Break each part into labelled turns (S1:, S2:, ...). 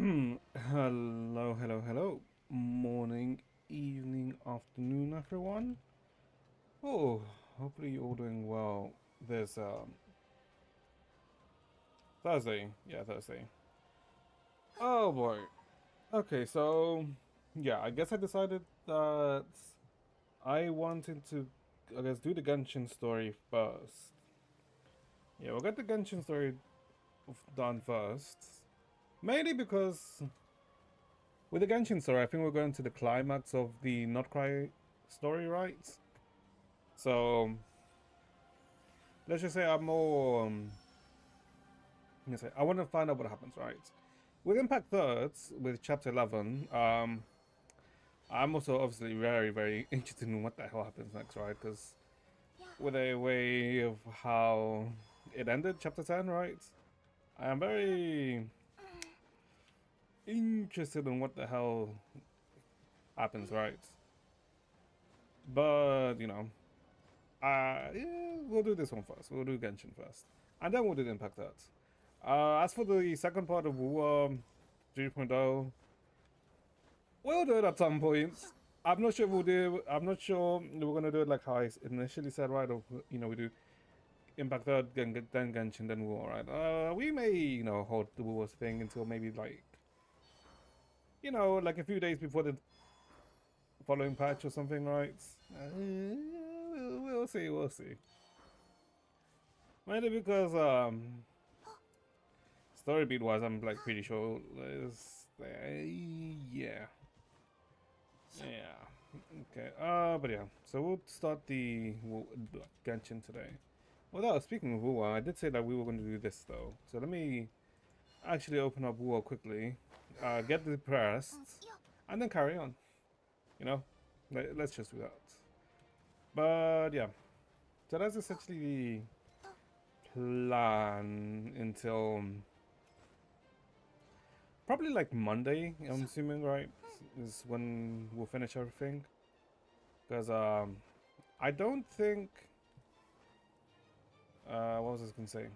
S1: Hello, hello, hello. Morning, evening, afternoon, everyone. Oh, hopefully you're all doing well. There's Thursday. Yeah, Thursday. Oh boy. Okay, so yeah, I guess I decided that I wanted to, I guess, do the Genshin story first. Yeah, we'll get the Genshin story done first. Mainly because with the Genshin story, I think we're going to the climax of the Not Cry story, right? So let's just say I'm more. Let's say I want to find out what happens, right? With Impact Thirds, with Chapter 11, I'm also obviously very, very interested in what the hell happens next, right? Because with a way of how it ended, Chapter 10, right? I am very interested in what the hell happens, right? But you know, yeah, we'll do this one first. We'll do Genshin first, and then we'll do Impact Thirds. As for the second part of War 3.0, we'll do it at some point. I'm not sure we'll do. I'm not sure we're gonna do it like how I initially said, right? Or we do Impact Third, then Genshin, then War, right? We may, hold the Wars thing until maybe like, like a few days before the following patch or something, right? We'll see. We'll see. Mainly because story beat wise, I'm like pretty sure is yeah. Yeah. Okay. But yeah. So we'll start the Genshin today. Well, speaking of Wuwa, I did say that we were going to do this though. So let me actually open up Wuwa quickly, get depressed, and then carry on. You know, let's just do that. But yeah. So that's essentially the plan until probably like Monday. I'm assuming, right? Is when we'll finish everything. Because I don't think. What was I going to say?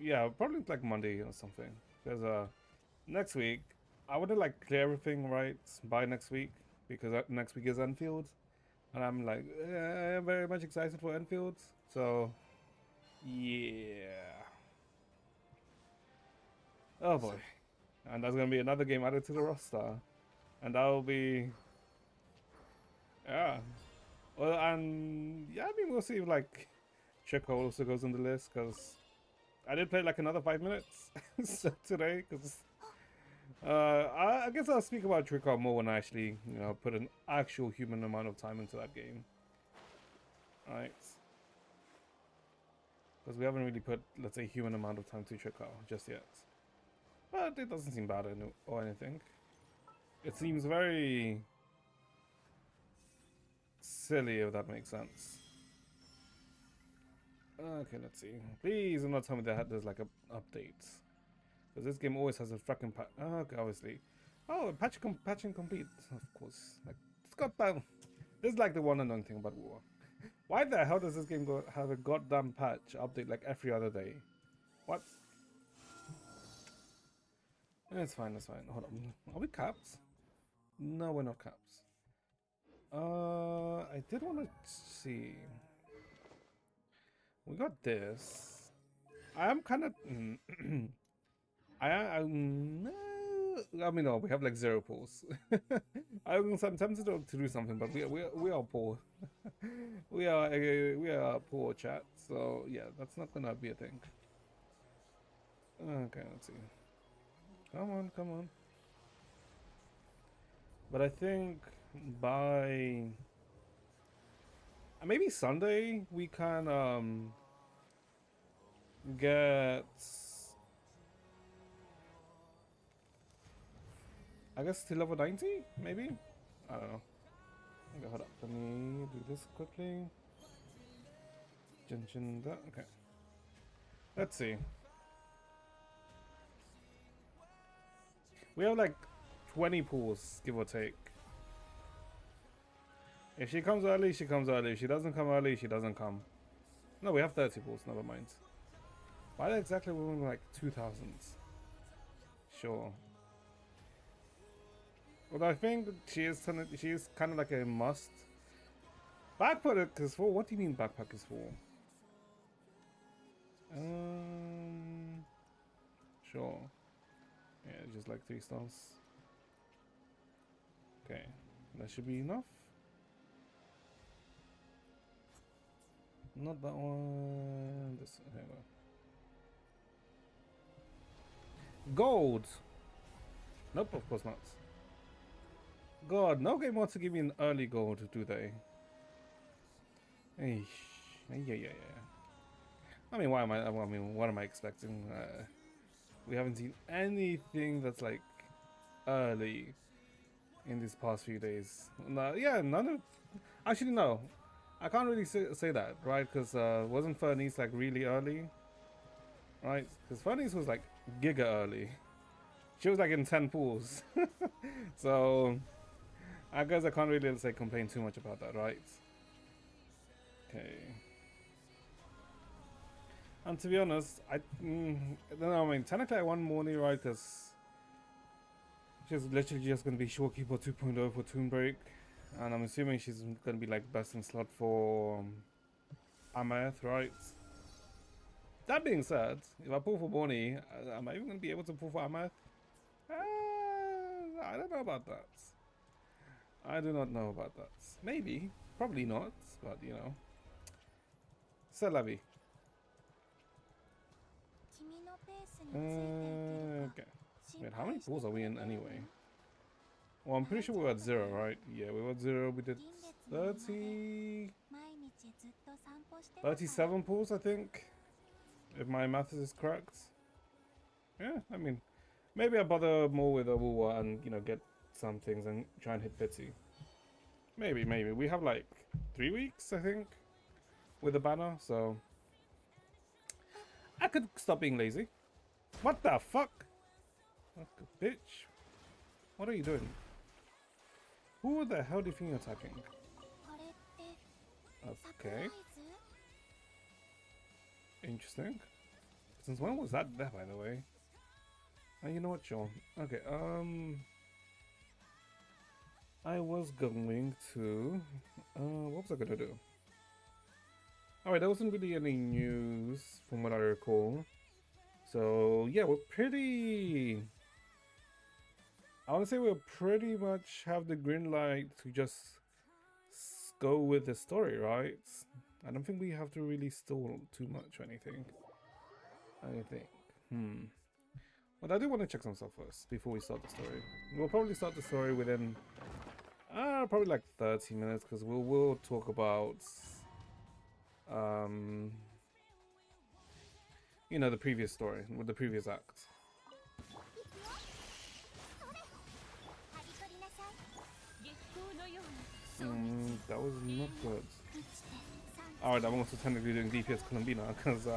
S1: Yeah, probably like Monday or something. Because next week, I would like clear everything right by next week because next week is Enfield, and I'm like very much excited for Enfield. So yeah. Oh boy, and that's gonna be another game added to the roster, and that'll be yeah. Well, and yeah, I mean we'll see if like Chico also goes on the list because I did play like another 5 minutes today because I guess I'll speak about Trickle more when I actually, put an actual human amount of time into that game. Right. Because we haven't really put, let's say, human amount of time to Trickle just yet. But it doesn't seem bad or anything. It seems very silly, if that makes sense. Okay, let's see. Please do not tell me that there's like a update. Because this game always has a fucking patch. Okay, obviously. Oh, patching complete. Of course. Like, it's got that. This is like the one annoying thing about War. Why the hell does this game have a goddamn patch update like every other day? What? It's fine, it's fine. Hold on. Are we capped? No, we're not capped. I did want to see. We got this. I am kind of. I mean, no, we have like 0 pulls. I'm tempted to do something, but we are poor. we are poor, chat. So yeah, that's not gonna be a thing. Okay, let's see. Come on, come on. But I think by maybe Sunday we can get, I guess, to level 90, maybe? I don't know. Okay, hold up. Let me do this quickly. Genshin, that. Okay. Let's see. We have like 20 pools, give or take. If she comes early, she comes early. If she doesn't come early, she doesn't come. No, we have 30 pools, never mind. Why exactly we're in like 2000s? Sure. Well, I think she is kind of like a must. Backpack is for? What do you mean backpack is for? Sure. Yeah, just like 3 stars. Okay, that should be enough. Not that one. This. Okay, well. Gold. Nope, of course not. God, no game wants to give me an early gold, do they? Eesh. Yeah. I mean, what am I expecting? We haven't seen anything that's like early in these past few days. No, yeah, none of. Actually, no. I can't really say that, right? Because wasn't Furnace like really early? Right? Because Furnace was like giga early. She was like in 10 pools. So, I guess I can't really say complain too much about that, right? Okay. And to be honest, I don't know. I mean, technically I won Morny, right? Because she's literally just going to be Shortkeeper 2.0 for Toon Break. And I'm assuming she's going to be like best in slot for Amath, right? That being said, if I pull for Morny, am I even going to be able to pull for Amath? I don't know about that. I do not know about that. Maybe. Probably not. But, you know. C'est la vie. Okay. Wait, how many pools are we in anyway? Well, I'm pretty sure we were at 0, right? Yeah, we were at 0. We did 37 pools, I think. If my math is correct. Yeah, I mean, maybe I bother more with Awuwa and, you know, get some things and try and hit Bitsy. Maybe. We have like 3 weeks, I think, with the banner, so I could stop being lazy. What the fuck? What the bitch? What are you doing? Who the hell do you think you're attacking? Okay. Interesting. Since when was that there, by the way? You know what, Sean? Okay, I was going to... what was I gonna do? Alright, there wasn't really any news from what I recall. So, yeah, we're pretty... I want to say we'll pretty much have the green light to just go with the story, right? I don't think we have to really stall too much or anything. I think. But I do want to check some stuff first before we start the story. We'll probably start the story within probably like 30 minutes because we'll talk about you know, the previous story with the previous act. That was not good. Alright, I'm also technically doing DPS Colombina because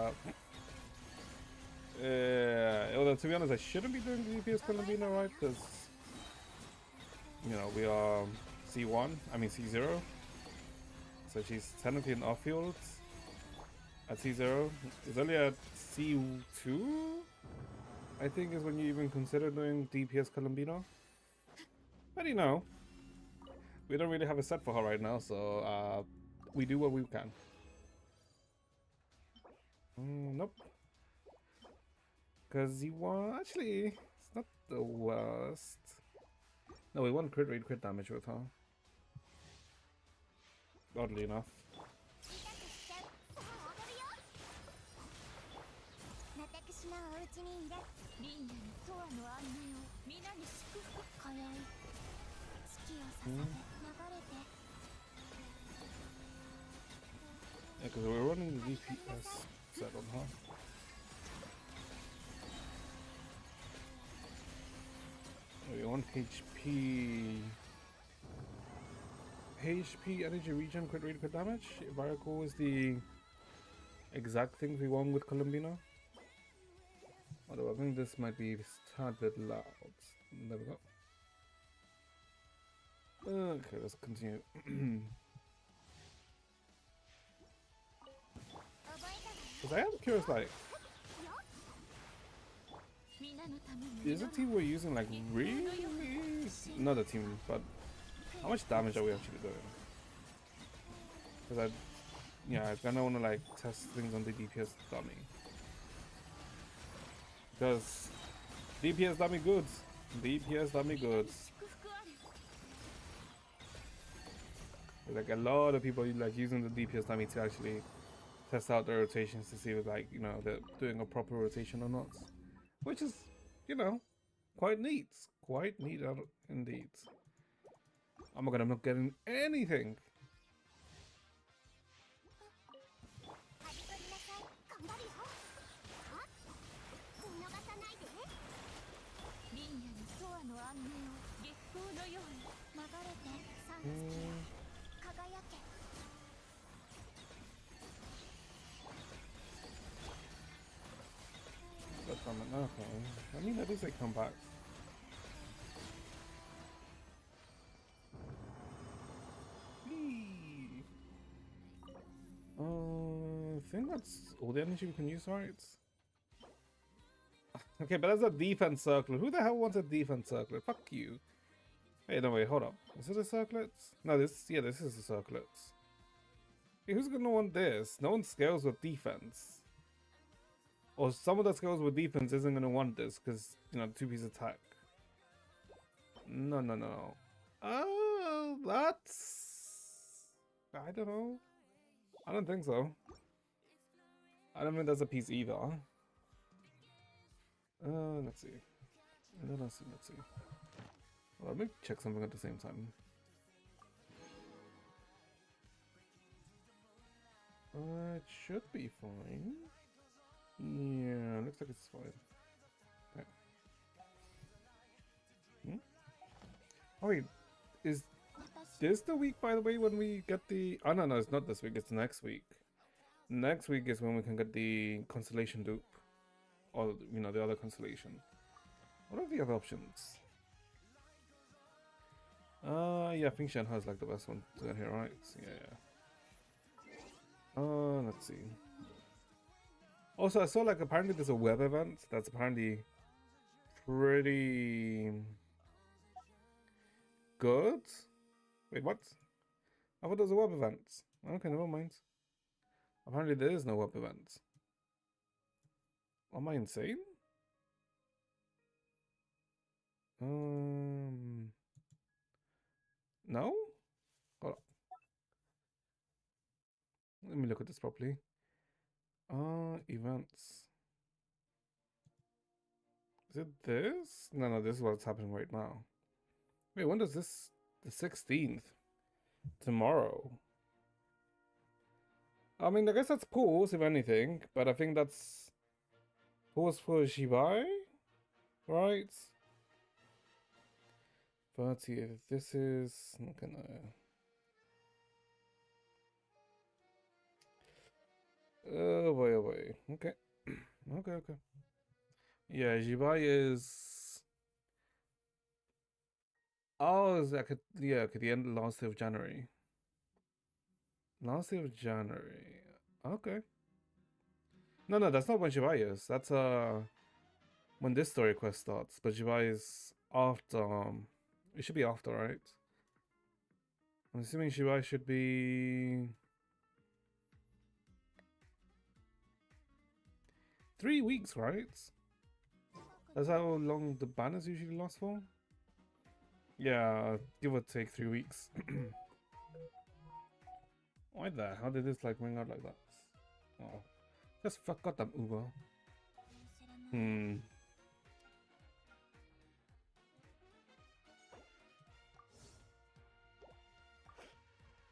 S1: although to be honest, I shouldn't be doing DPS Colombina, right? Because, you know, we are C1, I mean C0. So she's technically in off-field at C0. It's only at C2, I think, is when you even consider doing DPS Colombina. But you know, we don't really have a set for her right now, so we do what we can. Nope. Because he won. Actually, it's not the worst. No, we won crit rate, crit damage with her. Oddly enough. Yeah, because we're running the DPS set on her. We want HP. HP, energy regen, crit rate, crit damage. If I recall, is the exact things we want with Colombina. Although I think this might be a tad bit loud. There we go. Okay, let's continue. Because I am curious, like, Is the team we're using like really? Not a team, but how much damage are we actually doing? Because I kind of want to like test things on the DPS dummy. Because DPS dummy goods. DPS dummy goods. Like a lot of people like using the DPS dummy to actually test out their rotations to see if like, you know, they're doing a proper rotation or not. Which is, you know, quite neat. Quite neat indeed. Oh my god, I'm not getting anything. Okay. I mean, at least they come back. I think that's all the energy we can use, right? Okay, but that's a defense circlet. Who the hell wants a defense circlet? Fuck you. Hey, no, wait, hold up. Is it a circlet? No, this is a circlet. Hey, who's gonna want this? No one scales with defense. Or someone that scales with defense isn't gonna want this because, you know, 2-piece attack. No, no, no. Oh, that's... I don't know. I don't think so. I don't think that's a piece either. Let's see. Let's see. Well, let me check something at the same time. It should be fine. Yeah, looks like it's fine. Okay. Oh wait, is this the week, by the way, when we get the... Oh no, it's not this week, it's next week. Next week is when we can get the constellation dupe. Or, you know, the other constellation. What are the other options? Yeah, I think Shenhe is like the best one to get here, right? Yeah. Let's see. Also, I saw like apparently there's a web event that's apparently pretty good. Wait, what? I thought there was a web event. Okay, never mind. Apparently there is no web event. Am I insane? No? Hold up. Let me look at this properly. Events. Is it this? No, this is what's happening right now. Wait, when does this? The 16th. Tomorrow. I mean, I guess that's pause, if anything, but I think that's pause for Shibai, right? 30th. This is not gonna. Oh boy. Okay. Okay. Yeah, Shibai is. Oh, is that could the end last day of January. Last day of January. Okay. No, that's not when Shibai is. That's when this story quest starts. But Shibai is after. It should be after, right? I'm assuming Shibai should be 3 weeks, right? That's how long the banners usually last for. Yeah, give or take 3 weeks. Why the hell did this like ring out like that? Oh, just forgot them Uber.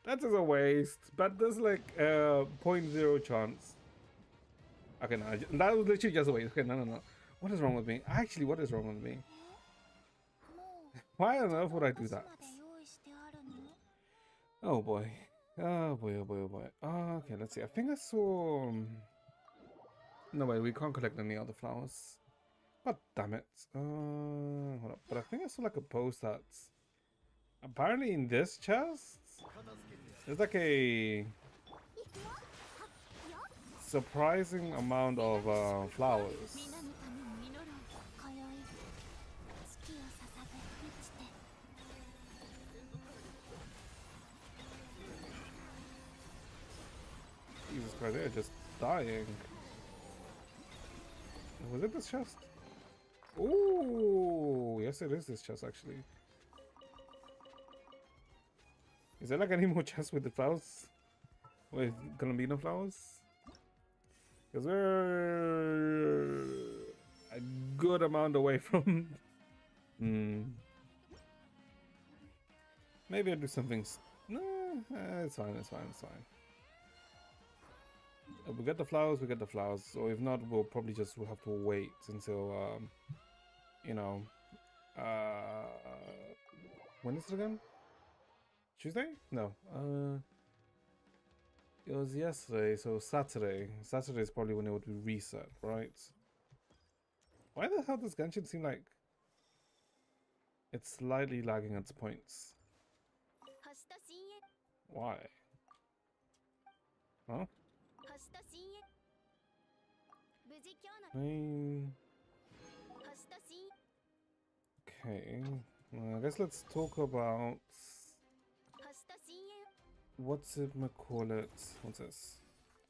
S1: That is a waste, but there's like a 0.0 chance. Okay, no, that was literally just a waste. Okay, no. What is wrong with me? Actually, what is wrong with me? Why on earth would I do that? Oh boy. Oh boy. Okay, let's see. I think I saw... No, wait, we can't collect any other flowers. God damn it. Hold up. But I think I saw like a post that... Apparently in this chest... There's like a... surprising amount of flowers. Right there, just dying. Was it this chest? Ooh, yes it is this chest actually. Is there like any more chests with the flowers? With Colombina flowers? Because we're a good amount away from... Maybe I'll do something... No, it's fine, it's fine, it's fine. If we get the flowers, we get the flowers. Or if not, we'll probably just have to wait until, you know... when is it again? Tuesday? No. It was yesterday, so Saturday. Saturday is probably when it would be reset, right? Why the hell does Genshin seem like it's slightly lagging at points? Why? Huh? Okay. Well, I guess let's talk about... What's it call it? What's this?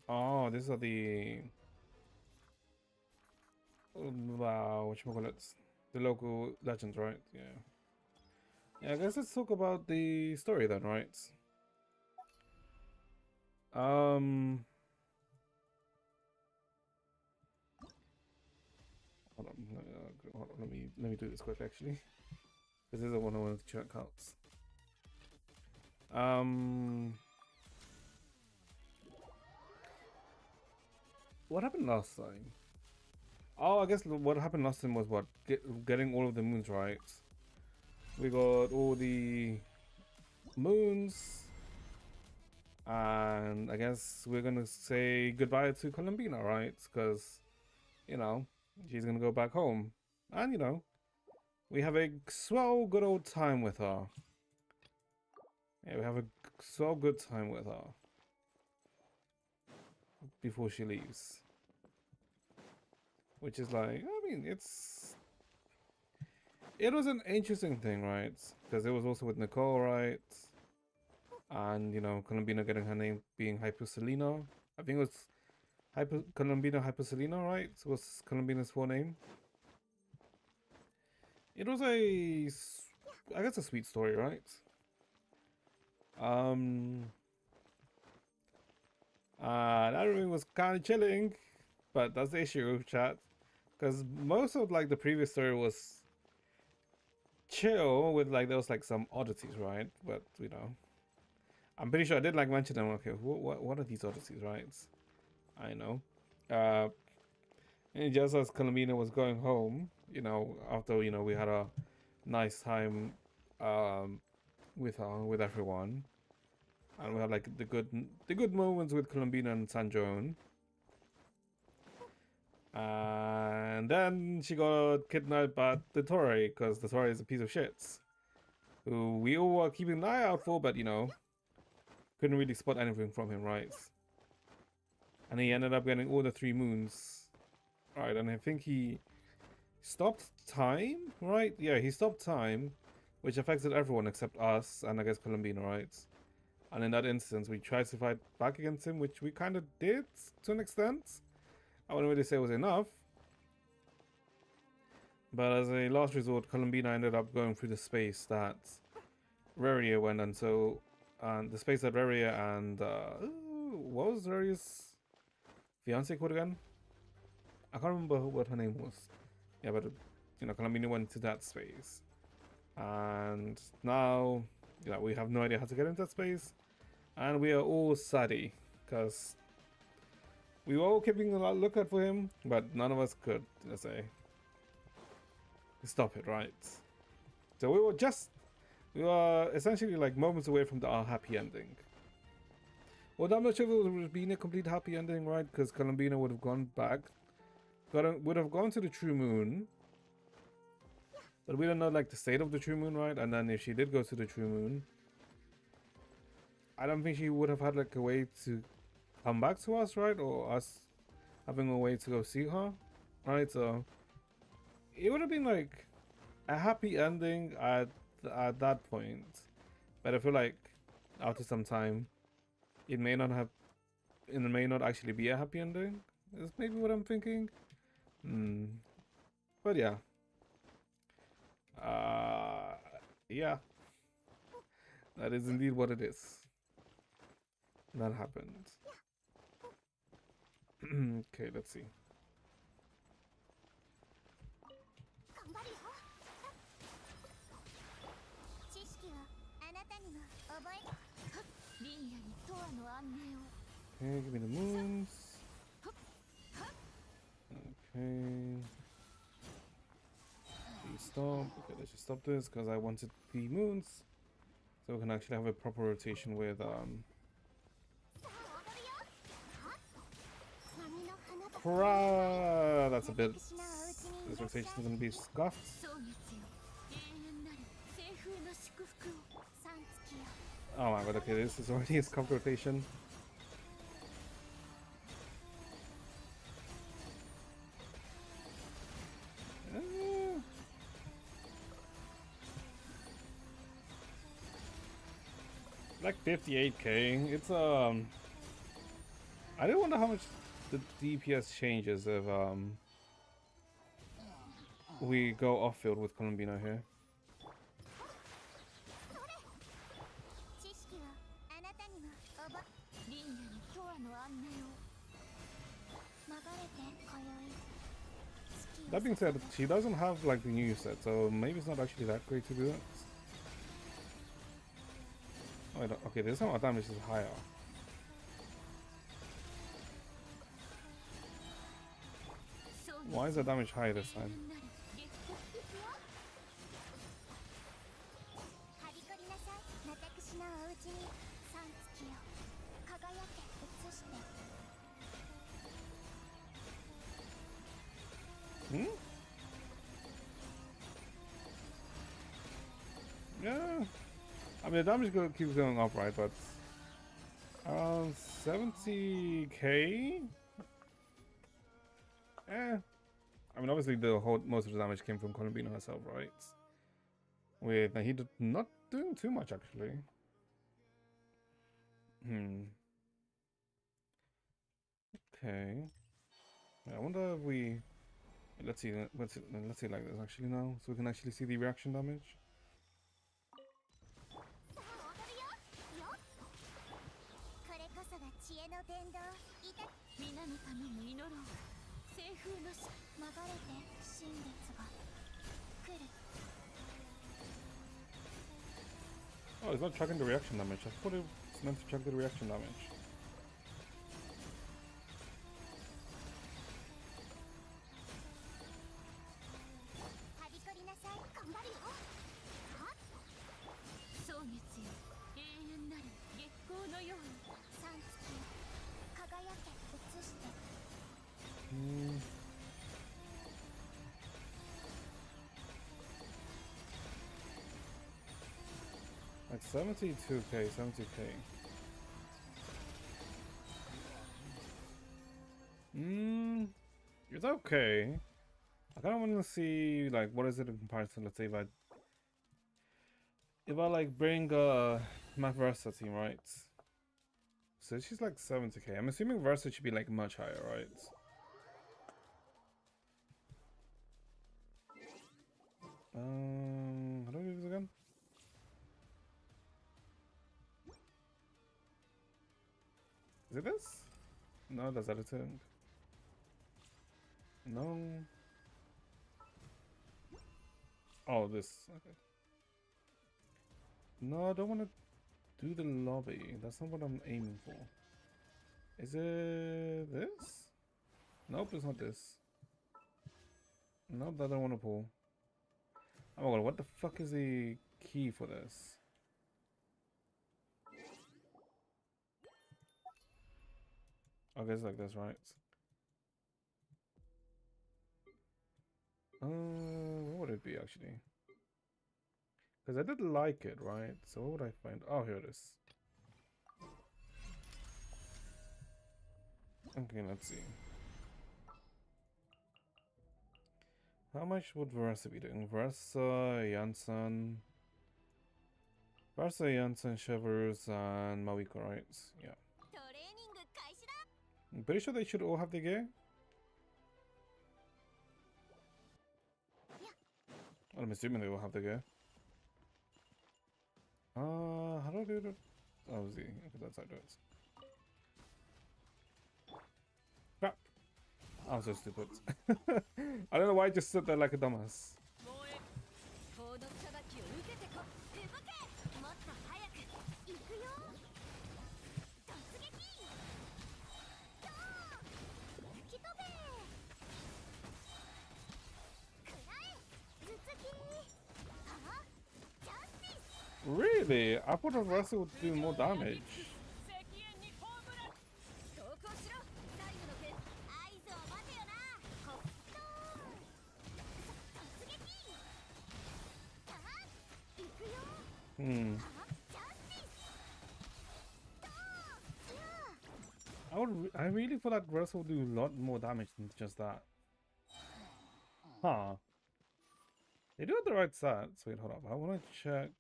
S1: Oh, these are the... Wow, whatchamacallit? The local legends, right? Yeah. Yeah, I guess let's talk about the story then, right? Hold on, let me do this quick actually. This is the one I wanted to check out. What happened last time? Oh, I guess what happened last time was what? Getting all of the moons right. We got all the moons. And I guess we're gonna say goodbye to Colombina, right? Because, you know, she's gonna go back home. And, you know, we have a swell good old time with her. Yeah, we have a swell good time with her. Before she leaves. Which is like, I mean, it was an interesting thing, right? Because it was also with Nicole, right? And, you know, Colombina getting her name being Hyperselina. I think it was Colombina Hyperselina, right? Was Colombina's full name. It was I guess a sweet story, right? That really was kind of chilling. But that's the issue, chat. Because most of, like, the previous story was chill with, like, there was, like, some oddities, right? But, you know. I'm pretty sure I did like mention them. Okay, what are these oddities, right? I know. And just as Colombina was going home, you know, after you know we had a nice time, with her, with everyone, and we had like the good moments with Colombina and Sanjoon. And then she got kidnapped by Dotore because Dotore is a piece of shit, who we all were keeping an eye out for, but you know. Couldn't really spot anything from him, right? And he ended up getting all the 3 moons. Right, and I think he stopped time, right? Yeah, he stopped time, which affected everyone except us and I guess Colombina, right? And in that instance, we tried to fight back against him, which we kind of did to an extent. I wouldn't really say it was enough. But as a last resort, Colombina ended up going through the space that Reria went, and so... And the space that Reria and what was Reria's fiance called again? I can't remember what her name was. Yeah, but you know, Colombina went to that space, and now you know we have no idea how to get into that space, and we are all saddy because we were all keeping a lookout for him, but none of us could, let's say, stop it, right? So we were essentially like moments away from our happy ending. Well, I'm not sure if it would have been a complete happy ending, right? Because Colombina would have gone back, would have gone to the true moon, but we don't know like the state of the true moon, right? And then if she did go to the true moon, I don't think she would have had like a way to come back to us, right? Or us having a way to go see her, right? So it would have been like a happy ending at that point, but I feel like after some time it may not have it may not actually be a happy ending. Is maybe what I'm thinking. But yeah. Yeah. That is indeed what it is. That happened. Okay, let's see. Okay, give me the moons. Okay. Please stop. Okay, let's just stop this because I wanted the moons. So we can actually have a proper rotation with that's a bit. This rotation is gonna be scuffed. Oh my god, okay, this is already a scuffed rotation. Like 58k. It's I don't wonder how much the DPS changes if we go off field with Colombino here. That being said, she doesn't have like the new set, so maybe it's not actually that great to do that. Oh, okay, this time our damage is higher. Why is the damage higher this time? Yeah. I mean, the damage keeps going up, right? But 70k. I mean, obviously, most of the damage came from Colombina herself, right? With he did not doing too much actually. Okay. I wonder if we. Let's see like this actually now, so we can actually see the reaction damage. Oh, it's not tracking the reaction damage. I thought it was meant to track the reaction damage. Like 72k, 70k. It's okay. I kind of want to see like what is it in comparison. Let's say if I like bring my Versa team, right? So she's like 70k. I'm assuming Versa should be like much higher, right? How do I do this again? Is it this? No, that's editing. No. Oh, this. Okay. No, I don't want to do the lobby. That's not what I'm aiming for. Is it this? Nope, it's not this. Nope, I don't want to pull. Oh my god, what the fuck is the key for this? Okay, it's like this, right? What would it be actually? Because I did like it, right? So what would I find? Oh, here it is. Okay, let's see. How much would Versa be doing? Versa, Janssen, Chevers, and Mawiko, right? Yeah. I'm pretty sure they should all have the gear. I'm assuming they all have the gear. How do I do it? Oh, Z. Okay, that's how it does. Crap. I'm so stupid. I don't know why I just stood there like a dumbass. Really? I thought a wrestler would do more damage. I really feel like wrestle would do a lot more damage than just that. Huh. They do have the right stats. Wait, hold up. I want to check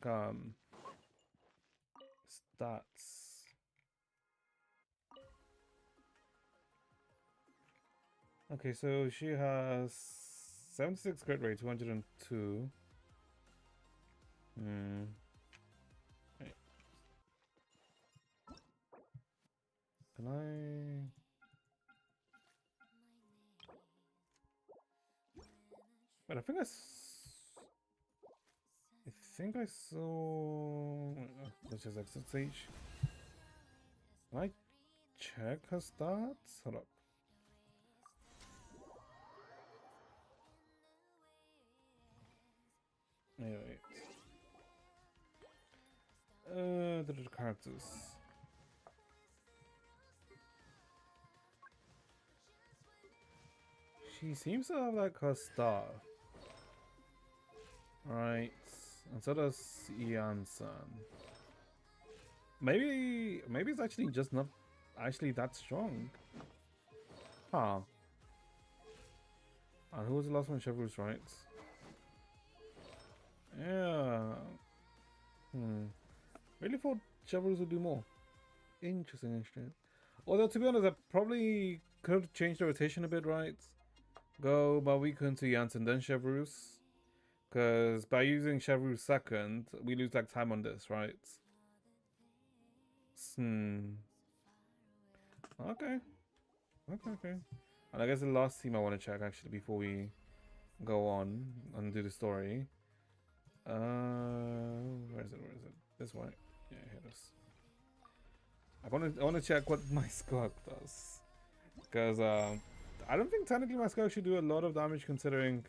S1: stats. Okay, so she has 76 crit rate, 202. Wait. Can I? But I think I saw. Let's just exit stage. Can I check her stats? Hold up. Wait. The characters. She seems to have like her star. Right. And so does Ian-san. Maybe it's actually just not actually that strong. Huh. And who was the last one? Chevrolet's right. Yeah. Really thought Chevrolet would do more. Interesting. Although to be honest, I probably could have changed the rotation a bit, right? Go Maviku into Janssen, then Chevrolet. Because by using Chevrolet second, we lose like time on this, right? Okay. And I guess the last team I want to check actually before we go on and do the story. Where is it? This way. Yeah, here it is. I want to check what my Skog does. Because I don't think technically my Skog should do a lot of damage considering,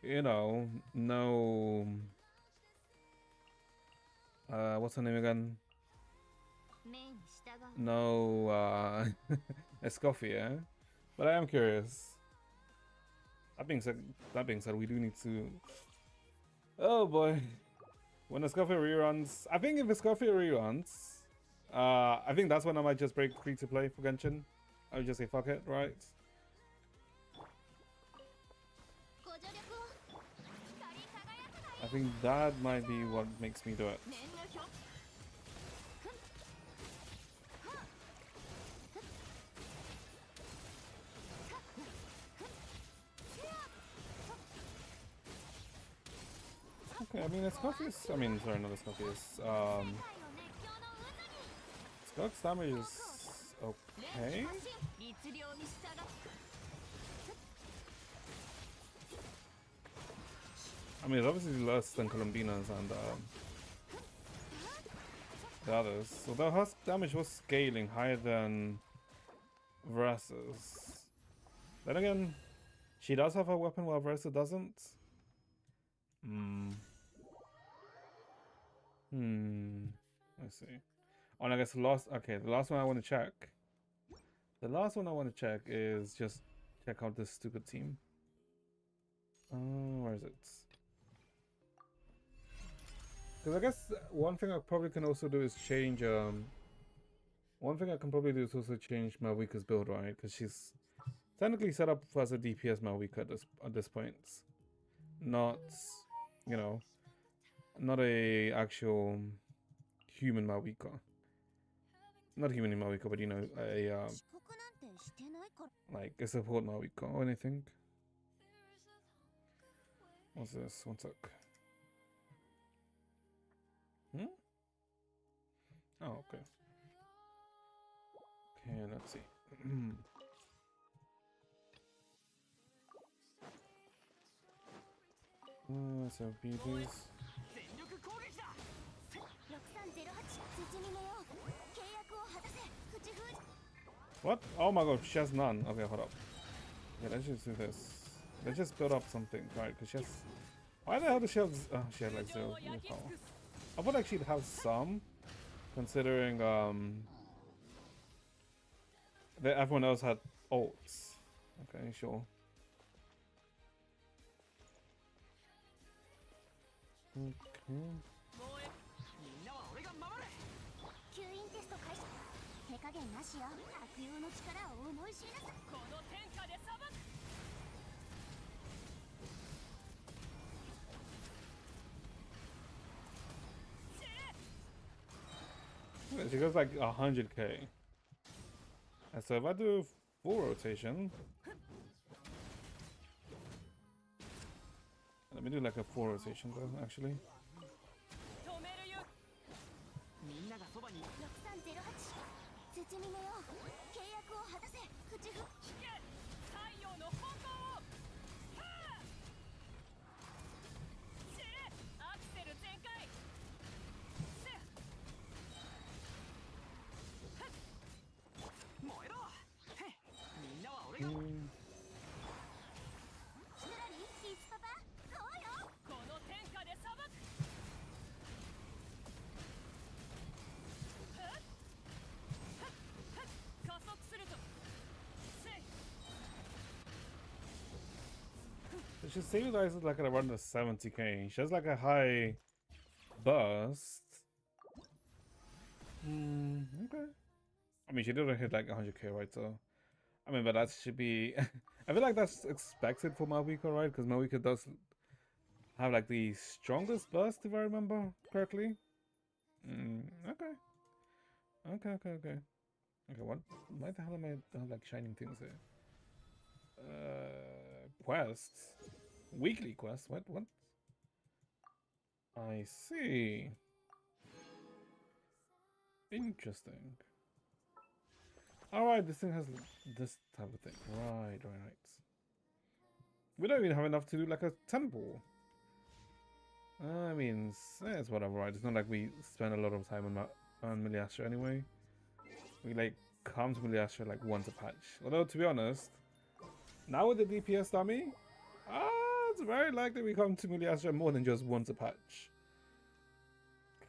S1: you know, no... what's her name again? No, Escoffier. But I am curious. That being said, we do need to... Oh boy. When Escoffier reruns... I think if Escoffier reruns... I think that's when I might just break free to play for Genshin. I would just say fuck it, right? I think that might be what makes me do it. Okay, I mean, Escoffius... I mean, sorry, not Escoffius. Skog's damage is okay. I mean, it's obviously less than Columbinas and the others. Although her damage was scaling higher than Vrasa's. Then again, she does have a weapon while Vrasa doesn't. Let's see. Oh, and I guess the last one I want to check. The last one I want to check is just check out this stupid team. Where is it? Because I guess one thing I probably can also do is change. One thing I can probably do is also change Malvika's build, right? Because she's technically set up as a DPS Malvika at this point, not, you know, not a actual human Malvika. Not human Malvika, but you know, a like a support Mawiko or anything. What's this? One sec. Hmm? Oh, okay. Okay, let's see. So BBs. What? Oh my god, she has none. Okay, hold up. Okay, let's just do this. Let's just build up something, right? Because she has... Why the hell does she have... Oh, she had like 0 power. I would actually have some, considering that everyone else had ults. Okay, sure. Okay. She goes like 100k. And so if I do full rotation, let me do like a full rotation though, actually. She stabilizes like at around the 70k. She has like a high burst. Okay. I mean, she didn't hit like 100k, right? So, I mean, but that should be... I feel like that's expected for Mawiko, right? Because Mawiko does have like the strongest burst, if I remember correctly. Okay. Okay, what? Why the hell am I like shining things here? Quests? Weekly quests? What? I see. Interesting. Alright, this thing has this type of thing. Right. We don't even have enough to do like a temple. I mean, it's whatever, right? It's not like we spend a lot of time on Miliastra anyway. We like come to Miliastra like once a patch. Although, to be honest, now with the DPS dummy, it's very likely we come to Miliastra more than just once a patch.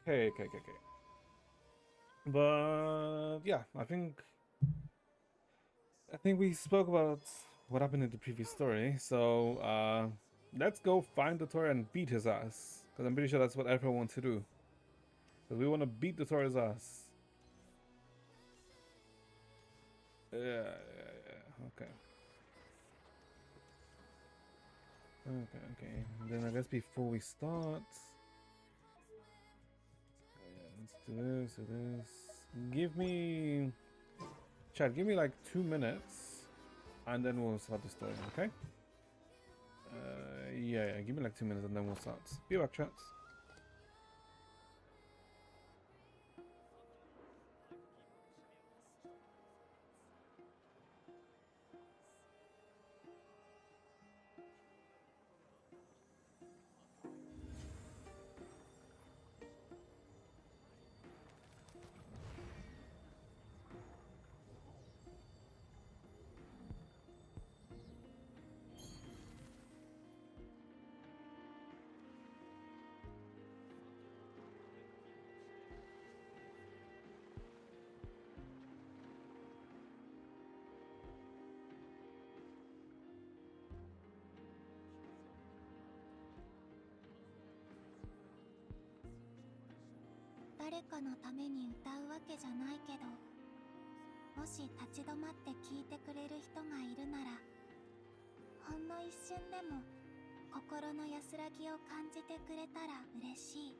S1: Okay. But yeah, I think we spoke about what happened in the previous story. So let's go find Dotore and beat his ass, because I'm pretty sure that's what everyone wants to do. Because we want to beat Dotore's ass. Yeah. Okay. Then I guess before we start, let's do this. Give me, chat. Give me like 2 minutes, and then we'll start the story. Okay? Yeah. Give me like 2 minutes, and then we'll start. Be back, chat.
S2: 誰かのために歌うわけじゃないけど、もし立ち止まって聞いてくれる人がいるなら、ほんの一瞬でも心の安らぎを感じてくれたら嬉しい。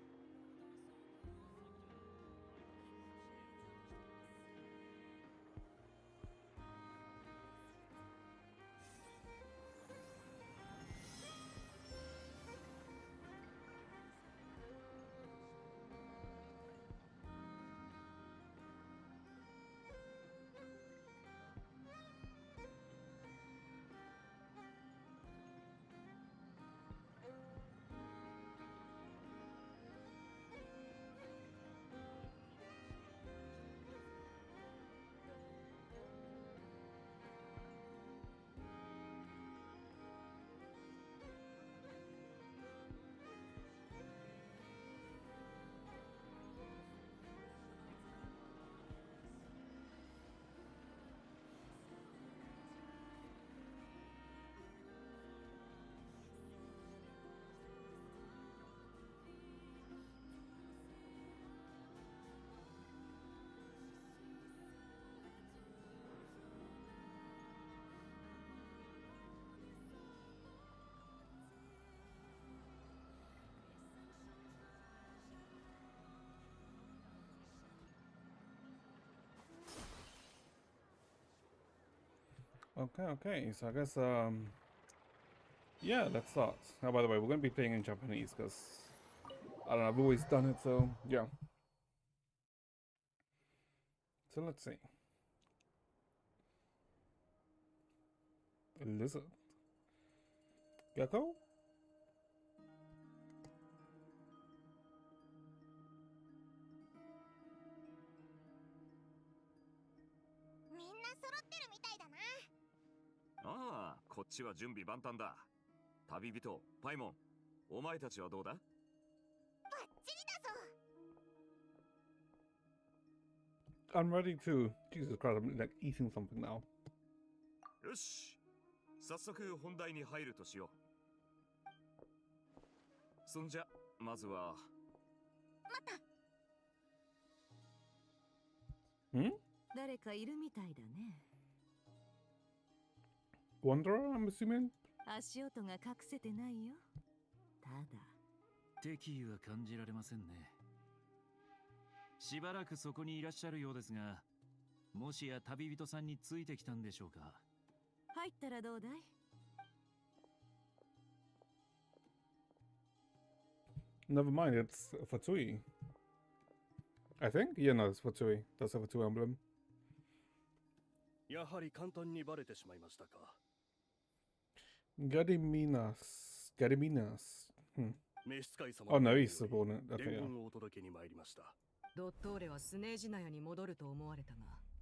S1: Okay. So I guess yeah, let's start. Oh, by the way, we're gonna be playing in Japanese because I don't know, I've always done it, so yeah. So let's see. A lizard. Gecko?
S2: みんな揃ってるみたいだな。
S3: ああ、こっちは準備万端だ。旅人、パイモン、お前たちはどうだ？
S2: バッチリだぞ。
S1: I'm ready to. Jesus Christ, I'm like eating something now.
S3: よし、早速本題に入るとしよう。そんじゃ、まずは。
S2: 待った。
S4: 誰かいるみたいだね。
S1: Wanderer, I'm assuming?
S4: 足音が隠せてないよ。ただ
S5: 敵意は感じられませんね。しばらくそこにいらっしゃるようですが、もしや旅人さんについてきたんでしょうか。
S4: 入ったらどうだい？
S1: Never mind, it's Fatui. I think? Yeah, no, it's Fatui. That's a Fatui emblem.
S6: やはり簡単にバレてしまいましたか。
S1: Gadiminas.
S6: 召使い様
S1: Oh no, he's subordinate. Okay,
S6: 伝
S1: yeah.
S6: 言をお届けに参りました。
S4: ドットーレはスネージナヤに戻ると思われたが、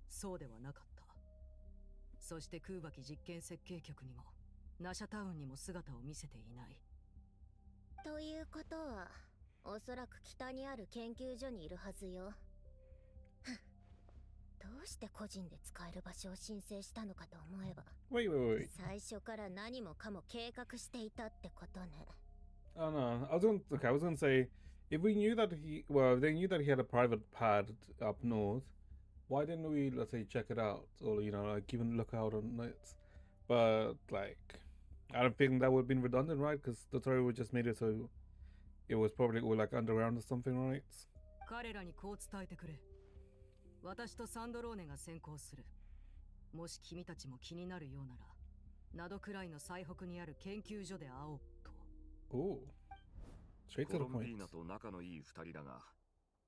S4: そうではなかった。そして空爆実験設計局にもナシャタウンにも姿を見せていない。
S2: ということは、おそらく北にある研究所にいるはずよ。どうして個人で使える場所を申請したのかと思えば、
S1: Wait.
S2: 最初から何もかも計画していたってことね。
S1: Oh no, I was gonna say, if we knew that if they knew that he had a private pad up north, why didn't we, let's say, check it out? Or, you know, like, even look out on it? But, like, I don't think that would have been redundant, right? Because Dotore would just made it so it was probably all, like, underground or something, right?
S4: 彼らにこう伝えてくれ。私とサンドローネが先行する。もし君たちも気になるようなら、ナドくらいの最北にある研究所で会おうと。
S1: Oh. Straight
S3: コ
S1: to the
S3: ロンビ
S1: point.
S3: ーナと仲のいい二人だが、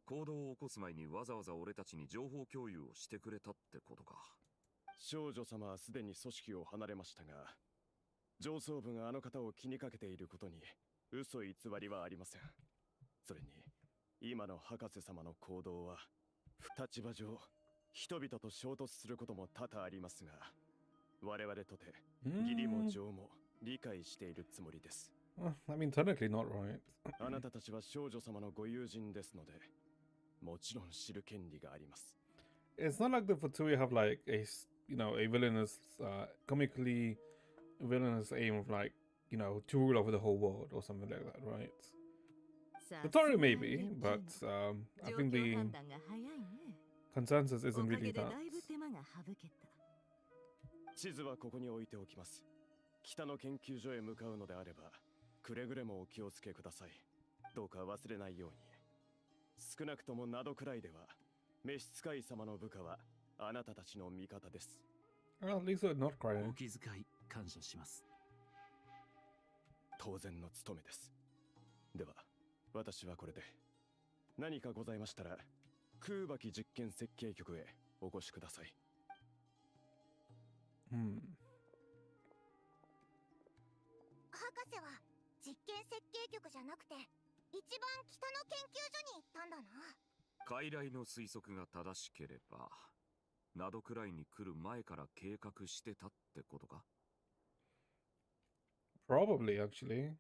S3: 行動を起こす前にわざわざ俺たちに情報共有をしてくれたってことか。
S6: 少女様はすでに組織を離れましたが、上層部があの方を気にかけていることに嘘偽りはありません。それに今の博士様の行動は立場上人々と衝突することも多々ありますが、我々とて義理も情も理解しているつもりです。
S1: I mean, technically not right.
S6: あなたたちは少女様のご友人ですので、もちろん知る権利があります。
S1: It's not like the Fatui have, like, a villainous, comically villainous aim of, like, you know, to rule over the whole world or something like that, right? Dotore maybe, but I think the consensus isn't really that.
S6: 地図はここに置いておきます。北の研究所へ向かうのであれば、くれぐれもお気をつけください。どうか忘れないように。少なくともなどくらいでは、召使い様の部下はあなたたちの味方です。
S1: Well, at least we're not
S5: お
S1: crying.
S5: 気遣い感謝します。
S6: 当然の務めです。では、私はこれで。何かございましたら、空爆実験設計局へお越しください。
S2: 博士は実験設計局じゃなくて、一番北の研究所に行ったんだな。
S3: 傀儡の推測が正しければ、ナドくらいに来る前から計画してたってことか？
S1: Probably, actually.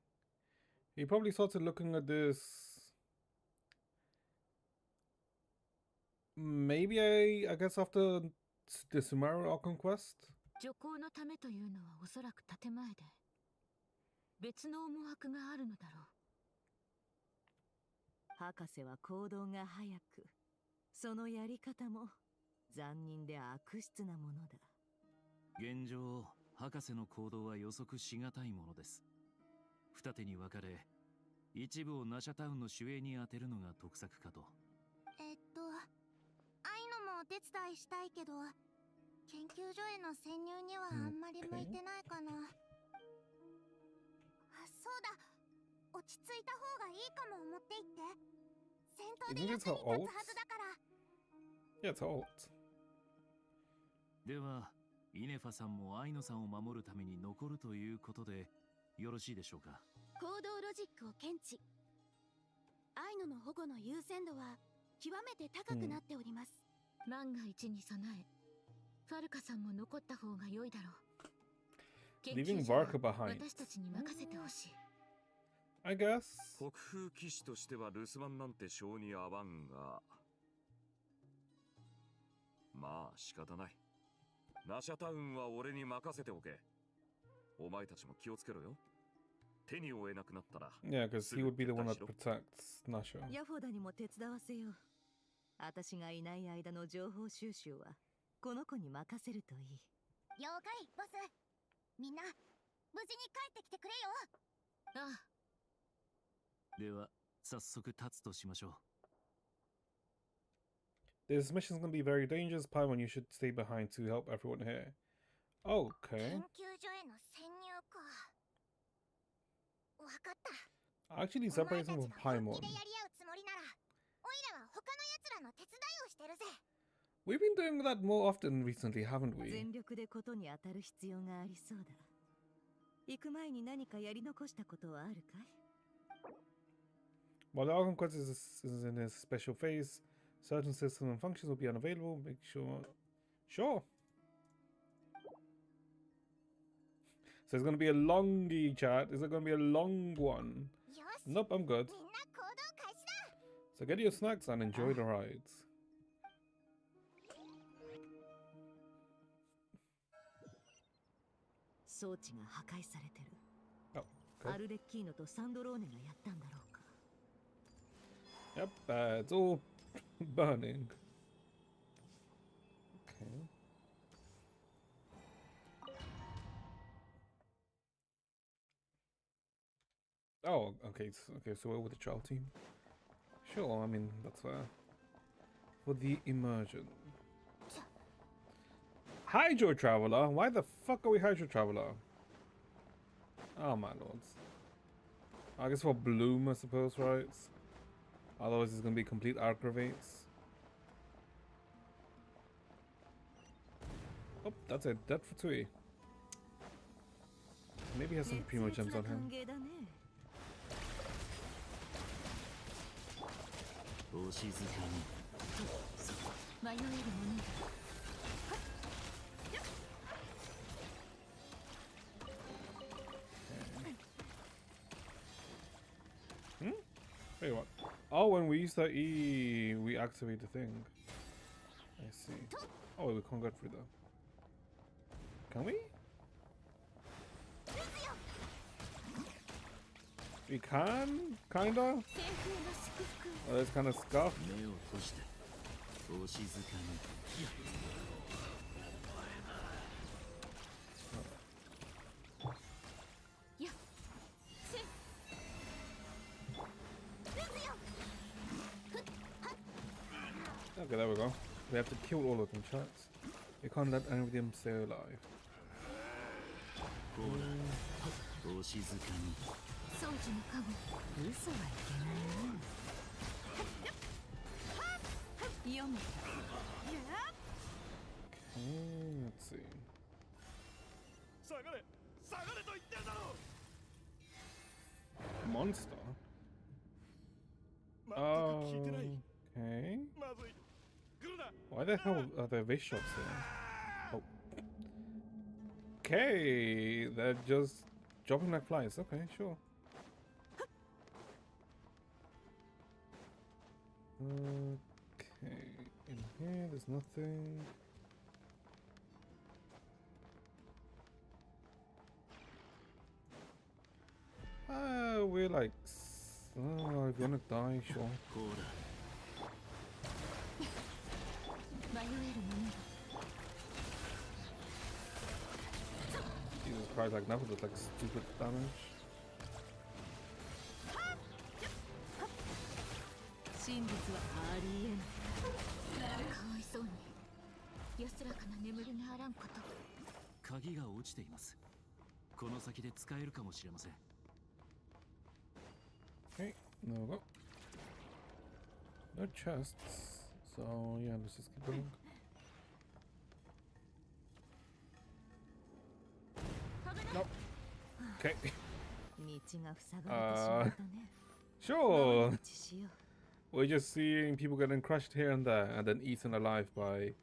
S1: He probably started looking at this. Maybe I guess after the Sumeru conquest.
S7: 徐行のためというのはおそらく建前で、別の思惑があるのだろう。
S4: 博士は行動が早く、そのやり方も残忍で悪質なものだ。
S5: 現状、博士の行動は予測しがたいものです。二手に分かれ、一部をナシャタウンの守衛に当てるのが得策かと。
S2: ああいうのもお手伝いしたいけど、研究所への潜入にはあんまり向いてないかな。あ、そうだ。落ち着いた方がいいかも持って行って。戦闘で役に立つはずだから。
S1: Yeah, it's alt.
S5: では、イネファさんもアイノさんを守るために残るということでよろしいでしょうか。
S2: 行動ロジックを検知。アイノの保護の優先度は極めて高くなっております。
S7: 万が一に備え、ファルカさんも残った方が良いだろう。研
S1: Leaving
S7: 究所は
S1: Varka behind.
S7: 私たちに任せてほしい。
S1: I guess.
S3: 北風騎士としては留守番なんて性に合わんが、まあ仕方ない。ナシャタウンは俺に任せておけ。お前たちも気をつけろよ。手に負えなくなったら。
S1: Yeah, because he would be the one that protects Nasha.
S8: ヤフォダにも手伝わせよう。私がいない間の情報収集はこの子に任せるといい。
S2: 了解、ボス。みんな無事に帰ってきてくれよ。
S7: ああ。
S5: では、早速立つとしましょう。
S1: This mission is going to be very dangerous. Paimon, you should stay behind to help everyone here. Okay.
S2: 研究所への潜入か。わかった。
S1: Actually, separates him from
S2: お前たちが本
S1: Paimon.
S2: 気でやり合うつもりなら、オイラは他の奴らの手伝いをしてるぜ。
S1: We've been doing that more often recently, haven't we?
S8: 全力でことに当たる必要がありそうだ。行く前に何かやり残したことはあるかい？
S1: While the Arkham Quest is in its special phase, certain systems and functions will be unavailable. Make sure. Sure. So it's going to be a longy chat. Is it going to be a long one?
S2: よし、
S1: Nope, I'm good.
S2: みんな行動開始だ。
S1: So get your snacks and enjoy the rides.
S8: 装置が破壊されてる。
S1: Oh,
S8: ア
S1: okay.
S8: ルレッキーノとサンドローネがやったんだろうか。
S1: Yep, it's all burning. Okay. Oh, okay. Okay, so we're with the trial team. Sure, I mean that's fair. For the immersion. Hydro Traveler? Why the fuck are we Hydro Traveler? Oh my lords. I guess for Bloom, I suppose, right? Otherwise it's gonna be complete aggravates. Oh, that's it. Dead for Tui. Maybe he has some primo gems on him.
S5: お静かに。
S7: 迷えるものだ。
S1: Wait, what? Oh, when we use the E, we activate the thing. I see. Oh, we can't get through though. Can we? We can? Kinda? Oh, that's kind of scuffed.
S5: 目を閉じて。お静かに。
S1: Okay, there we go. We have to kill all of them, chats. We can't let any of them stay alive.
S5: ほら、お静かに。
S7: 装置の加護。
S8: 嘘はいけないな。読めた。
S1: Okay, let's see.
S3: 下がれ下がれと言ってるだろう。
S1: Monster?
S3: 聞いてない。
S1: Okay.
S3: まずい。来るな。
S1: Why the hell are there vase shops here? Oh. Okay, they're just dropping like flies. Okay, sure. Okay, in here there's nothing. We're like, oh, if you wanna die, sure.
S5: ほら。
S7: 迷えるものだ。
S1: Jesus Christ, like nothing but like stupid damage.
S8: 真実はありえない。
S7: かわいそうに。優安らかな眠りがあらんこと。
S5: 鍵が落ちています。この先で使えるかもしれません。
S1: Okay, there we go. No chests. So yeah, let's just keep going. Nope. Okay.
S8: 道が塞がれてしまったね。
S1: Sure.
S8: 回り道しよう。
S1: We're just seeing people getting crushed here and there and then eaten alive by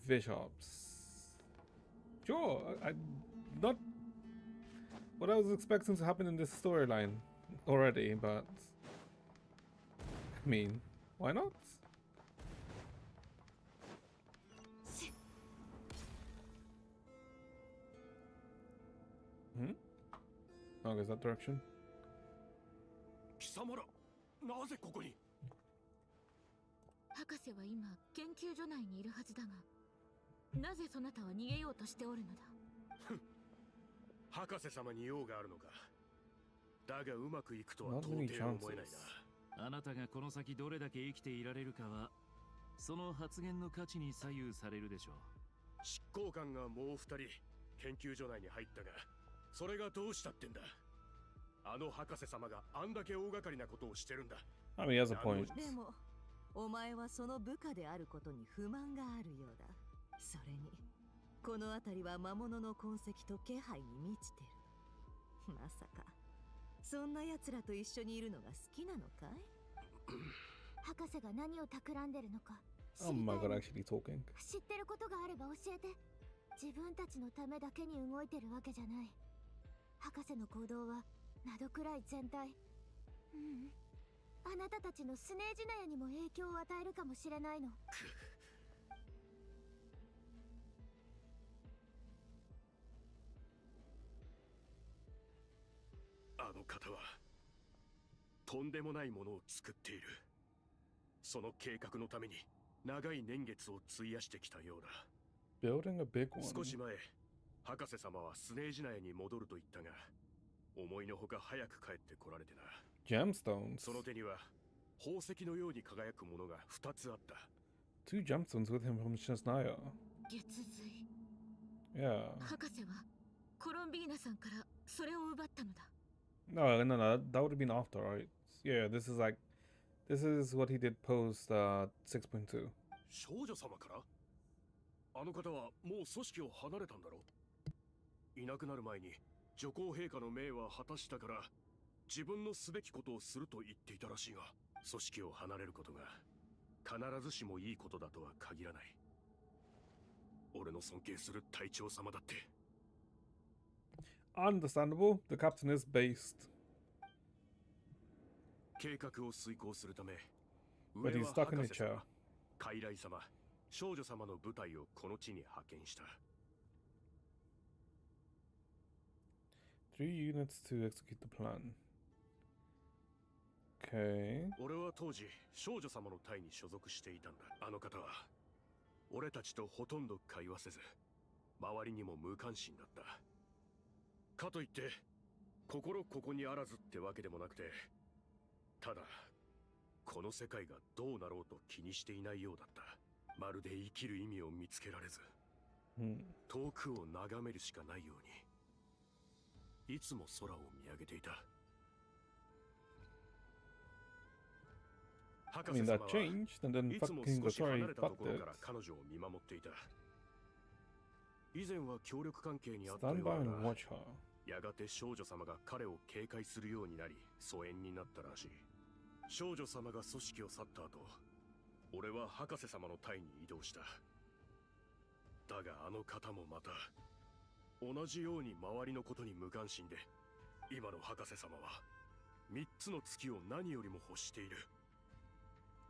S1: bishops. Sure, not what I was expecting to happen in this storyline already, but I mean, why not? Hmm? Oh, is that direction?
S6: 貴様ら、なぜここに？
S7: 博士は今研究所内にいるはずだが、なぜそなたは逃げようとしておるのだ？
S6: 博士様に用があるのか。だがうまくいくとは
S1: Not
S6: 到
S1: many
S6: 底思えない
S1: chances.
S6: な。
S5: あなたがこの先どれだけ生きていられるかは、その発言の価値に左右されるでしょう。
S6: 執行官がもう2人研究所内に入ったが、それがどうしたってんだ。あの博士様があんだけ大掛かりなことをしてるんだ。
S1: I mean, he has a point.
S8: でもお前はその部下であることに不満があるようだ。それにこの辺りは魔物の痕跡と気配に満ちてる。まさかそんな奴らと一緒にいるのが好きなのかい？
S2: 博士が何を企んでるのか知
S1: Oh
S2: り
S1: my
S2: たい
S1: god,
S2: の。
S1: actually talking.
S2: 知ってることがあれば教えて。自分たちのためだけに動いてるわけじゃない。博士の行動は謎くらい全体。あなたたちのスネージナヤにも影響を与えるかもしれないの。
S6: あの方はとんでもないものを作っている。その計画のために長い年月を費やしてきたようだ。
S1: Building a big one.
S6: 少し前、博士様はスネージナヤに戻ると言ったが、思いのほか早く帰ってこられてな。
S1: Gemstones.
S6: その手には宝石のように輝くものが2つあった。
S1: Two gemstones with him from Shesnaya.
S7: 月髄。
S1: Yeah.
S7: 博士はコロンビーナさんからそれを奪ったのだ。
S1: No, no, no. That would have been after, right? Yeah, this is what he did post 6.2.
S6: 少女様から？あの方はもう組織を離れたんだろう。いなくなる前に女皇陛下の命は果たしたから自分のすべきことをすると言っていたらしいが、組織を離れることが必ずしもいいことだとは限らない。俺の尊敬する隊長様だって。
S1: Understandable. The captain is based.
S6: 計画を遂行するため、
S1: But
S6: 上
S1: he's
S6: は
S1: stuck in
S6: 博
S1: a
S6: 士様
S1: chair.、
S6: 傀儡様、少女様の部隊をこの地に派遣した。
S1: 3 units to execute the plan. Okay.
S6: 俺は当時少女様の隊に所属していたんだ。あの方は俺たちとほとんど会話せず、周りにも無関心だった。かといって心ここにあらずってわけでもなくて、ただこの世界がどうなろうと気にしていないようだった。まるで生きる意味を見つけられず、遠くを眺めるしかないように、いつも空を見上げていた。
S1: I mean, that changed, and then
S6: いつも
S1: fucking
S6: 少し離
S1: Dotore
S6: れたと
S1: fucked
S6: ころ
S1: it.
S6: から彼女を見守っていた。以前は協力関係にあった
S1: Stand
S6: よ
S1: by
S6: う
S1: and
S6: だが、
S1: watch her.
S6: やがて少女様が彼を警戒するようになり疎遠になったらしい。少女様が組織を去った後、俺は博士様の隊に移動した。だがあの方もまた同じように周りのことに無関心で、今の博士様は3つの月を何よりも欲している。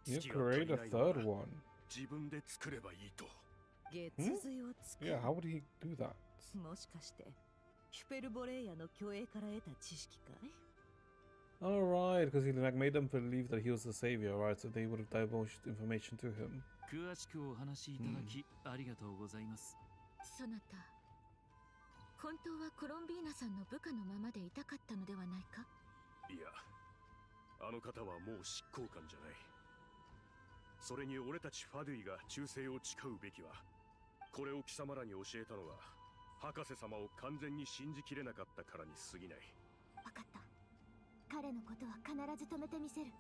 S1: You
S6: 月が足り
S1: create a
S6: ないのな
S1: third
S6: ら
S1: one.
S6: 自分で作ればいいと。
S8: 月髄を作る。
S1: Yeah, how would he do that?
S8: もしかしてヒュペルボレイヤの虚栄から得た知識かい？
S1: Alright, because he like made them believe that he was the savior, right? So they would have divulged information to him.
S5: 詳しくお話しいただき、ありがとうございます。
S7: そなた、本当はコロンビーナさんの部下のままでいたかったのではないか？
S6: いや、あの方はもう執行官じゃない。それに俺たちファドゥイが忠誠を誓うべきはこれを貴様らに教えたのは博士様を完全に信じきれなかったからに過ぎない。
S7: 分かった。彼のことは必ず止めてみせる。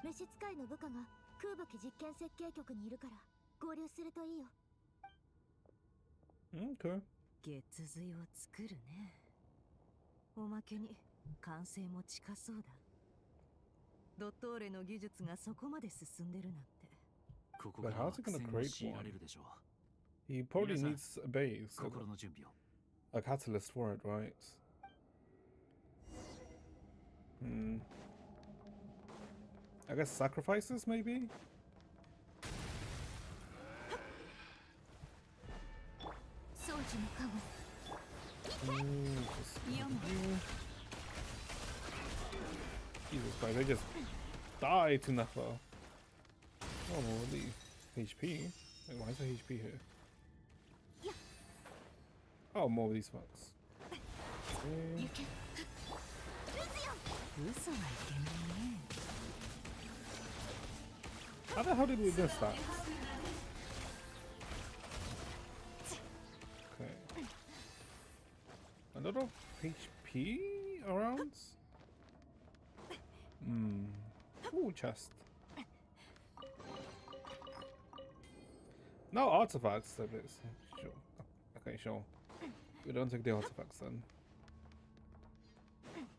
S7: 召使いの部下が空武器実験設計局にいるから合流するといいよ。
S1: Okay.
S8: 月髄を作るね。おまけに完成も近そうだ。ドトーレの技術がそこまで進んでるなんて。
S5: ここから
S1: But how's he
S5: 苦
S1: gonna
S5: 戦を
S1: create
S5: 強いら
S1: one?
S5: れるでしょ
S1: He probably
S5: 皆さん、
S1: needs a base,
S5: う。心の準備を。
S1: a catalyst for it, right? I guess sacrifices, maybe?
S7: 掃除のカゴ。
S1: Just
S7: イオン
S1: Jesus Christ, they just die to Nefo. Oh, holy HP. Wait, why is there HP here? Oh, more of these fucks.
S7: 行け。
S8: 嘘はいけないね。
S1: How the hell did we miss that? Okay. A lot of HP around? Ooh, chest. No artifacts, though, but sure. Okay, sure. We don't take the artifacts then.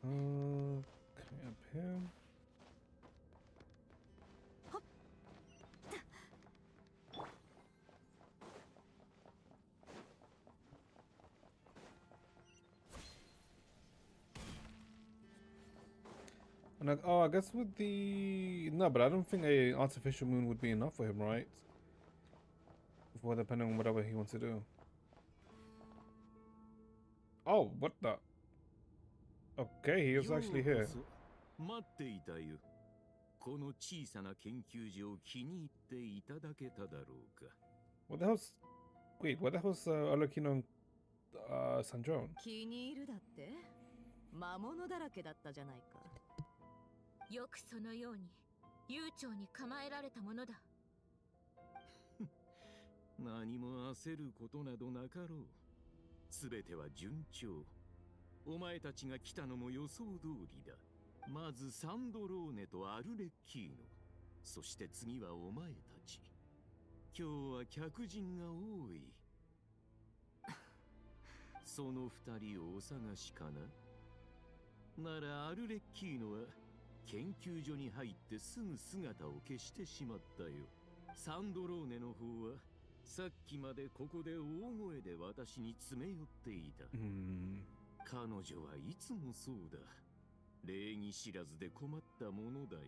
S1: Okay, up here. And I guess with the... No, but I don't think a artificial moon would be enough for him, right? For depending on whatever he wants to do. Oh, what the? Okay, he is actually here.
S3: 待っていたよ。この小さな研究所を気に入っていただけただろうか。
S1: What the hell's... Wait, what the hell's Alucino San John?
S8: 気に入るだって。魔物だらけだったじゃないか。
S7: よくそのように悠長に構えられたものだ。
S3: 何も焦ることなどなかろう。すべては順調。お前たちが来たのも予想通りだ。まずサンドローネとアルレッキーノ。そして次はお前たち。今日は客人が多い。その二人をお探しかな。ならアルレッキーノは研究所に入ってすぐ姿を消してしまったよ。サンドローネの方はさっきまでここで大声で私に詰め寄っていた。彼女はいつもそうだ。礼儀知らずで困ったものだよ。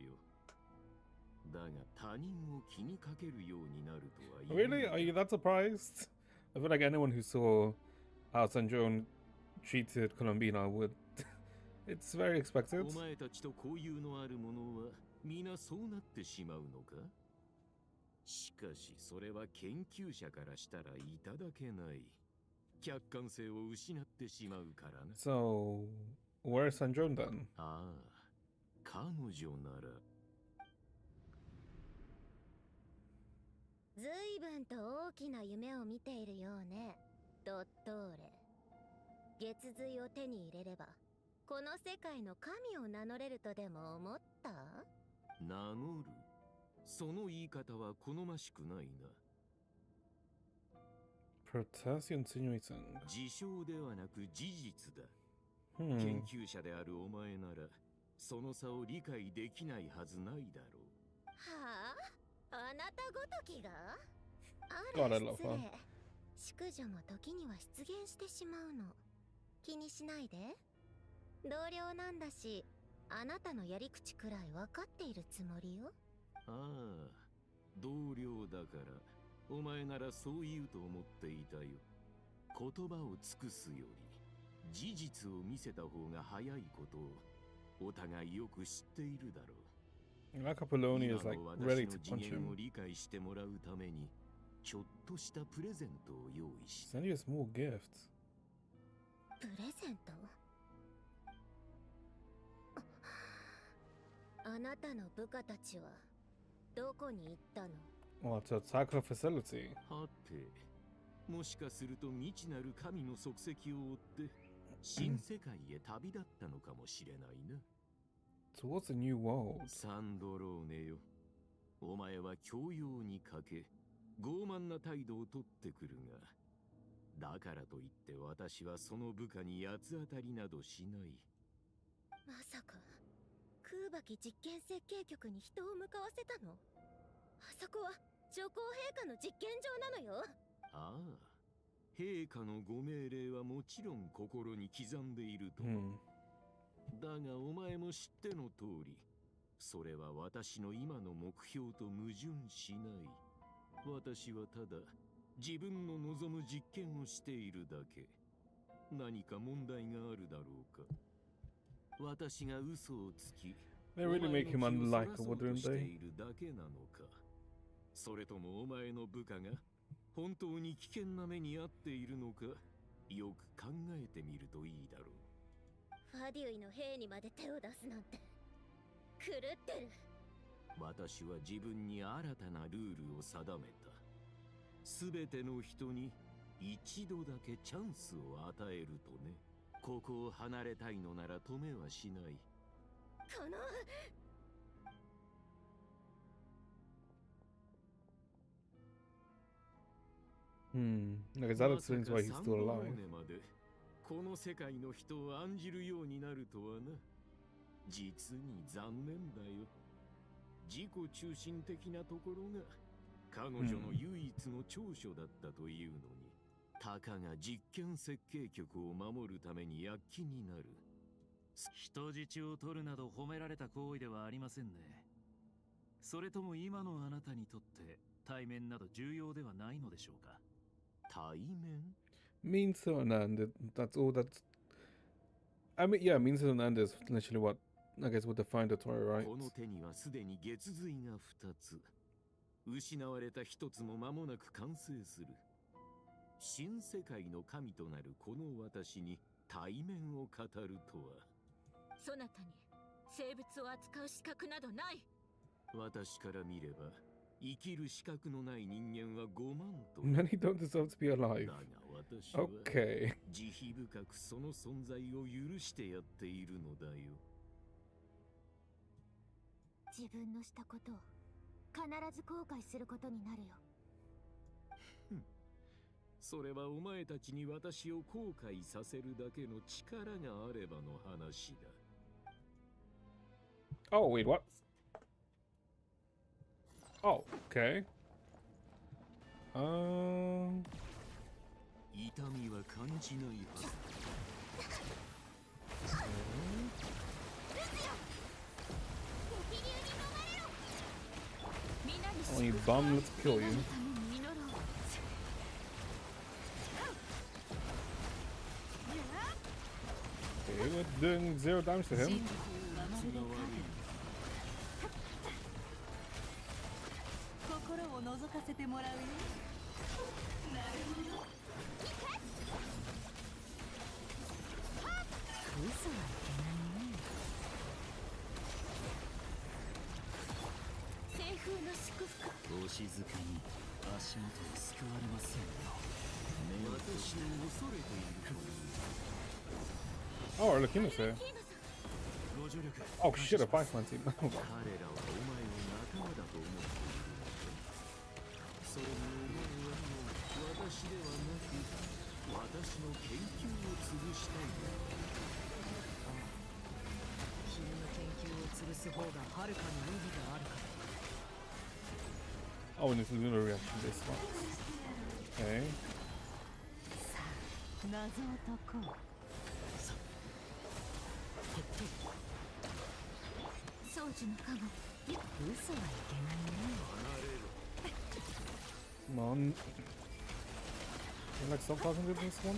S3: だが他人を気にかけるようになるとは言えない。
S1: Really? Are you that surprised? I feel like anyone who saw how San John treated Colombina would. It's very expected.
S3: お前たちと交友のある者は皆そうなってしまうのか。しかしそれは研究者からしたらいただけない。客観性を失ってしまうからな。
S1: So, where's San John then?
S3: ああ、彼女なら。
S2: ずいぶんと大きな夢を見ているようね、ドットーレ。月髄を手に入れればこの世界の神を名乗れるとでも思った？
S3: 名乗る？その言い方は好ましくないな。
S1: Protection insinuating.
S3: 自称ではなく事実だ。
S1: Hmm.
S3: 研究者であるお前ならその差を理解できないはずないだろう。
S2: はあ、あなたごときが？あ
S1: God,
S2: ら
S1: I love
S2: 失
S1: her.
S2: 礼。淑女も時には出現してしまうの。気にしないで。同僚なんだし、あなたのやり口くらい分かっているつもりよ。
S3: ああ、同僚だから、お前ならそう言うと思っていたよ。言葉を尽くすより、事実を見せた方が早いことを、お互いよく知っているだろう。
S1: Like Apollonia is like ready to
S3: 今の私の
S1: punch
S3: 次元を
S1: him.
S3: 理解してもらうために、ちょっとしたプレゼントを用意した。
S1: Send you a small gift.
S2: プレゼント？あなたの部下たちはどこに行ったの？
S1: Oh, to attack her facility.
S3: はて、もしかすると未知なる神の足跡を追って新世界へ旅立ったのかもしれないな。
S1: Towards a new world.
S3: サンドローネよ、お前は教養に欠け傲慢な態度をとってくるが、だからといって私はその部下に八つ当たりなどしない。
S7: まさか空爆実験設計局に人を向かわせたの？あそこは女皇陛下の実験場なのよ。
S3: ああ、陛下のご命令はもちろん心に刻んでいると。だがお前も知っての通り、それは私の今の目標と矛盾しない。私はただ自分の望む実験をしているだけ。何か問題があるだろうか。私が嘘をつき、
S1: They really make him unlikable, don't
S3: して
S1: they?
S3: いるだけなのか。それともお前の部下が本当に危険な目に遭っているのか、よく考えてみるといいだろう。
S7: ファデュイの兵にまで手を出すなんて狂ってる。
S3: 私は自分に新たなルールを定めた。すべての人に一度だけチャンスを与えるとね。ここを離れたいのなら止めはしない。
S7: この
S1: I guess that explains why he's still
S3: まさか
S1: alive.
S3: サンドローネまでこの世界の人を案じるようになるとはな。実に残念だよ。自己中心的なところが彼女の唯一の長所だったというのに、たかが実験設計局を守るために躍起になる。
S5: 人質を取るなど褒められた行為ではありませんね。それとも今のあなたにとって対面など重要ではないのでしょうか。
S3: 対面
S1: Means to an end. That's all that's. I mean, yeah, means to an end is literally what I guess would define Dotore, right?
S3: この手にはすでに月髄が2つ。失われた1つも間もなく完成する。新世界の神となるこの私に対面を語るとは。
S7: そなたに生物を扱う資格などない。
S3: 私から見れば生きる資格のない人間は5万と。
S1: Many don't deserve to be
S3: だ
S1: alive.
S3: が私は
S1: Okay.
S3: 慈悲深くその存在を許してやっているのだよ。
S7: 自分のしたことを必ず後悔することになるよ。
S3: それはお前たちに私を後悔させるだけの力があればの話だ。
S1: Oh, wait, what? Oh, okay.
S3: 痛みは感じないはず。
S1: Oh, you bum, let's kill you. Okay, we're doing 0 damage to him.
S8: 心を覗かせてもらうよ。嘘はいけないね。
S7: 西風の祝福。
S5: お静かに足元を救われませんよ。
S3: 私を恐れているという。
S1: Oh, our Lukima's here.
S5: ご助力
S1: Oh shit, a Python team. Oh,
S3: 彼らはお前を仲間だと思っているのか。それにお前はもう私ではなく私の研究を潰したいんだ。
S4: 君の研究を潰す方がはるかに意義があるから。
S1: oh, and it's a lunar reaction this one. Okay.
S8: 謎を解こう。
S7: 宗樹の加護。
S8: 嘘はいけないね。
S1: Come on. Can you like stop talking to this one?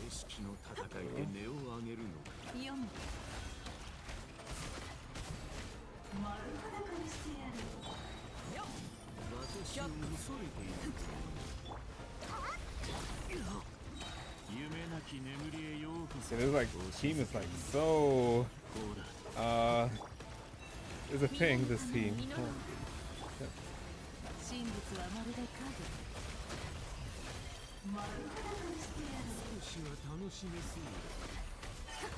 S3: 意識の戦いで音を上げるのか。
S8: 読む。丸裸にしてやる。
S3: 私を恐れている。
S5: 夢なき眠りへようこそ。
S1: Yeah, this like team is like so. There's a thing this team. Oh.
S8: 真実はまるで影。
S3: 少しは楽しめそうだ。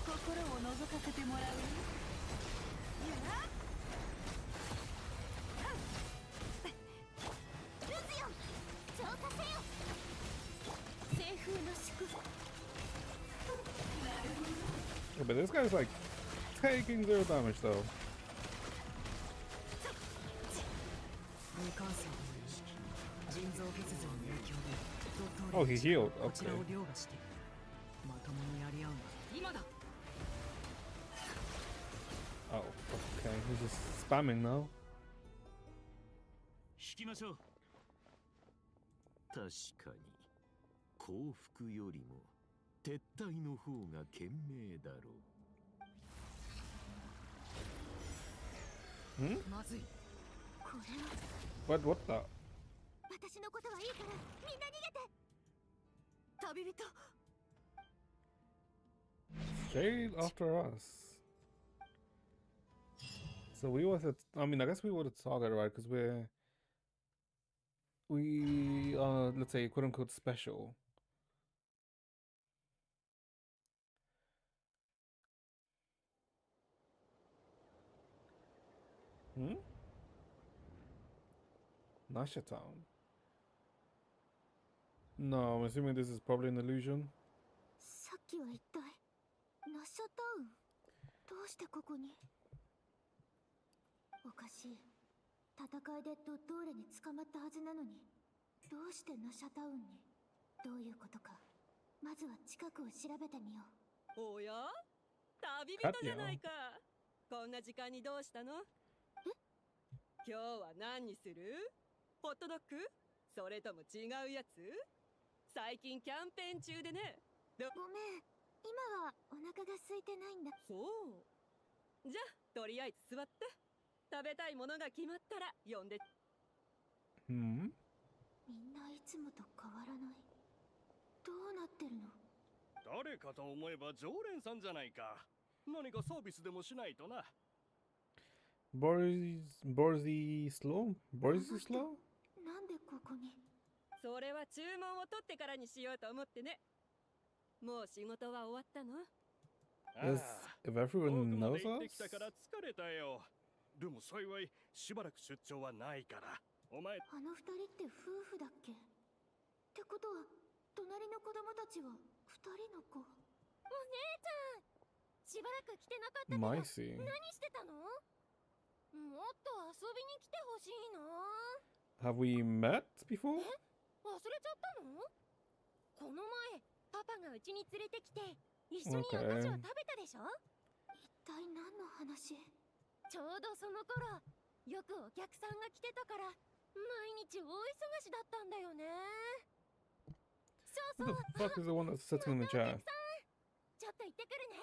S8: 心を覗かせてもらう。
S7: ルズヨン浄化せよ。西風の祝福。
S1: Yeah, but this guy's like taking 0 damage though.
S4: 未完成腎臓欠如の影響でドット
S1: Oh,
S4: ーレ
S1: he
S4: の力
S1: healed.
S4: がこちらを
S1: Okay.
S4: 凌駕している。まともにやり合うのは今だ。
S1: Oh, okay. He's just spamming now.
S5: 引きましょう。
S3: 確かに降伏よりも撤退の方が賢明だろう。
S4: まずい。
S7: これは
S1: What the?
S7: 私のことはいいからみんな逃げて。
S8: 旅人。
S1: Straight after us. So we was at, I mean, I guess we were the target, right? Because let's say, quote unquote, special. Nasha Town. No, I'm assuming this is probably an illusion.
S7: さっきは一体ナッシャタウンどうしてここに。おかしい。戦いでドットーレに捕まったはずなのにどうしてナッシャタウンに。どういうことかまずは近くを調べてみよう。
S9: おや旅人じゃないか。こんな時間にどうしたの。今日は何にする。ホットドッグそれとも違うやつ。最近キャンペーン中でね。
S7: ごめん今はお腹が空いてないんだ。
S9: そうじゃあとりあえず座って。食べたいものが決まったら呼んで。
S7: みんないつもと変わらない。どうなってるの。
S10: 誰かと思えば常連さんじゃないか。何かサービスでもしないとな。
S1: Borzy slow?
S7: なんでここに。
S9: それは注文を取ってからにしようと思ってね。もう仕事は終わったの。
S1: If everyone knows
S10: 行って
S1: us?
S10: きたから疲れたよ。でも幸いしばらく出張はないから。お前
S7: あの二人って夫婦だっけ。ってことは隣の子供たちは二人の子。お姉ちゃんしばらく来てなかったけど
S1: Micey.
S7: 何してたの。もっと遊びに来てほしいな。
S1: Have we met before?
S7: 忘れちゃったの。この前パパがうちに連れてきて一緒にお菓子を食べたでしょ。一体何の話。ちょうどその頃よくお客さんが来てたから毎日大忙しだったんだよね。そう
S1: Who the fuck is the one that's sitting in the chair?
S7: ちょっと行ってくるね。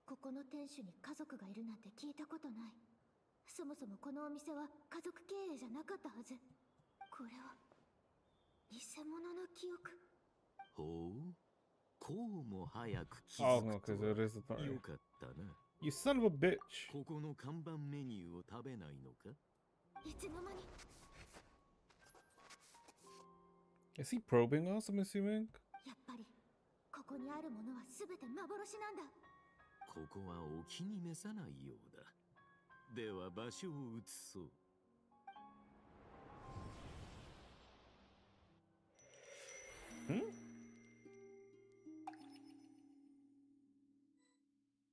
S7: ここの店主に家族がいるなんて聞いたことない。そもそもこのお店は家族経営じゃなかったはず。これは偽物の記憶。
S3: ほう、こうも早く気
S1: Oh
S3: づ
S1: no,
S3: くと
S1: because it is the
S3: は
S1: target.
S3: よかったな。
S1: You son of a bitch.
S3: ここの看板メニューを食べないのか。
S7: いつの間に。
S1: Is he probing us, I'm assuming?
S7: やっぱりここにあるものは全て幻なんだ。
S3: ここはお気に召さないようだ。では場所を移そう。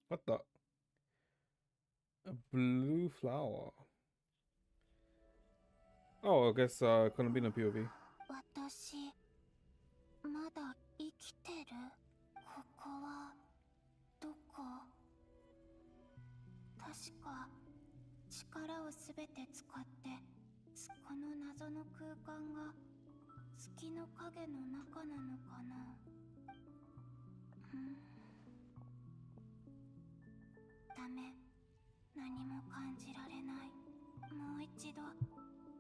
S1: What the? A blue flower. Oh, I guess couldn't be no POV.
S2: 私まだ生きてる。ここはどこ。確か力をすべて使ってこの謎の空間が月の影の中なのかな。ダメ、何も感じられない。もう一度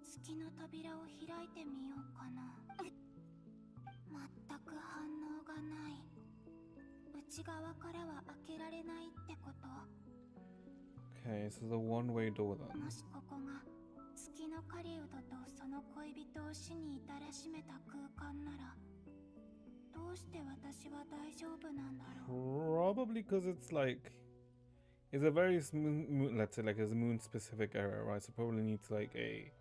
S2: 月の扉を開いてみようかな。全く反応がない。内側からは開けられないってこと。
S1: Okay, so the one-way door then.
S2: もしここが月の狩人とその恋人を死に至らしめた空間なうして私は大丈夫なんだろう。
S1: Probably because it's like it's a very moon, let's say like it's a moon specific area, right? So probably needs like a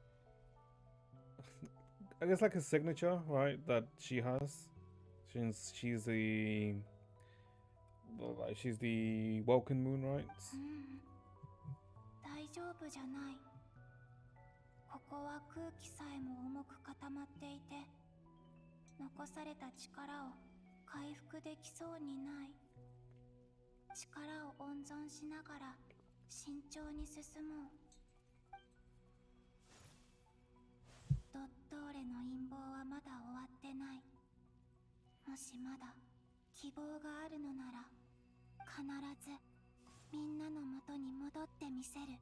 S1: I guess like a signature, right? That she has. Since she's the well, like she's the Welcome Moon, right?
S2: 大丈夫じゃない。ここは空気さえも重く固まっていて、残された力を回復できそうにない。力を温存しながら慎重に進もう。ドットーレの陰謀はまだ終わってない。もしまだ希望があるのなら、必ずみんなの元に戻ってみせる。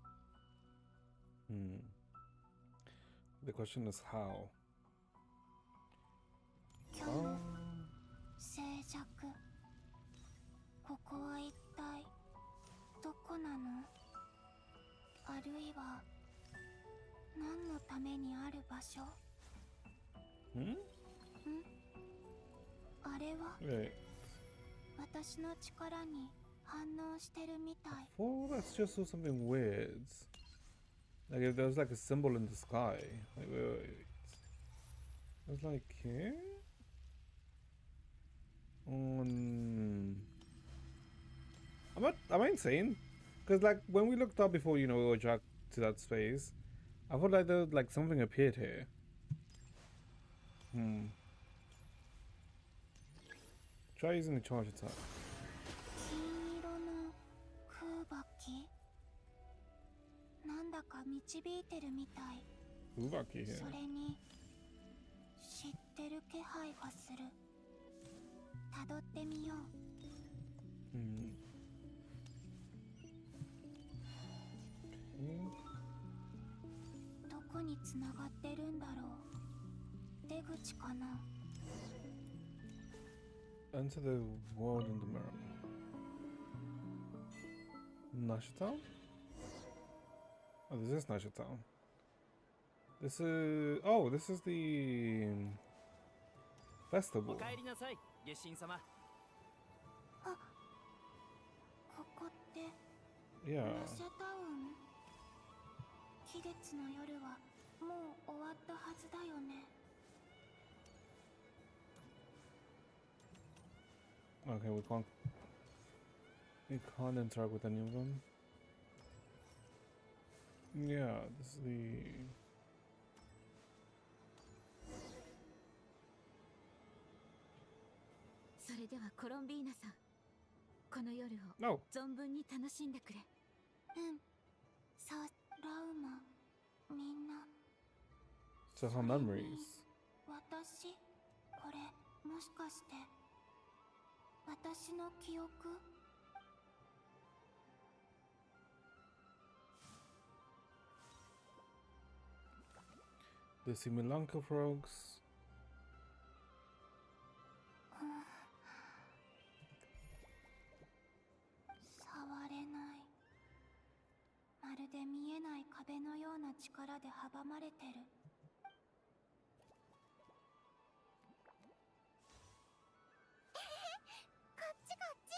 S1: The question is how.
S2: 今日の静寂。ここは一体どこなの？あるいは何のためにある場所？あれは
S1: Wait.
S2: 私の力に反応してるみたい。
S1: Oh, that's just something weird. Like if there was like a symbol in the sky. Like wait. It was like here? Am I insane? Because like when we looked up before, you know, we were dragged to that space, I thought like there was like something appeared here. Try using the charge attack.
S2: 金色の空爆なんだか導いてるみたい。
S1: Ubaki here.
S2: それに知ってる気配がする。辿ってみよう。どこに繋がってるんだろう。出口かな。
S1: Enter the world in the mirror. Nashitown? Oh, this is Nashitown. This is... Oh, this is the... festival.
S2: あ、ここって
S1: Yeah.
S2: ナシャタウン。期月の夜はもう終わったはずだよね。
S1: Okay, we can't interact with any of them. Yeah, this is the...
S7: それではコロンビーナさん、この夜を
S1: No.
S7: 存分に楽しんでくれ。
S2: そう、ラウマ、みんな。
S1: So her memories.
S2: 私、これ、もしかして、私の記憶？
S1: The Similanka frogs.
S2: 触れない。まるで見えない壁のような力で阻まれてる。こっちこっち。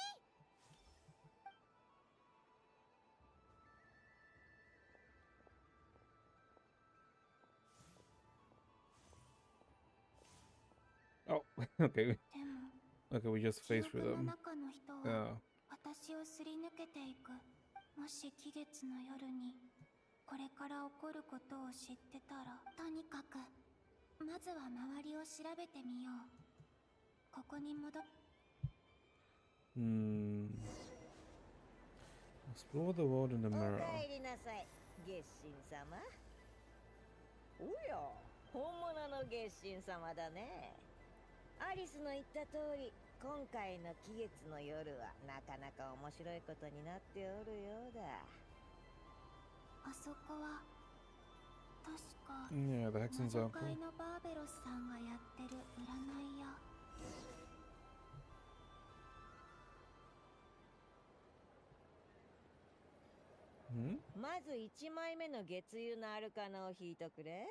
S1: Oh, okay.
S2: でも
S1: Okay, we just
S2: 記
S1: face
S2: 憶
S1: through
S2: の
S1: them.
S2: 中の人は
S1: Yeah.
S2: 私をすり抜けていく。もし期月の夜にこれから起こることを知ってたら、とにかくまずは周りを調べてみよう。ここに戻っ
S1: Explore the world in the
S8: お
S1: mirror.
S8: かえりなさい、月神様。おや、本物の月神様だね。アリスの言った通り、今回の期月の夜はなかなか面白いことになっておるようだ。
S2: あそこは確か
S1: Yeah, the Hexen
S2: 魔女
S1: Circle.
S2: 界のバーベロスさんがやってる占い屋。
S8: まず1枚目の月油のアルカナを引いとくれ。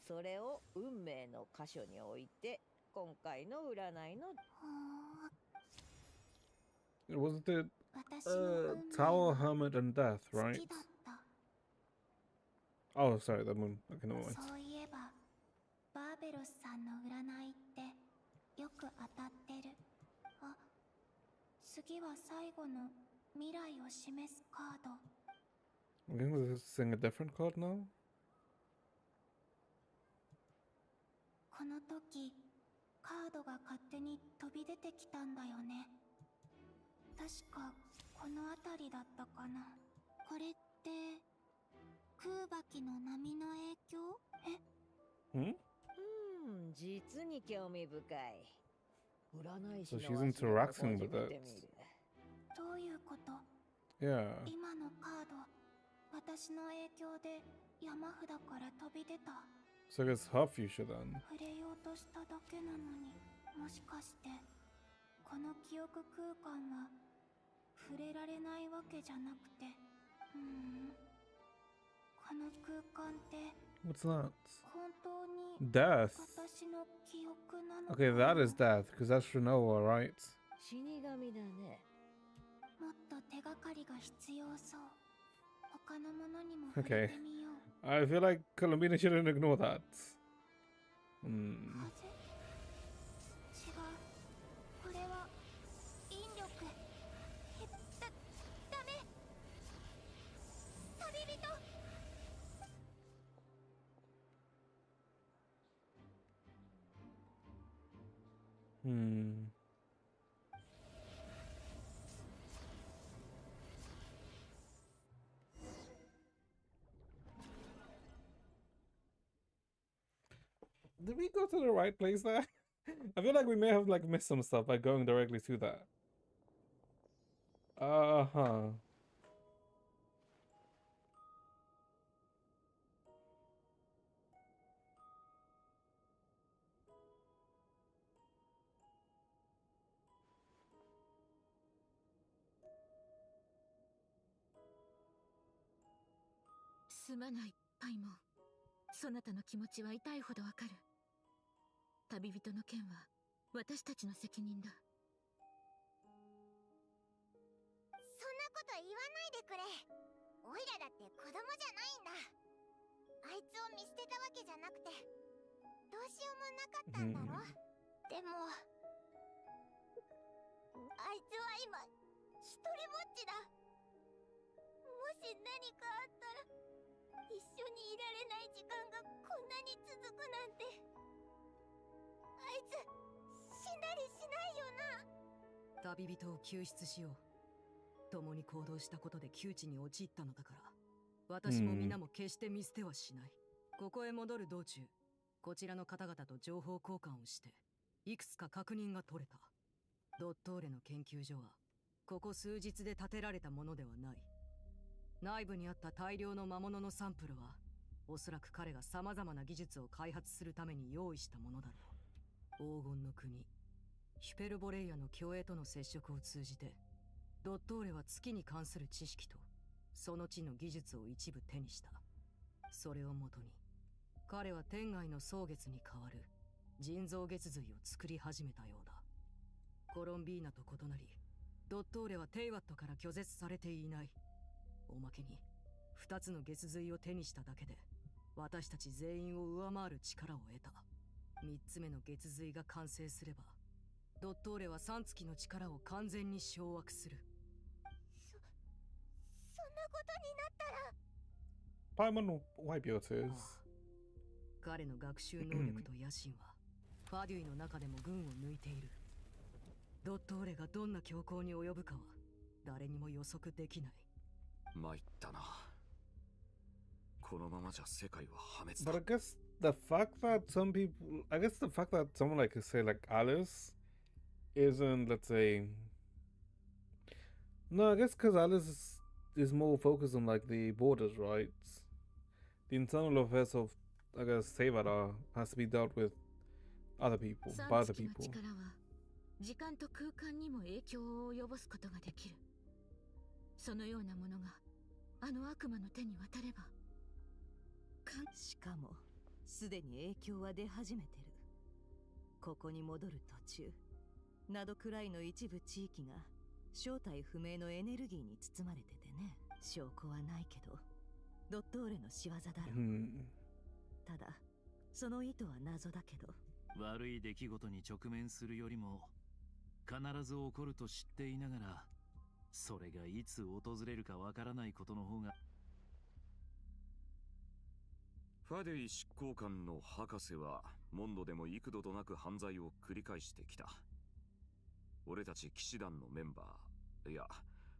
S8: それを運命の箇所に置いて今回の占いの。
S1: It wasn't it Tower, Hermit, and Death, right? Oh, sorry, the moon. Okay, never mind.
S2: そういえばバーベロスさんの占いってよく当たってる。あ、次は最後の未来を示すカード。
S1: I think we're seeing a different card now.
S2: この時カードが勝手に飛び出てきたんだよね。確かこの辺りだったかな。これって空爆の波の影響？
S8: 実に興味深い。占い師
S1: So
S8: の
S1: she's
S8: 足で
S1: interacting
S8: 初
S1: with
S8: め
S1: it.
S8: て見る。
S2: どういうこと？
S1: Yeah.
S2: 今のカード、私の影響で山札から飛び出た。
S1: So I guess her future then.
S2: 触れようとしただけなのに、もしかしてこの記憶空間は触れられないわけじゃなくて、この空間って
S1: What's that?
S2: 本当に
S1: Death.
S2: 私の記憶なのかな。
S1: Okay, that is death, because that's Shinoa, right?
S8: 死神だね。
S2: もっと手がかりが必要そう。他のものにも触れてみよう。
S1: I feel like Columbina shouldn't ignore that.
S2: 風？違う。これは引力。ダメ。旅人。
S1: Did we go to the right place there? I feel like we may have like missed some stuff by going directly to that. Uh-huh.
S7: すまない、パイモン。そなたの気持ちは痛いほどわかる。旅人の件は私たちの責任だ。
S2: そんなこと言わないでくれ。オイラだって子供じゃないんだ。あいつを見捨てたわけじゃなくて、どうしようもなかったんだろ。でもあいつは今一人ぼっちだ。もし何かあったら一緒にいられない時間がこんなに続くなんて。あいつ死んだりしないよな。
S4: 旅人を救出しよう。共に行動したことで窮地に陥ったのだから、私も皆も決して見捨てはしない。ここへ戻る道中、こちらの方々と情報交換をしていくつか確認が取れた。ドットーレの研究所はここ数日で建てられたものではない。内部にあった大量の魔物のサンプルはおそらく彼が様々な技術を開発するために用意したものだろう。黄金の国ヒュペルボレイヤの共栄との接触を通じて、ドットーレは月に関する知識とその地の技術を一部手にした。それをもとに彼は天外の蒼月に代わる人造月髄を作り始めたようだ。コロンビーナと異なり、ドットーレはテイワットから拒絶されていない。おまけに2つの月髄を手にしただけで私たち全員を上回る力を得た。3つ目の月髄が完成すれば、ドットーレは3月の力を完全に掌握する。
S2: そんなことになったら。
S1: Paimon, wipe your tears.
S4: 彼の学習能力と野心はファデュイの中でも群を抜いている。ドットーレがどんな強行に及ぶかは誰にも予測できない。
S5: 参ったな。このままじゃ世界は破滅
S1: But
S5: だ。
S1: I guess the fact that some people, I guess the fact that someone like, say, like Alice isn't, let's say, no, I guess because Alice is more focused on like the borders, right? The internal affairs of, I guess, Sevara has to be dealt with other people, by other
S7: 3月の
S1: people.
S7: 力は時間と空間にも影響を及ぼすことができる。そのようなものがあの悪魔の手に渡れば。
S8: しかもすでに影響は出始めてる。こここに戻る途中、などくらいの一部地域が正体不明のエネルギーに包まれててね。証拠はないけどドットーレの仕業だろう。ただその意図は謎だけど、
S5: 悪い出来事に直面するよりも必ず起こると知っていながら、それがいつ訪れるかわからないことの方が。
S11: ファディ執行官の博士はモンドでも幾度となく犯罪を繰り返してきた。俺たち騎士団のメンバー、いや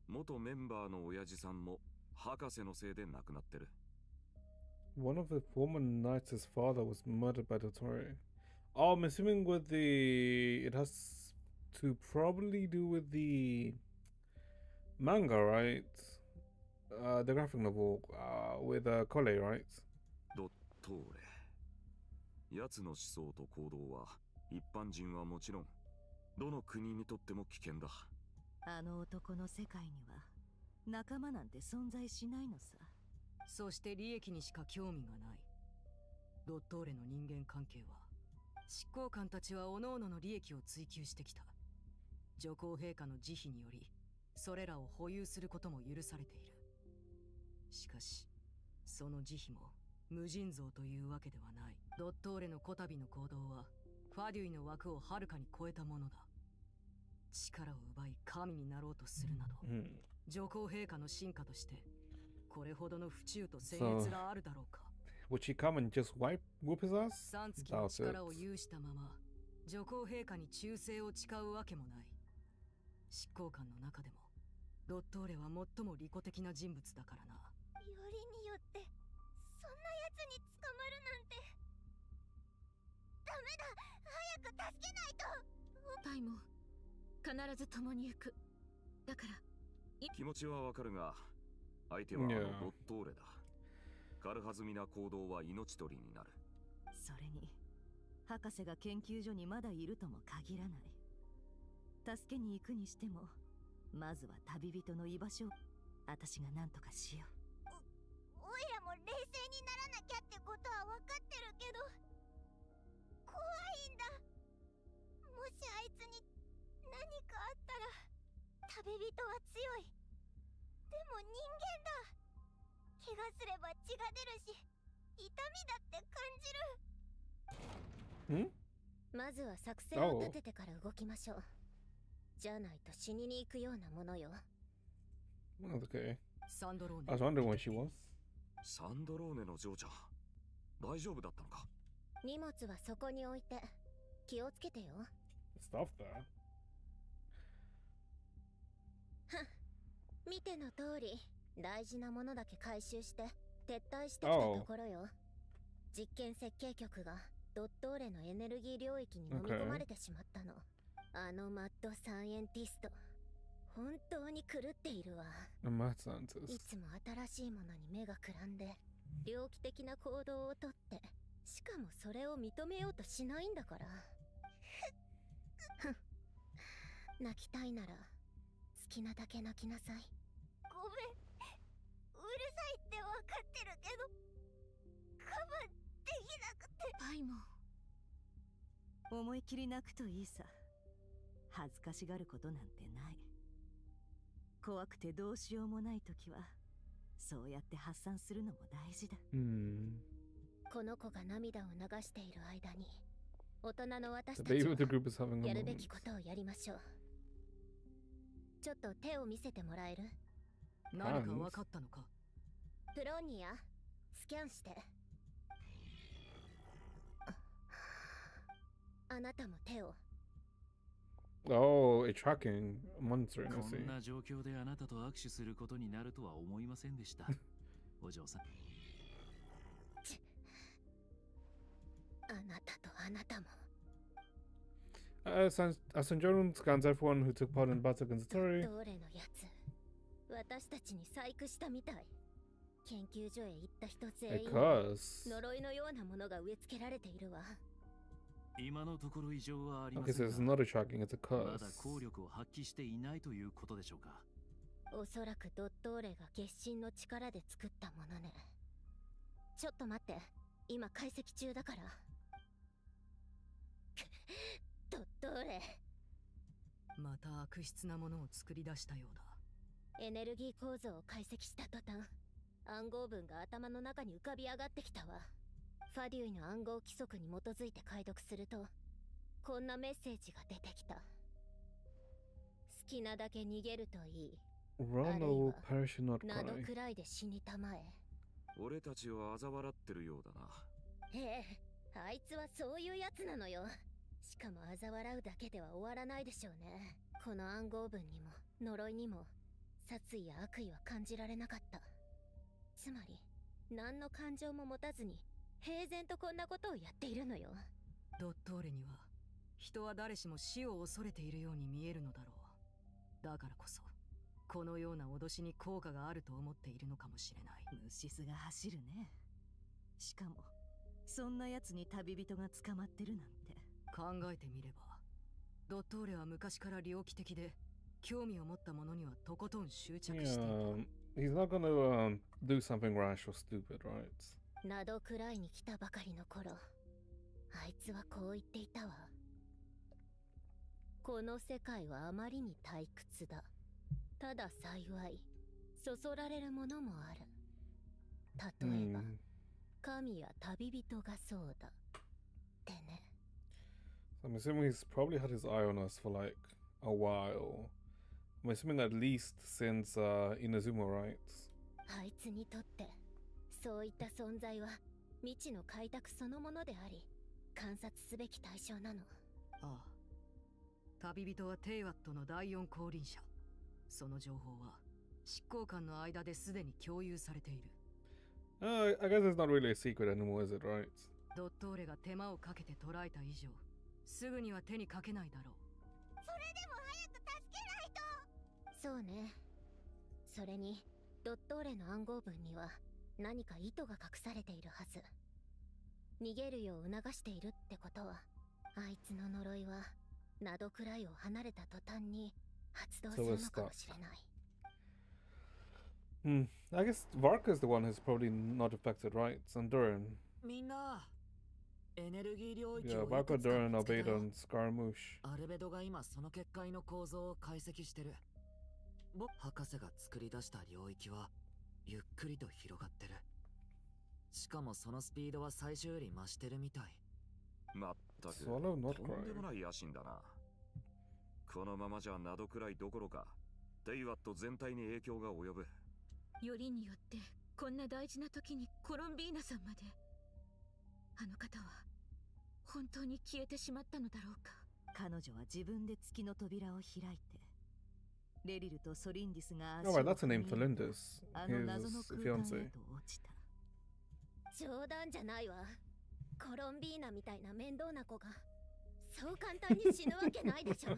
S11: 元メンバーの親父さんも博士のせいで亡くなってる。
S1: One of the former knights' father was murdered by Dotore. Oh, I'm assuming with the... It has to probably do with the manga, right? The graphic novel with Kole, right?
S11: ドットーレ。奴の思想と行動は一般人はもちろんどの国にとっても危険だ。
S8: あの男の世界には仲間なんて存在しないのさ。
S4: そして利益にしか興味がない。ドットーレの人間関係は、執行官たちは各々の利益を追求してきた。女皇陛下の慈悲によりそれらを保有することも許されている。しかしその慈悲も無尽蔵というわけではない。ドットーレのこたびの行動はファデュイの枠をはるかに超えたものだ。力を奪い神になろうとするなど、女皇陛下の進化としてこれほどの不忠と僭越があるだろうか。
S1: Would she come and just whoop his ass?
S4: 3月の力を有したまま女皇陛下に忠誠を誓うわけもない。執行官の中でもドットーレは最も利己的な人物だからな。
S7: よりによってそんな奴に捕まるなんて。ダメだ、早く助けないと。
S12: パイも必ず共に行く。だから
S11: 気持ちはわかるが、相手はあのドットーレだ。軽はずみな行動は命取りになる。
S8: それに博士が研究所にまだいるとも限らない。助けに行くにしてもまずは旅人の居場所を私が何とかしよう。
S7: おいらも冷静にならなきゃってことは分かってるけど、怖いんだ。もしあいつに何かあったら。旅人は強い。でも人間だ。怪我すれば血が出るし、痛みだって感じる。まずは作戦を立ててから動きましょう。じゃないと死にに行くようなものよ。
S1: Okay.
S4: サンドローネ。
S1: I was wondering where she was.
S11: サンドローネの嬢ちゃん、大丈夫だったのか？
S7: 荷物はそこに置いて気をつけてよ。
S1: Stuff there.
S7: 見ての通り大事なものだけ回収して撤退してきたところよ。実験設計局がドットーレのエネルギー領域に飲み込まれてしまったの。あのマッドサイエンティスト、本当に狂っているわ。いつも新しいものに目がくらんで猟奇的な行動をとって、しかもそれを認めようとしないんだから。泣きたいなら好きなだけ泣きなさい。ごめん、うるさいって分かってるけど我慢できなくて。
S12: パイも
S8: 思い切り泣くといいさ。恥ずかしがることなんてない。怖くてどうしようもない時はそうやって発散するのも大事だ。
S7: この子が涙を流している間に大人の私たち
S1: The baby of the group is having a
S7: はやるべ
S1: moment.
S7: きことをやりましょう。ちょっと手を見せてもらえる？
S4: 何か分かったのか？
S7: プロニア、スキャンして。あなたも手を。
S1: Oh, a tracking, monitoring, I
S5: こ
S1: see.
S5: んな状況であなたと握手することになるとは思いませんでした。お嬢さん。
S7: あなたとあなたも。
S1: Sanjoron scans everyone who took part in the battle against Dotore.
S7: どれのやつ、私たちに細工したみたい。研究所へ行った人全員呪いのようなものが植え付けられているわ。
S5: 今のところ異常はありま
S1: Okay,
S5: せ
S1: so
S5: ん
S1: it's
S5: が、
S1: not a tracking, it's a
S5: まだ
S1: curse.
S5: 効力を発揮していないということでしょうか。
S7: おそらくドットーレが月神の力で作ったものね。ちょっと待って、今解析中だから。レ。
S4: また悪質なものを作り出したようだ。
S7: エネルギー構造を解析した途端、暗号文が頭の中に浮かび上がってきたわ。ファデュイの暗号規則に基づいて解読すると、こんなメッセージが出てきた。好きなだけ逃げるといい。
S1: Run or perish and not
S7: など
S1: cry.
S7: くらいで死にたまえ。
S11: 俺たちを嘲笑ってるようだな。
S7: ええ、あいつはそういうやつなのよ。しかも嘲笑うだけでは終わらないでしょうね。この暗号文にも呪いにも殺意や悪意は感じられなかった。つまり何の感情も持たずに平然とこんなことをやっているのよ。
S4: ドットーレには人は誰しも死を恐れているように見えるのだろう。だからこそこのような脅しに効果があると思っているのかもしれない。
S8: 虫巣が走るね。しかもそんな奴に旅人が捕まってるなんて。
S4: 考えてみればドットーレは昔から猟奇的で興味を持ったものにはとことん執着していた。
S1: He's not gonna do something rash or stupid, right?
S7: などくらいに来たばかりの頃、あいつはこう言っていたわ。この世界はあまりに退屈だ。ただ幸いそそられるものもある。例えば、神や旅人がそうだってね。
S1: So I'm assuming he's probably had his eye on us for like a while. I'm assuming at least since Inazuma, right?
S7: あいつにとってそういった存在は未知の開拓そのものであり、観察すべき対象なの。
S4: ああ、旅人はテイワットの第4降臨者。その情報は執行官の間ですでに共有されている。
S1: I guess it's not really a secret anymore, is it, right?
S4: ドットーレが手間をかけて捕らえた以上、すぐには手にかけないだろう。
S7: それでも早く助けないと。そうね。それにドットーレの暗号文には何か意図が隠されているはず。逃げるよう促しているってことは、あいつの呪いはナドくらいを離れた途端に発動するのかもしれない。
S1: I guess Varka is the one who's probably not affected, right? And Durin.
S13: みんなエネルギー領域
S1: Yeah,
S13: を
S1: Varka,
S13: いくつか
S1: Durin,
S13: 見つけた
S1: Obeda,
S13: よ。
S1: and Scaramouche.
S13: アルベドが今その結界の構造を解析してる。博士が作り出した領域はゆっくりと広がってる。しかもそのスピードは最初より増してるみたい。
S11: まったく、
S1: Swallow
S11: とん
S1: not
S11: で
S1: cry.
S11: もない野心だな。このままじゃなどくらいどころか、テイワット全体に影響が及ぶ。
S12: よりによってこんな大事な時にコロンビーナさんまで。あの方は本当に消えてしまったのだろうか。
S8: 彼女は自分で月の扉を開いて、レリルとソリンディスが
S1: Oh, right, that's a name for Lindis,
S8: あの謎の
S1: his
S8: 空間へ
S1: fiance.
S8: と落ちた。
S7: 冗談じゃないわ。コロンビーナみたいな面倒な子がそう簡単に死ぬわけないでしょ。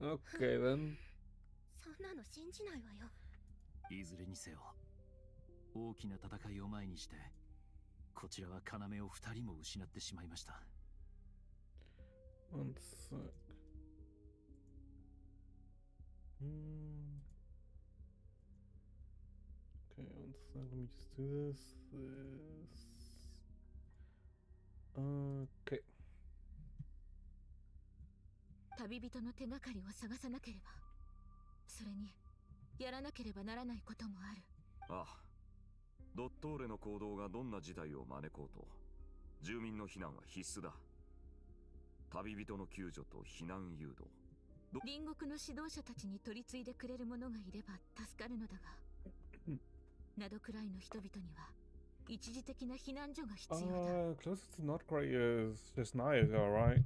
S1: Okay, then.
S7: そんなの信じないわよ。
S5: いずれにせよ、大きな戦いを前にして、こちらは要を2人も失ってしまいました。
S1: One sec. Okay, one sec. Let me just do this. Okay.
S12: 旅人の手がかりを探さなければ、それにやらなければならないこともある。
S11: ああ、ドットーレの行動がどんな事態を招こうと、住民の避難は必須だ。旅人の救助と避難誘導。
S12: 隣国の指導者たちに取り継いでくれる者がいれば助かるのだが、ナドくらいの人々には一時的な避難所が必要だ。
S1: Closest to Notcry is just Nayaga, right?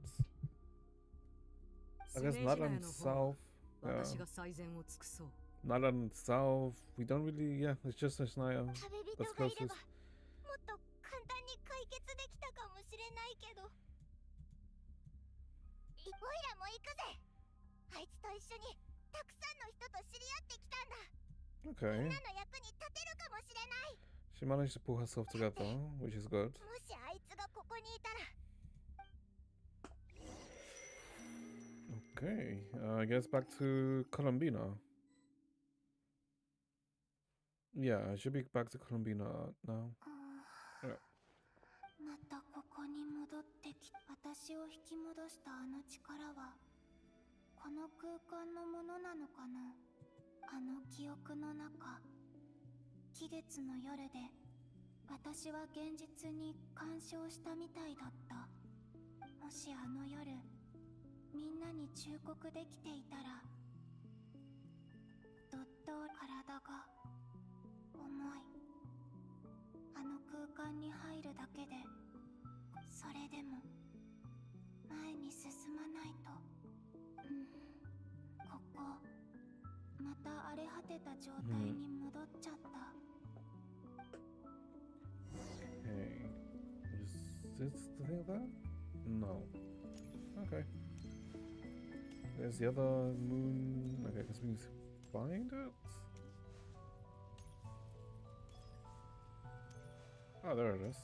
S1: I guess not on itself.
S4: 私が最善を尽くそう。
S1: Not on itself. We don't really, yeah, it's just Naya.
S7: 旅
S1: That's
S7: 人がいれ
S1: closest.
S7: ばもっと簡単に解決できたかもしれないけど。おいらも行くぜ。あいつと一緒にたくさんの人と知り合ってきたんだ。
S1: Okay.
S7: みんなの役に立てるかもしれない。
S1: She managed to pull herself together, which is good.
S7: もしあいつがここにいたら。
S1: Okay, I guess back to Colombina. Yeah, I should be back to Colombina now. Yeah.
S2: またここに戻戻ってき、私を引き戻したあの力はこの空間のものなのかな。あの記憶の中、期月の夜で私は現実に干渉したみたいだった。もしあの夜みんなに忠告できていたら、どっと体が重い。あの空間に入るだけで、それでも前に進まないと。ここまた荒れ果てた状態に戻っちゃった。
S1: Okay. Is this the thing of that? No. Okay. There's the other moon. Okay, I guess we need to find it? Oh, there it is.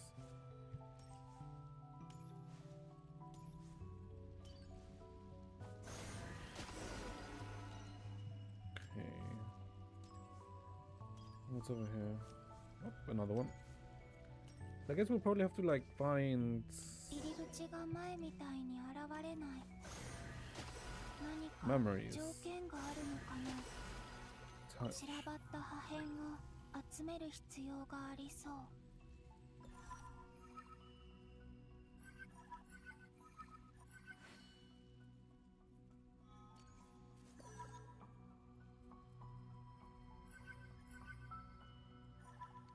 S1: Okay. What's over here? Oh, another one. I guess we'll probably have to like find.
S2: 入り口が前みたいに現れない。何か
S1: Memories.
S2: 条件があるのかな。散らばった破片を集める必要がありそう。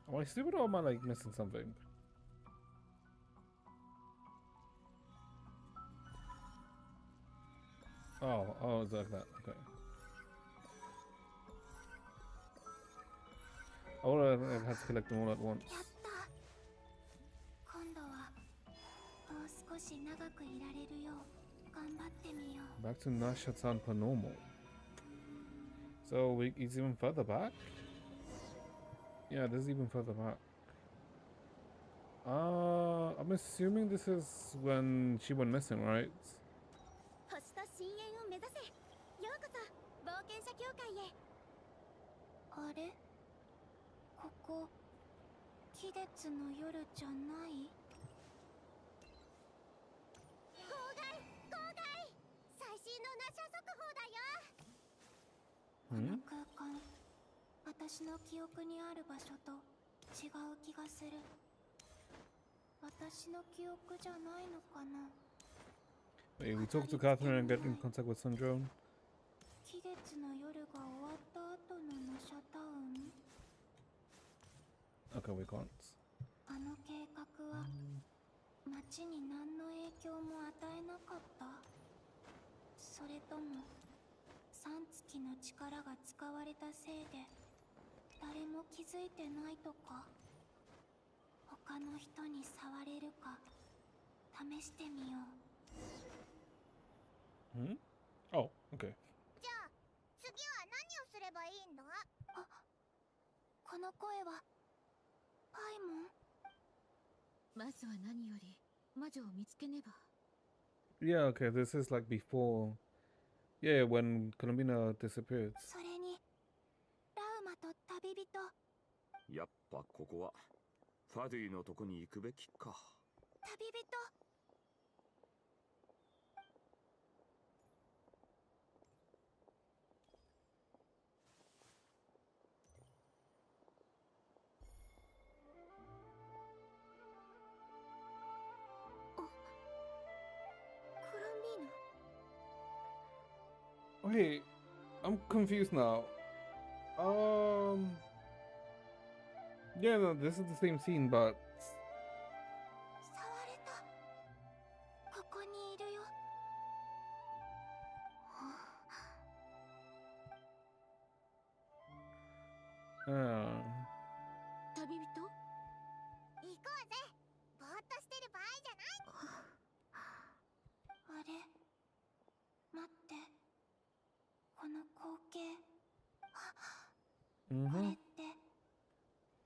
S1: Am I stupid or am I like missing something? Oh, it's like that. Okay. I would have had to collect them all at once.
S2: やった。今度はもう少し長くいられるよう頑張ってみよう。
S1: Back to Nashatan Panormal. So it's even further back? Yeah, this is even further back. I'm assuming this is when she went missing, right?
S7: 星と深淵を目指せ。ようこそ冒険者協会へ。
S2: あれ、ここ期月の夜じゃない？
S7: 号外最新のナシャ速報だよ。
S2: この空間、私の記憶にある場所と違う気がする。私の記憶じゃないのかな。
S1: Wait, we talk to Catherine and get in contact with Sandrone.
S2: 期月の夜が終わった後のナシャタウン。
S1: Okay, we can't.
S2: あの計画は町に何の影響も与えなかった。それとも3月の力が使われたせいで誰も気づいてないとか。他の人に触れるか試してみよう。
S1: Oh, okay.
S7: じゃあ次は何をすればいいんだ？
S2: あ、この声はパイモン？
S12: まずは何より魔女を見つけねば。
S1: Yeah, okay, this is like before. Yeah, when Columbina disappeared.
S2: それにラウマと旅人。
S11: やっぱここはファディのとこに行くべきか。
S2: 旅人。コロンビーナ。
S1: Wait, I'm confused now. Yeah, no, this is the same scene, but
S2: 触れた。ここにいるよ。
S12: 旅人？
S7: 行こうぜ。ぼーっとしてる場合じゃない。
S2: あれ、待って。この光景。これって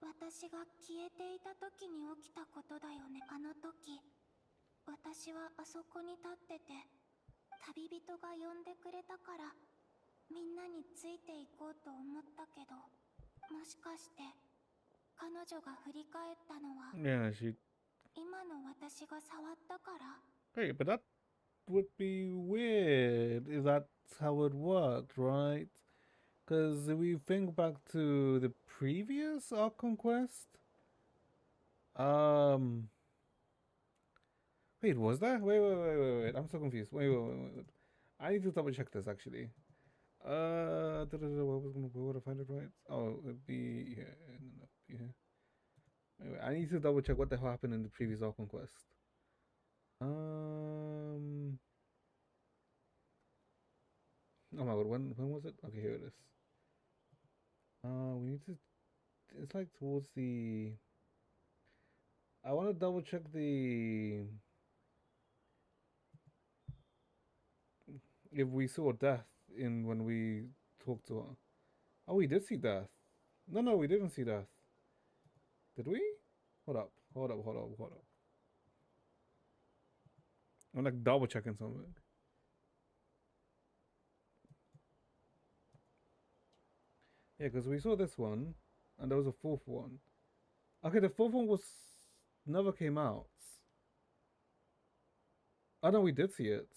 S2: 私が消えていた時に起きたことだよね。あの時私はあそこに立ってて旅人が呼んでくれたからみんなについていこうと思ったけど、もしかして彼女が振り返ったのは。
S1: yeah, she
S2: 今の私が触ったから。
S1: Hey, but that would be weird if that's how it worked, right? Because if we think back to the previous Ark Conquest, wait, was there? Wait. I'm so confused. Wait. I need to double check this actually. Where would I find it right? Oh, it'd be here. No, be here. Wait, I need to double check what the hell happened in the previous Ark Conquest. Oh my god, when was it? Okay, here it is. We need to. It's like towards the. I want to double check the. If we saw death in when we talked to her. Oh, we did see death. No, we didn't see death. Did we? Hold up. I'm like double checking something. Yeah, because we saw this one, and there was a fourth one. Okay, the fourth one was never came out. Oh no, we did see it.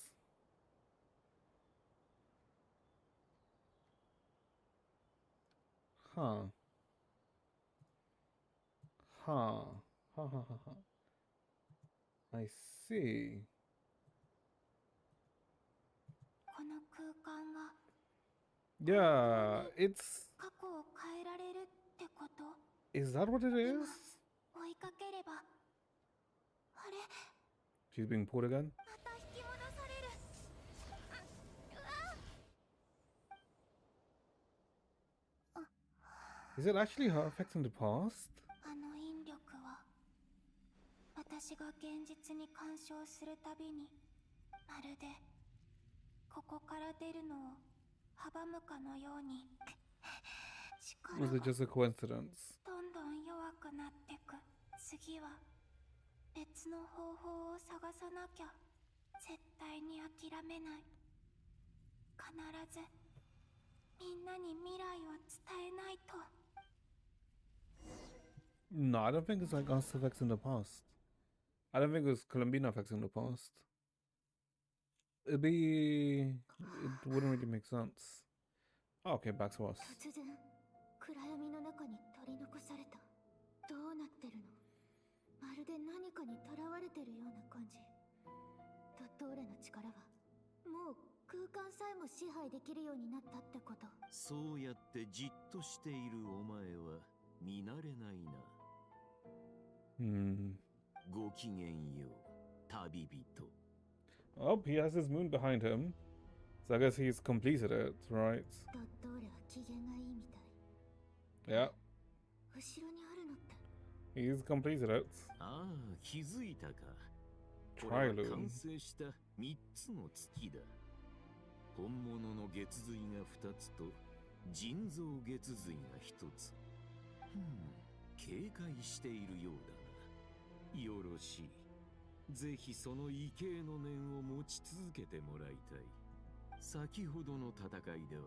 S1: Huh. I see.
S2: この空間は
S1: Yeah, it's.
S2: 過去を変えられるってこと？
S1: Is that what it is?
S2: 追いかければ。あれ？
S1: She's being pulled again?
S2: また引き戻される。
S1: Is it actually her affecting the past?
S2: あの引力は私が現実に干渉するたびにまるでここから出るのを阻むかのように
S1: Was it just a coincidence?
S2: どんどん弱くなってく。次は別の方法を探さなきゃ。絶対に諦めない。必ずみんなに未来を伝えないと。
S1: No, I don't think it's like us affecting the past. I don't think it was Colombina affecting the past. It wouldn't really make sense. Oh, okay, back to us.
S12: 突然暗闇の中に取り残された。どうなってるの？まるで何かに囚われてるような感じ。ドトーレの力がもう空間さえも支配できるようになったってこと。
S3: そうやってじっとしているお前は見慣れないな。ごきげんよう、旅人。
S1: Oh, he has his moon behind him. So I guess he's completed it, right?
S12: ドトーレは機嫌がいいみたい。
S1: Yeah.
S12: 後ろにあるのって。
S1: He's completed it.
S3: ああ、気づいたか。こ
S1: Try
S3: れは
S1: loon.
S3: 完成した3つの月だ。本物の月髄が2つと人造月髄が1つ。警戒しているようだな。よろしい。ぜひその畏敬の念を持ち続けてもらいたい。先ほどの戦いでは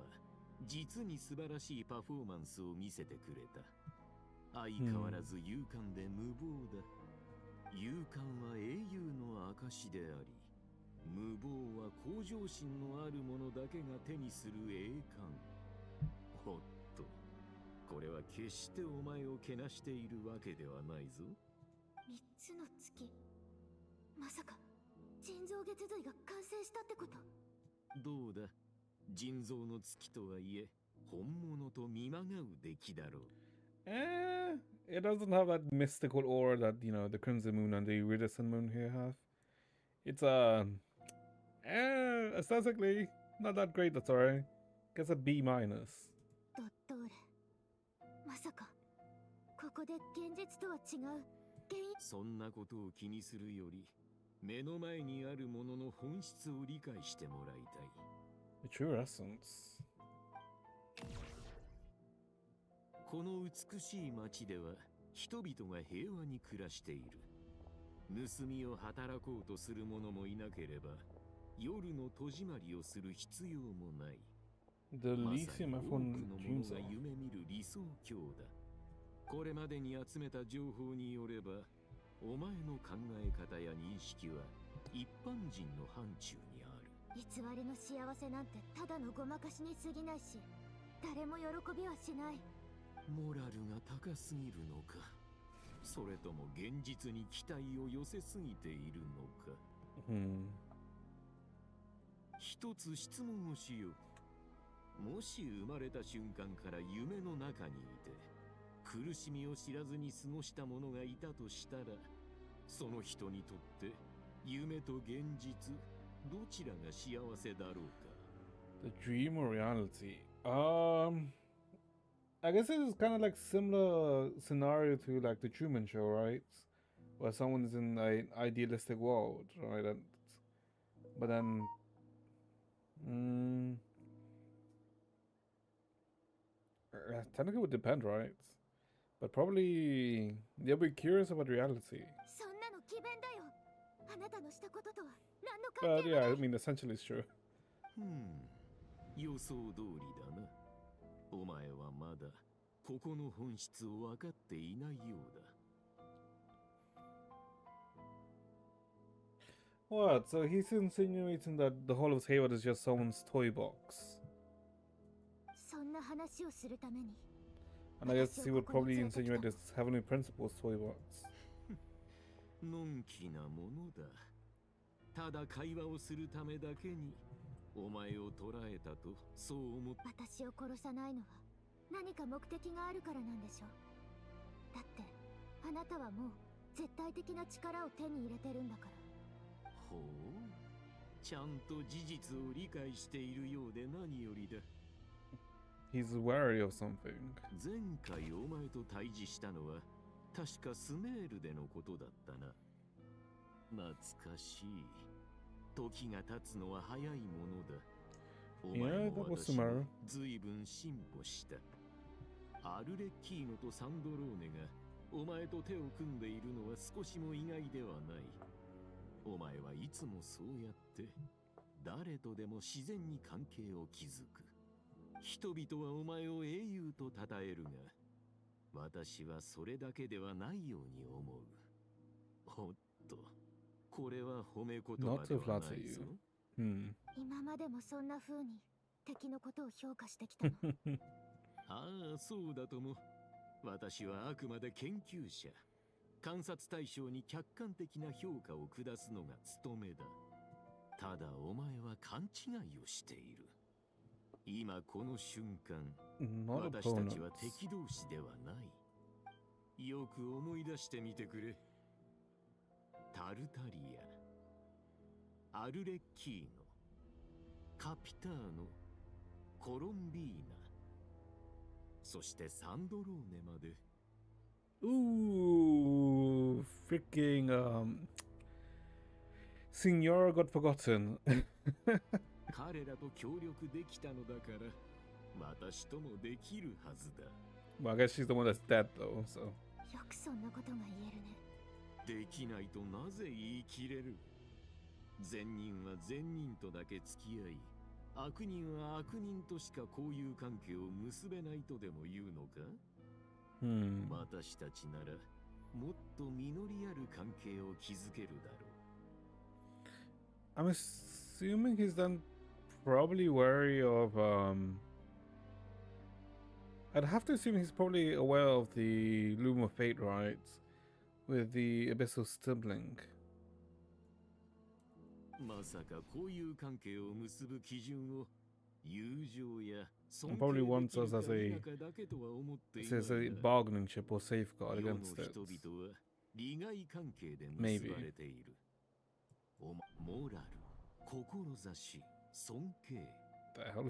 S3: 実に素晴らしいパフォーマンスを見せてくれた。相変わらず勇敢で無謀だ。勇敢は英雄の証であり、無謀は向上心のある者だけが手にする栄冠。おっと、これは決してお前をけなしているわけではないぞ。
S12: 3つの月。まさか人造月髄が完成したってこと？
S3: どうだ、人造の月とはいえ本物と見まがう出来だろう。
S1: It doesn't have that mystical aura that, you know, the Crimson Moon and the Iridescent Moon here have. It's aesthetically not that great, that's alright. Gets a B-.
S12: ドットーレ、まさかここで現実とは違う
S3: そんなことを気にするより目の前にあるものの本質を理解してもらいたい。
S1: The true essence.
S3: この美しい町では人々が平和に暮らしている。盗みを働こうとする者もいなければ夜の戸締まりをする必要もない。
S1: The lithium
S3: 多く
S1: iPhone
S3: の者
S1: Junzo.
S3: が夢見る理想郷だ。これまでに集めた情報によればお前の考え方や認識は一般人の範疇にある。
S12: 偽りの幸せなんてただのごまかしに過ぎないし、誰も喜びはしない。
S3: モラルが高すぎるのか、それとも現実に期待を寄せすぎているのか。一つ質問をしよう。もし生まれた瞬間から夢の中にいて苦しみを知らずに過ごした者がいたとしたら、その人にとって夢と現実どちらが幸せだろうか。
S1: The dream or reality? I guess it is kind of like similar scenario to like the Truman Show, right? Where someone is in an idealistic world, right? And, but then, technically it would depend, right? But probably they'll be curious about reality. But yeah, I mean, essentially it's true.
S3: 予想通りだな。お前はまだここの本質を分かっていないようだ。
S1: What? So he's insinuating that the whole of Hayward is just someone's toy box. And I guess he would probably insinuate this Heavenly Principles toy box.
S3: のんきなものだ。ただ会話をするためだけにお前を捕らえたとそう思った。
S12: 私を殺さないのは何か目的があるからなんでしょう。だってあなたはもう絶対的な力を手に入れてるんだから。
S3: ほう、ちゃんと事実を理解しているようで何よりだ。
S1: He's wary of something.
S3: 前回お前と対峙したのは確かスメールでのことだったな。懐かしい。時が経つのは早いものだ。お前も私も随分進歩した。アルレッキーノとサンドローネがお前と手を組んでいるのは少しも意外ではない。お前はいつもそうやって誰とでも自然に関係を築く。人々はお前を英雄と称えるが、私はそれだけではないように思う。おっと、これは褒め言葉ではないぞ。
S12: 今までもそんな風に敵のことを評価してきたの。
S3: ああ、そうだとも。私はあくまで研究者。観察対象に客観的な評価を下すのが務めだ。ただお前は勘違いをしている。今この瞬間、私たちは敵同士ではない。よく思い出してみてくれ。タルタリア、アルレッキーノ、カピターノ、コロンビーナ、そしてサンドローネまで。
S1: Ooh, freaking Signora got forgotten.
S3: 彼らと協力できたのだから、私ともできるはずだ。
S1: Well, I guess she's the one that's dead though, so.
S12: よくそんなことが言えるね。
S3: できないとなぜ言い切れる。善人は善人とだけ付き合い、悪人は悪人としか交友関係を結べないとでも言うのか。私たちならもっと実りある関係を築けるだろう。
S1: I'm assuming he's then probably wary of I'd have to assume he's probably aware of the Loom of Fate, right? With the Abyssal Sibling.
S3: まさか交友関係を結ぶ基準を友情や
S1: probably wants us as a bargaining chip or safeguard against it. Maybe.
S3: モラル、志、尊敬。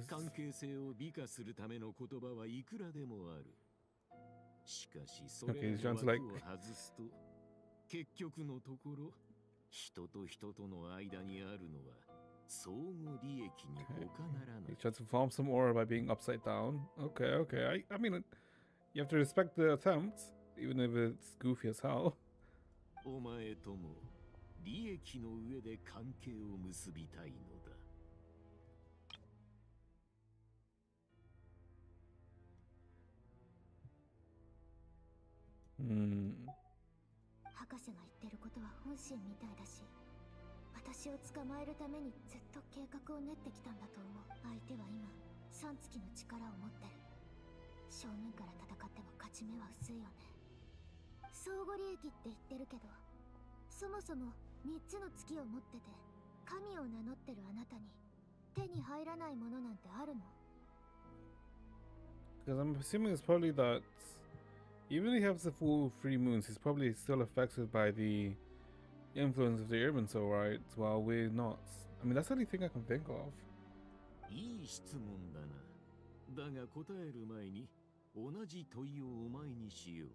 S3: 関係性を美化するための言葉はいくらでもある。しかしそれを枠を外すと、結局のところ、人と人との間にあるのは相互利益に他ならない。
S1: He tries to farm some aura by being upside down. Okay, okay. I mean, you have to respect the attempt, even if it's goofy as hell.
S3: お前とも利益の上で関係を結びたいのだ。
S12: 博士が言ってる本心みたいだし、私を捕まえるためにずっと計画を練ってきたんだと思う。相手は今3月の力を持ってる。正面から戦っても勝ち目は薄いよね。相互利益って言ってるけど、そもそも3つの月を持ってて神を名乗ってるあなたに手に入らないものなんてあるの？
S1: Because I'm assuming it's probably that even if he has the full 3 moons, he's probably still affected by the influence of the urban soul, right? While we're not. I mean, that's the only thing I can think of.
S3: いい質問だな。だが答える前に同じ問いをお前にしよう。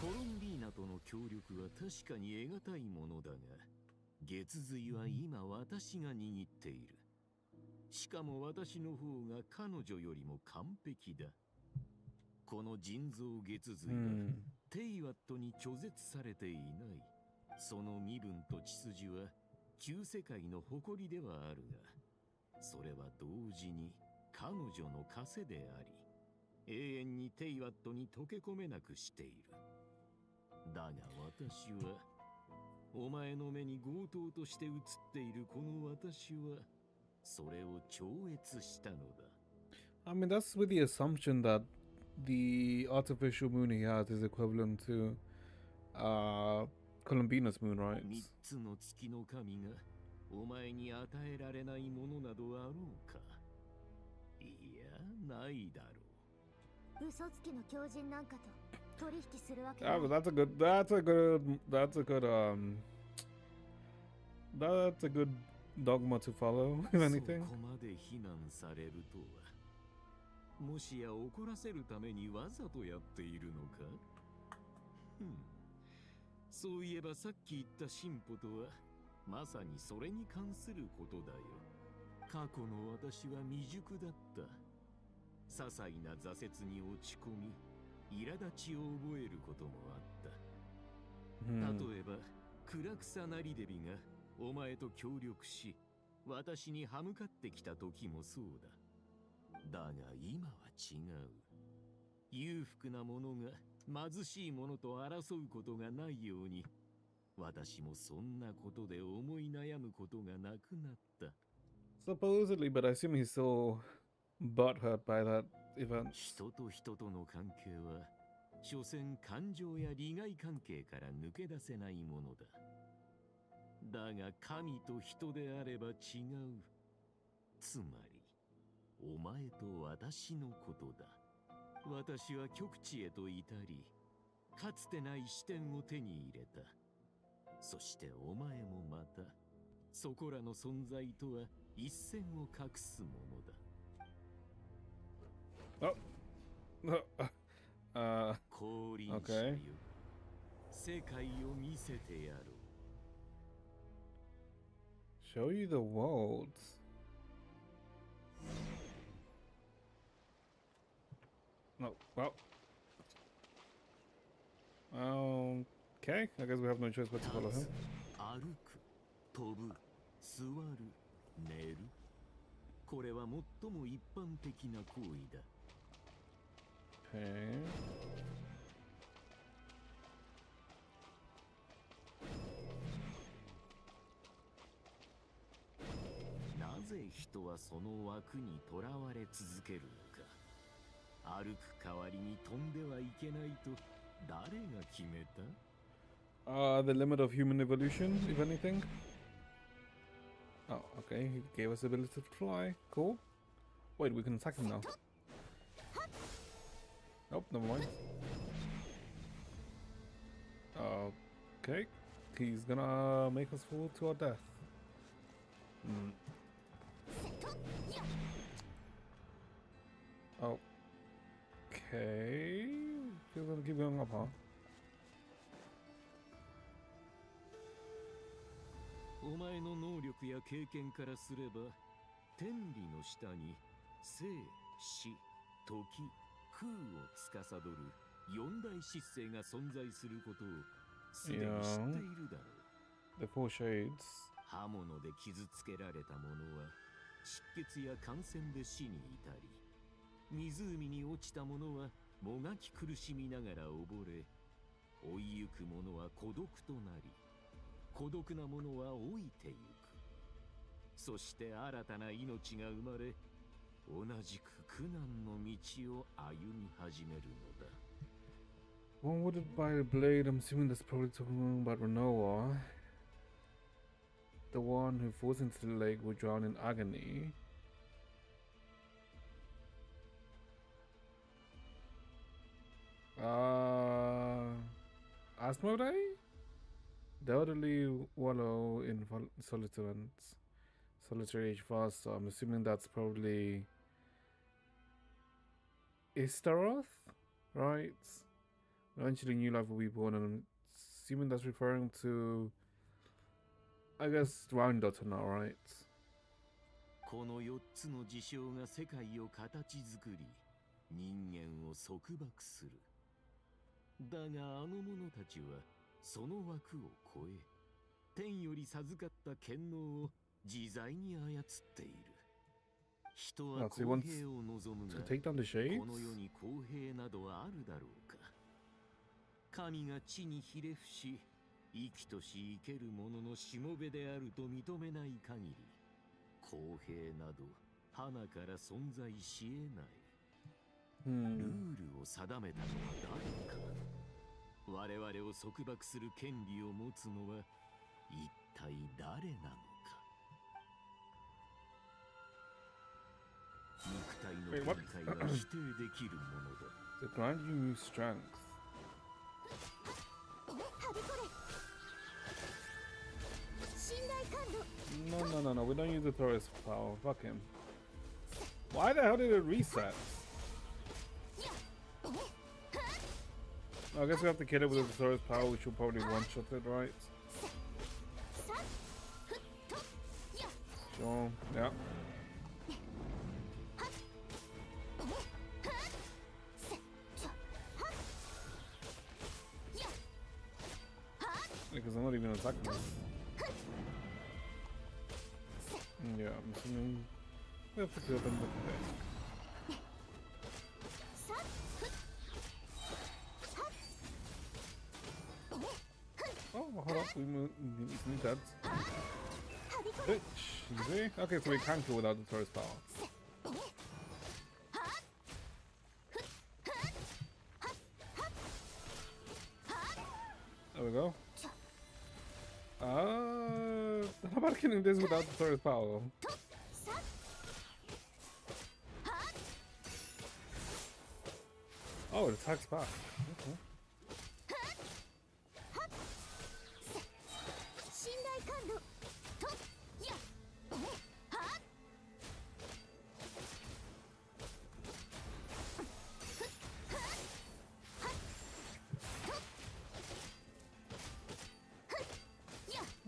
S3: コロンビーナとの協力は確かに得難いものだが、月髄は今私が握っている。しかも私の方が彼女よりも完璧だ。この人造月髄はテイワットに拒絶されていない。その身分と血筋は旧世界の誇りではあるが、それは同時に彼女の枷であり、永遠にテイワットに溶け込めなくしている。だが私は、お前の目に強盗として映っているこの私は、それを超越したのだ。
S1: I mean, that's with the assumption that the artificial moon he has is equivalent to Columbina's moon, right?
S3: 3つの月の神がお前に与えられないものなどあろうか。いや、ないだろ
S12: う。嘘つきの狂人なんかと取引するわけない。
S1: That's a good dogma to follow, if anything.
S3: そこまで非難されるとは。もしや怒らせるためにわざとやっているのか？そういえばさっき言った進歩とはまさにそれに関することだよ。過去の私は未熟だった。些細な挫折に落ち込み、苛立ちを覚えることもあった。例えばクラクサナリデビがお前と協力し、私に歯向かってきた時もそうだ。だが今は違う。裕福な者が貧しい者と争うことがないように、私もそんなことで思い悩むことがなくなった。
S1: Supposedly, but I assume he's still butthurt by that event.
S3: 人と人との関係は、所詮感情や利害関係から抜け出せないものだ。だが神と人であれば違う。つまり、お前と私のことだ。私は極地へと至り、かつてない視点を手に入れた。そしてお前もまた、そこらの存在とは一線を画すものだ。降臨者よ、世界を見せてやろう。
S1: Show you the world. No, well. Okay, I guess we have no choice but to follow him.
S3: 歩く、飛ぶ、座る、寝る。これは最も一般的な行為だ。
S1: Okay.
S3: なぜ人はその枠にとらわれ続けるのか。歩く代わりに飛んではいけないと誰が決めた？
S1: The limit of human evolution, if anything. Oh, okay, he gave us the ability to fly. Cool. Wait, we can attack him now. Nope, never mind. Okay, he's gonna make us fall to our death. Okay, he's gonna keep going up, huh?
S3: お前の能力や経験からすれば、天理の下に生、死、時、空を司る四大失性が存在することをすでに知っているだろう。
S1: The Four Shades.
S3: 刃物で傷つけられた者は出血や感染で死に至り、湖に落ちた者はもがき苦しみながら溺れ、追いゆく者は孤独となり、孤独な者は老いてゆく。そして新たな命が生まれ、同じく苦難の道を歩み始めるのだ。
S1: One wounded by a blade, I'm assuming that's probably talking about Renoa. The one who falls into the lake will drown in agony. Asmodee? The elderly wallow in solitary age fast, so I'm assuming that's probably Istaroth, right? Eventually new life will be born, and I'm assuming that's referring to, I guess, Round Dotore now, right?
S3: この4つの事象が世界を形作り、人間を束縛する。だがあの者たちはその枠を超え、天より授かった権能を自在に操っている。人は公平を望むが、この世に公平などはあるだろうか。神が地にひれ伏し、生きとし生ける者のしもべであると認めない限り、公平など花から存在し得ない。ルールを定めたのは誰か。我々を束縛する権利を持つのは一体誰なのか。肉体の限界が否定できるものだ。
S1: To grant you new strength. No, we don't use the Dotore's power. Fuck him. Why the hell did it reset? I guess we have to kill it with the Dotore's power, which will probably one-shot it, right? Sure, yeah. Because I'm not even attacking this. Yeah, I'm assuming we have to kill them with the Oh, hold up, we need that. Bitch, easy. Okay, so we can kill without the Dotore's power. There we go. How about killing this without the Dotore's power? Oh, it attacks back. Okay.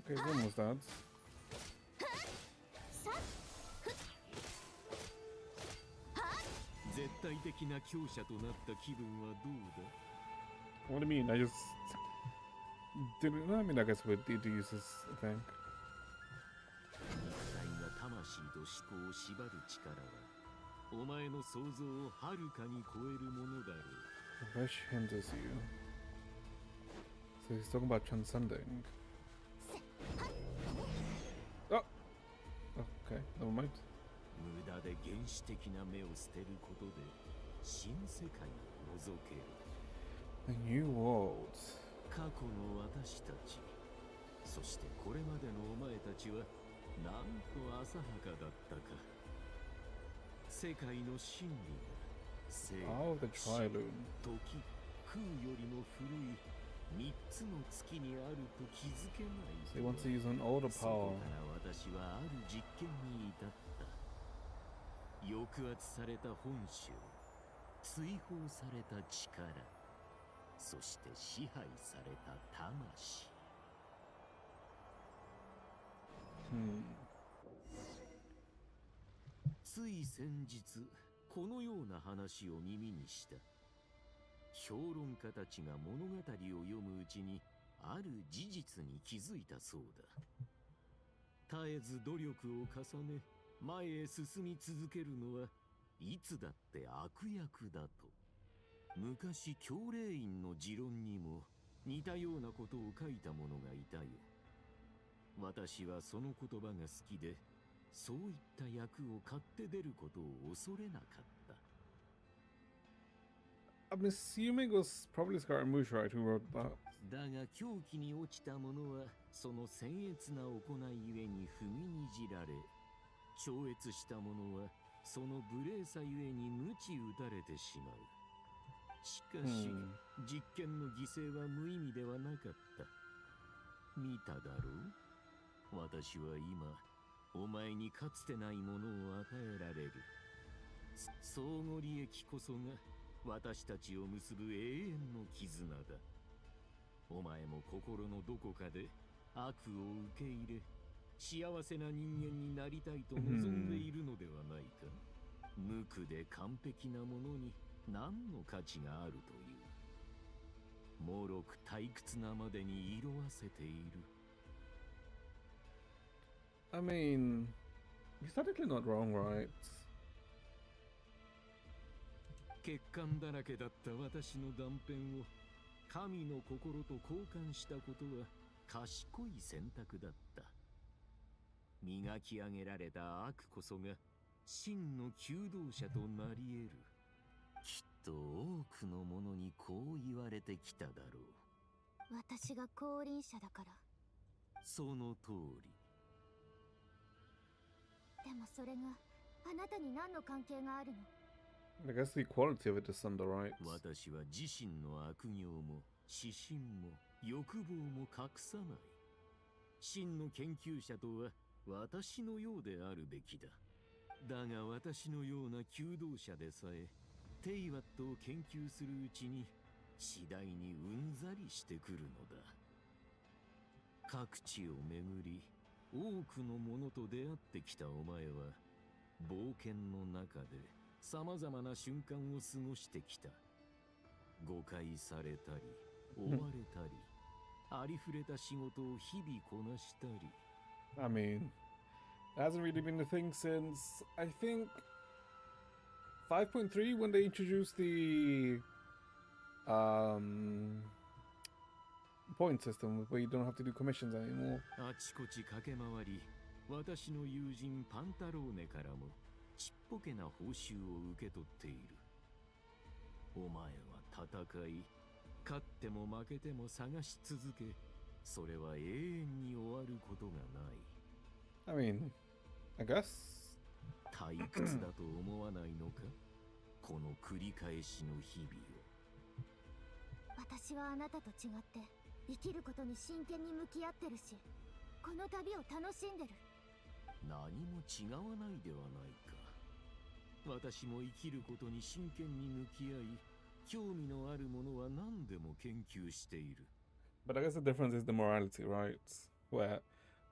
S1: Okay, it's almost dead. What do you mean? I just didn't. I mean, I guess we did use this thing. Wish hinders you. So he's talking about transcending. Oh! Okay, never mind. A new world.
S3: 過去の私たち、そしてこれまでのお前たちはなんと浅はかだったか。世界の真理が生、死、時、空よりも古い3つの月にあると気づけないと。
S1: They want to use an older
S3: そ
S1: power.
S3: こから私はある実験に至った。抑圧された本性、追放された力、そして支配された魂。つい先日、このような話を耳にした。評論家たちが物語を読むうちに、ある事実に気づいたそうだ。絶えず努力を重ね、前へ進み続けるのはいつだって悪役だと。昔教令員の持論にも似たようなことを書いた者がいたよ。私はその言葉が好きで、そういった役を買って出ることを恐れなかった。
S1: I'm assuming it was probably Scaramouche, right, who wrote that.
S3: だが狂気に落ちた者はその僭越な行いゆえに踏みにじられ、超越した者はその無礼さゆえに鞭打たれてしまう。しかし、実験の犠牲は無意味ではなかった。見ただろう？私は今、お前にかつてないものを与えられる。相互利益こそが私たちを結ぶ永遠の絆だ。お前も心のどこかで悪を受け入れ、幸せな人間になりたいと望んでいるのではないか。無垢で完璧なものに何の価値があるという。もろく退屈なまでに色あせている。
S1: I mean, he's technically not wrong, right?
S3: 欠陥だらけだった私の断片を神の心と交換したことは賢い選択だった。磨き上げられた悪こそが真の求道者となり得る。きっと多くの者にこう言われてきただろう。
S12: 私が降臨者だから。
S3: その通り。
S12: でもそれがあなたに何の関係があるの？
S1: I guess the equality of it is under right.
S3: 私は自身の悪行も私心も欲望も隠さない。真の研究者とは私のようであるべきだ。だが私のような求道者でさえテイワットを研究するうちに次第にうんざりしてくるのだ。各地を巡り多くのものと出会ってきたお前は冒険の中でさまざまな瞬間を過ごしてきた。誤解されたり追われたりありふれた仕事を日々こなしたり。
S1: I mean, it hasn't really been a thing since, I think, 5.3 when they introduced the point system where you don't have to do commissions anymore.
S3: あちこち駆け回り、私の友人パンタローネからもちっぽけな報酬を受け取っている。お前は戦い、勝っても負けても探し続け、それは永遠に終わることがない。
S1: I mean, I guess.
S3: 退屈だと思わないのか？この繰り返しの日々を。
S12: 私はあなたと違って生きることに真剣に向き合ってるし、この旅を楽しんでる。
S3: 何も違わないではないか。私も生きることに真剣に向き合い、興味のあるものは何でも研究している。
S1: But I guess the difference is the morality, right? Where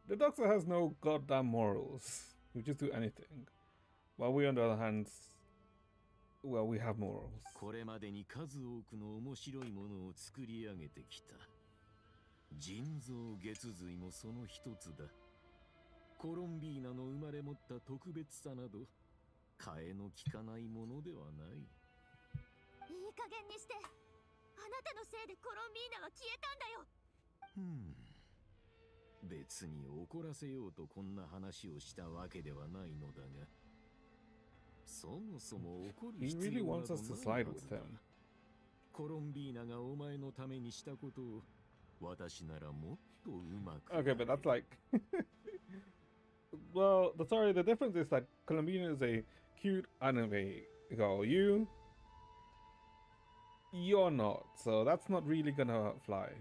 S1: the Doctor has no goddamn morals. We just do anything. While we, on the other hand, well, we have morals.
S3: これまでに数多くの面白いものを作り上げてきた。人造月髄もその一つだ。コロンビーナの生まれ持った特別さなど、替えの利かないものではない。
S12: いい加減にして。あなたのせいでコロンビーナは消えたんだよ。
S3: 別に怒らせようとこんな話をしたわけではないのだが、そもそも怒る必要はないはずだ。コロンビーナがお前のためにしたことを私ならもっとうまく。
S1: Okay, but that's like well, the difference is that Colombina is a cute anime girl. You're not, so that's not really gonna fly.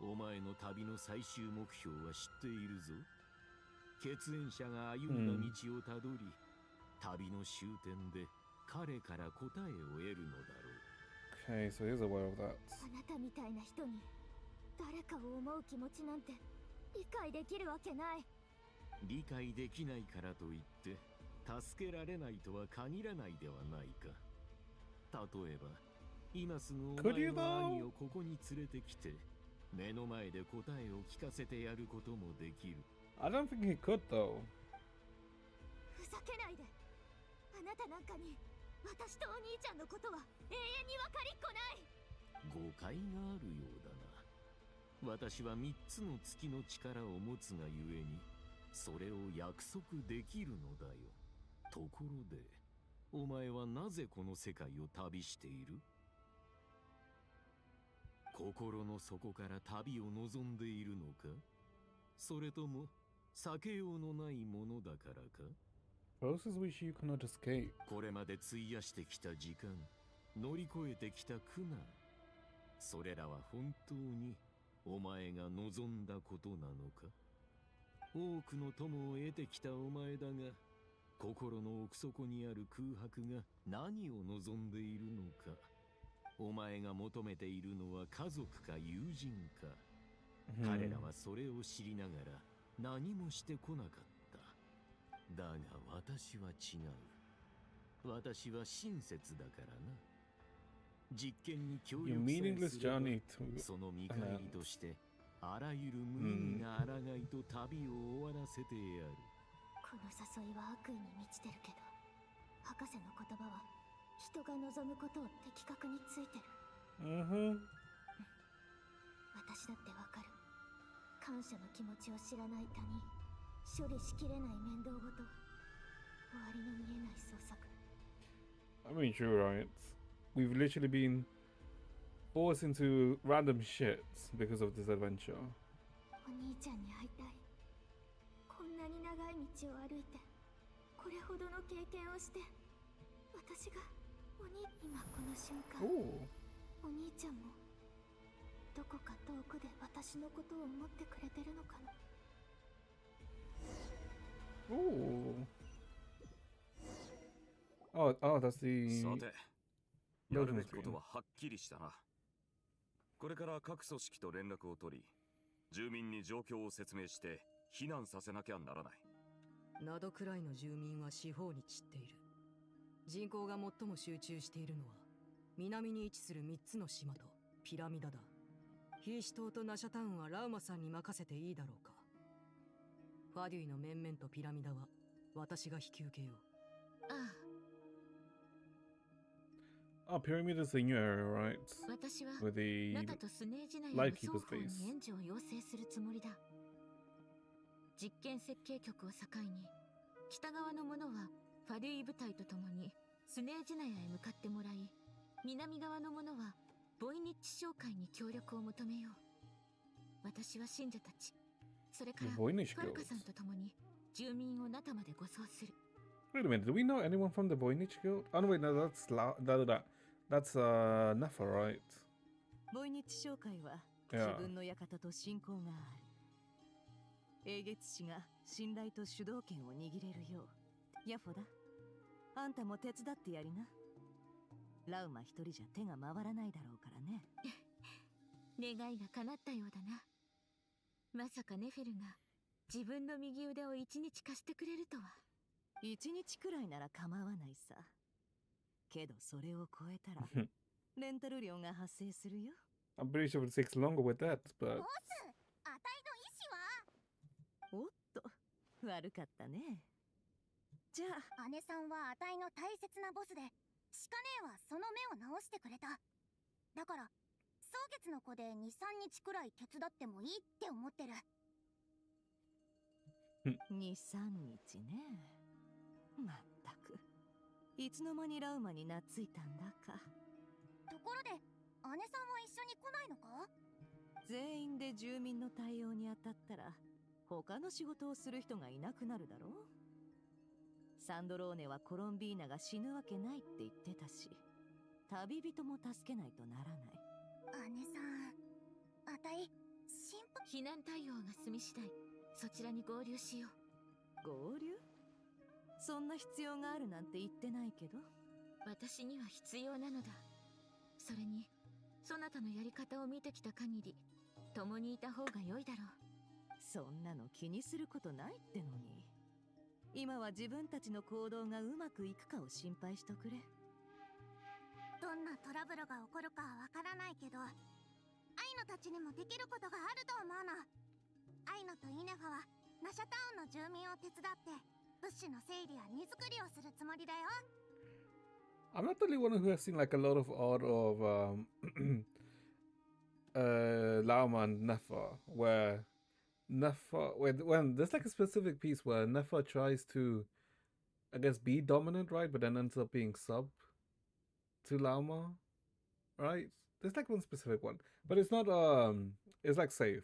S3: お前の旅の最終目標は知っているぞ。血縁者が歩んだ道をたどり、旅の終点で彼から答えを得るのだろう。
S1: Okay, so he's aware of that.
S12: あなたみたいな人に誰かを思う気持ちなんて理解できるわけない。
S3: 理解できないからといって助けられないとは限らないではないか。例えば今すぐお前の兄をここに連れてきて目の前で答えを聞かせてやることもできる。
S1: I don't think he could though.
S12: ふざけないで。あなたなんかに私とお兄ちゃんのことは永遠に分かりっこない。
S3: 誤解があるようだな。私は3つの月の力を持つがゆえに、それを約束できるのだよ。ところで、お前はなぜこの世界を旅している？心の底から旅を望んでいるのか？それとも避けようのないものだからか？
S1: Process which you cannot escape.
S3: これまで費やしてきた時間、乗り越えてきた苦難、それらは本当にお前が望んだことなのか？多くの友を得てきたお前だが、心の奥底にある空白が何を望んでいるのか。お前が求めているのは家族か友人か。彼らはそれを知りながら何もしてこなかった。だが私は違う。私は親切だからな。実験に協力さえすれば、その見返りとしてあらゆる無意味な抗いと旅を終わらせてやる。
S12: この誘いは悪意に満ちてるけど、博士の言葉は人が望むことを的確についてる。私だってわかる。感謝の気持ちを知らない他人、処理しきれない面倒ごと、終わりの見えない創作。
S1: I mean, you're right. We've literally been forced into random shits because of this adventure.
S12: お兄ちゃんに会いたい。こんなに長い道を歩いて、これほどの経験をして、私が今この瞬間、お兄ちゃんもどこか遠くで私のことを思ってくれてるのかな。
S1: Oh, that's the.
S11: さて、やるべきことははっきりしたな。これから各組織と連絡を取り、住民に状況を説明して避難させなきゃならない。
S4: 灘くらいの住民は四方に散っている。人口が最も集中しているのは南に位置する3つの島とピラミダだ。ヒーシ島とナシャタウンはラウマさんに任せていいだろうか。ファデュイの面々とピラミダは私が引き受けよう。
S7: ああ。
S1: Oh, Pyramid is the new area, right?
S7: 私は
S1: With the
S7: ナタとスネージナヤの
S1: Lightkeeper's
S7: 双方に
S1: base.
S7: 援助を要請するつもりだ。実験設計局を境に、北側の者はファデュイ部隊と共にスネージナヤへ向かってもらい、南側の者はボイニッチ商会に協力を求めよう。私は信者たち、それからファルカさんと共に住民をナタまで護送する。
S1: Wait a minute, do we know anyone from the Voynich Guild? Oh no, wait, no, that's Nafa, right?
S8: ボイニッチ商会は自分の館と親交がある。英月氏が信頼と主導権を握れるよう。ヤフォだ、あんたも手伝ってやりな。ラウマ一人じゃ手が回らないだろうからね。
S7: 願いが叶ったようだな。まさかネフェルが自分の右腕を1日貸してくれるとは。
S8: 1日くらいなら構わないさ。けどそれを超えたらレンタル料が発生するよ。
S1: I'm pretty sure it takes longer with that, but...
S2: ボス、あたいの意志は。
S8: おっと、悪かったね。じゃ
S2: あ姉さんはあたいの大切なボスで、シカ姉はその目を直してくれた。だから蒼月の子で 2,3 日くらい手伝ってもいいって思ってる。
S8: 2、3日ね。まったく、いつの間にラウマに懐いたんだか。
S2: ところで姉さんは一緒に来ないのか？
S8: 全員で住民の対応に当たったら他の仕事をする人がいなくなるだろう。サンドローネはコロンビーナが死ぬわけないって言ってたし、旅人も助けないとならない。
S2: 姉さん、あたい
S7: 避難対応が済み次第そちらに合流しよ
S8: う。合流？そんな必要があるなんて言ってないけど。
S7: 私には必要なのだ。それにそなたのやり方を見てきた限り共にいた方が良いだろう。
S8: そんなの気にすることないってのに。今は自分たちの行動がうまくいくかを心配しとくれ。
S2: どんなトラブルが起こるかはわからないけど、アイノたちにもできることがあると思うの。アイノとイネファはナシャタウンの住民を手伝って物資の整理や荷造りをするつもりだよ。
S1: I'm not the only one who has seen like a lot of odd of Laoma and Nefa, where Nefa, when there's like a specific piece where Nefa tries to, I guess, be dominant, right? But then ends up being sub to Laoma, right? There's like one specific one, but it's not. It's like safe.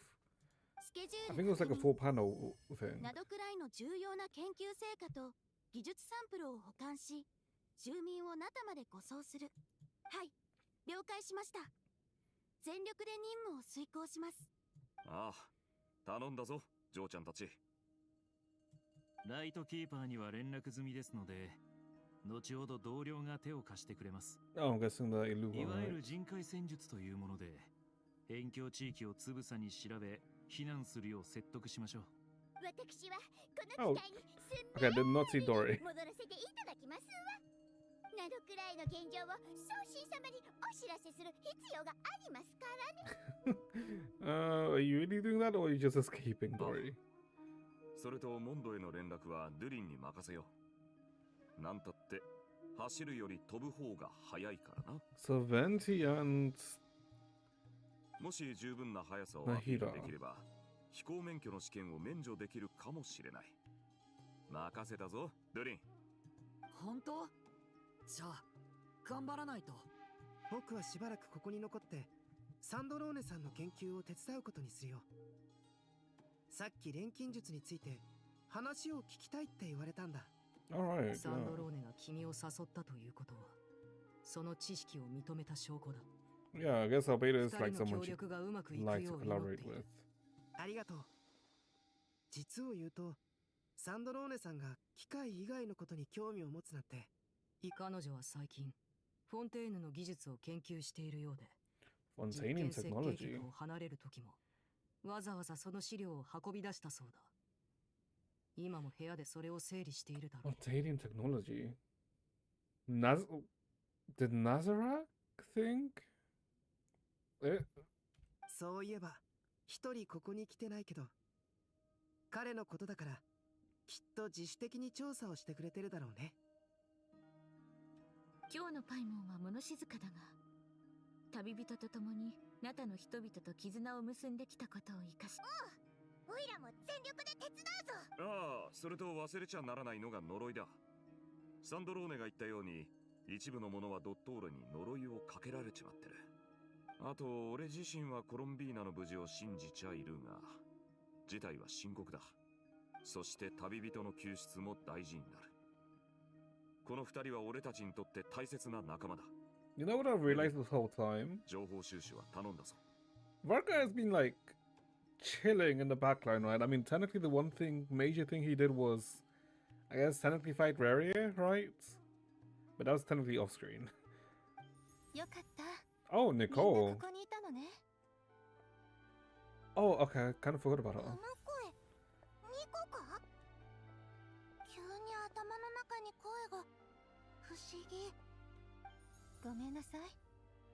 S1: I think it was like a 4 panel thing.
S7: などくらいの重要な研究成果と技術サンプルを保管し、住民をナタまで護送する。はい、了解しました。全力で任務を遂行します。
S11: ああ、頼んだぞ、ジョーちゃんたち。
S5: ライトキーパーには連絡済みですので、後ほど同僚が手を貸してくれます。
S1: Oh, I'm guessing the Illuva,
S5: いわゆ
S1: right?
S5: る人海戦術というもので、辺境地域をつぶさに調べ、避難するよう説得しましょう。
S7: 私はこの機会に
S1: Okay, I did not see Dory.
S7: 戻らせていただきますわ。などくらいの現状を宗神様にお知らせする必要がありますからね。
S1: Are you really doing that, or are you just escaping, Dory?
S11: それとモンドへの連絡はドゥリンに任せよう。なんたって走るより飛ぶ方が速いからな。
S1: So Venti and
S11: もし十分な速さをアピールできれば、飛行免許の試験を免除できるかもしれない。任せたぞ、ドゥリン。
S13: 本当？じゃあ頑張らないと。
S14: 僕はしばらくここに残ってサンドローネさんの研究を手伝うことにするよ。さっき錬金術について話を聞きたいって言われたんだ。
S1: Alright.
S4: サンドローネが君を誘ったということは、その知識を認めた証拠だ。
S1: Yeah, I guess Albedo is like
S4: 二人の
S1: someone
S4: 協
S1: she
S4: 力がうまくいく
S1: likes
S4: よ
S1: to
S4: う祈ってい
S1: collaborate
S4: る。
S1: with.
S14: ありがとう。実を言うとサンドローネさんが機械以外のことに興味を持つなんて。
S4: 彼女は最近フォンテーヌの技術を研究しているようで、
S1: Fontanian
S4: 設計
S1: technology.
S4: 局を離れる時もわざわざその資料を運び出したそうだ。今も部屋でそれを整理しているだろう。
S1: Fontanian technology. Did Nazareth think?
S14: そういえば一人ここに来てないけど、彼のことだからきっと自主的に調査をしてくれてるだろうね。
S7: 今日のパイモンは物静かだが、旅人と共にナタの人々と絆を結んできたことを生かし、おいらも全力で手伝うぞ。
S11: ああ、それと忘れちゃならないのが呪いだ。サンドローネが言ったように、一部の者はドットーレに呪いをかけられちまってる。あと、俺自身はコロンビーナの無事を信じちゃいるが、事態は深刻だ。そして旅人の救出も大事になる。この二人は俺たちにとって大切な仲間だ。
S1: You know what I've realized this whole time?
S11: 情報収集は頼んだぞ。
S1: Varka has been like chilling in the backline, right? I mean, technically the one major thing he did was, I guess, technically fight Raria, right? But that was technically off screen.
S2: よかった。
S1: Oh,
S2: みんな
S1: Nicole.
S2: ここにいたのね。
S1: Oh, okay. I kind of forgot about
S2: こ
S1: her.
S2: の声、ニコか？急に頭の中に声が不思議。ごめんなさい。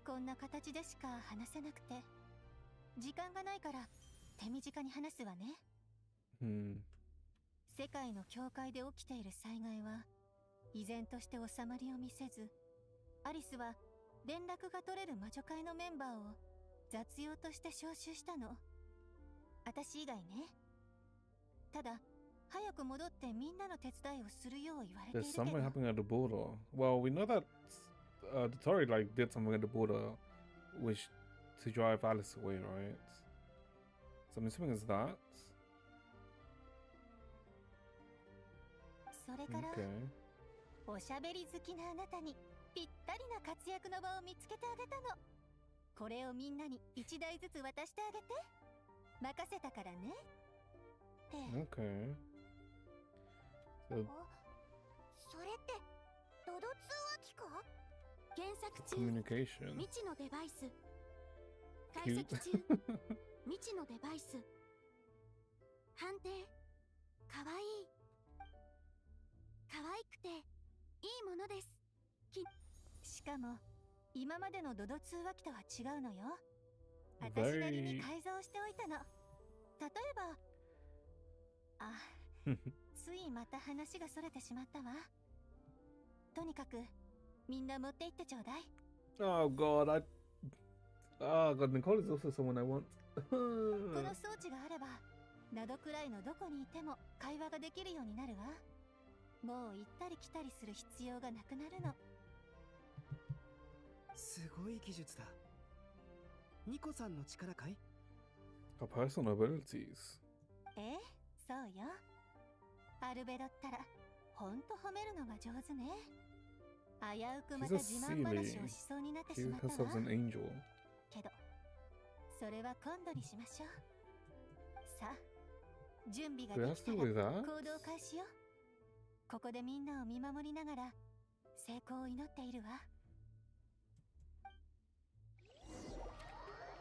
S2: こんな形でしか話せなくて。時間がないから手短に話すわね。世界の境界で起きている災害は依然として収まりを見せず、アリスは連絡が取れる魔女会のメンバーを雑用として招集したの。私以外ね。ただ早く戻ってみんなの手伝いをするよう言われてい
S1: There's
S2: るけど。
S1: something happening at the border. Well, we know that Dotore like did something at the border, which to drive Alice away, right? So I'm assuming it's that.
S2: それから、
S1: Okay.
S2: おしゃべり好きなあなたにぴったりな活躍の場を見つけてあげたの。これをみんなに1台ずつ渡してあげて。任せたからね。って。
S1: Okay. So
S7: それってドド通話機か？検索中。
S1: communication.
S7: 未知のデバイス。解
S1: Cute.
S7: 析中。未知のデバイス。判定。かわいい。可愛くていいものです。
S2: しかも今までのドド通話機とは違うのよ。私なりに改造しておいたの。例えば、あ、ついまた話がそれてしまったわ。とにかくみんな持って行ってちょうだい。
S1: Oh god, Oh god, Nicole is also someone I want.
S2: この装置があればナドくらいのどこにいても会話ができるようになるわ。もう行ったり来たりする必要がなくなるの。
S14: すごい技術だ。ニコさんの力かい？
S1: Her personal abilities.
S2: ええ、そうよ。アルベドったらほんと褒めるのが上手ね。危うくまた自慢話をしそうになってしまったわ。
S1: She herself's an angel.
S2: けどそれは今度にしましょう。さあ、準備ができたら行動開始よ。ここでみんなを見守りながら成功を祈っているわ。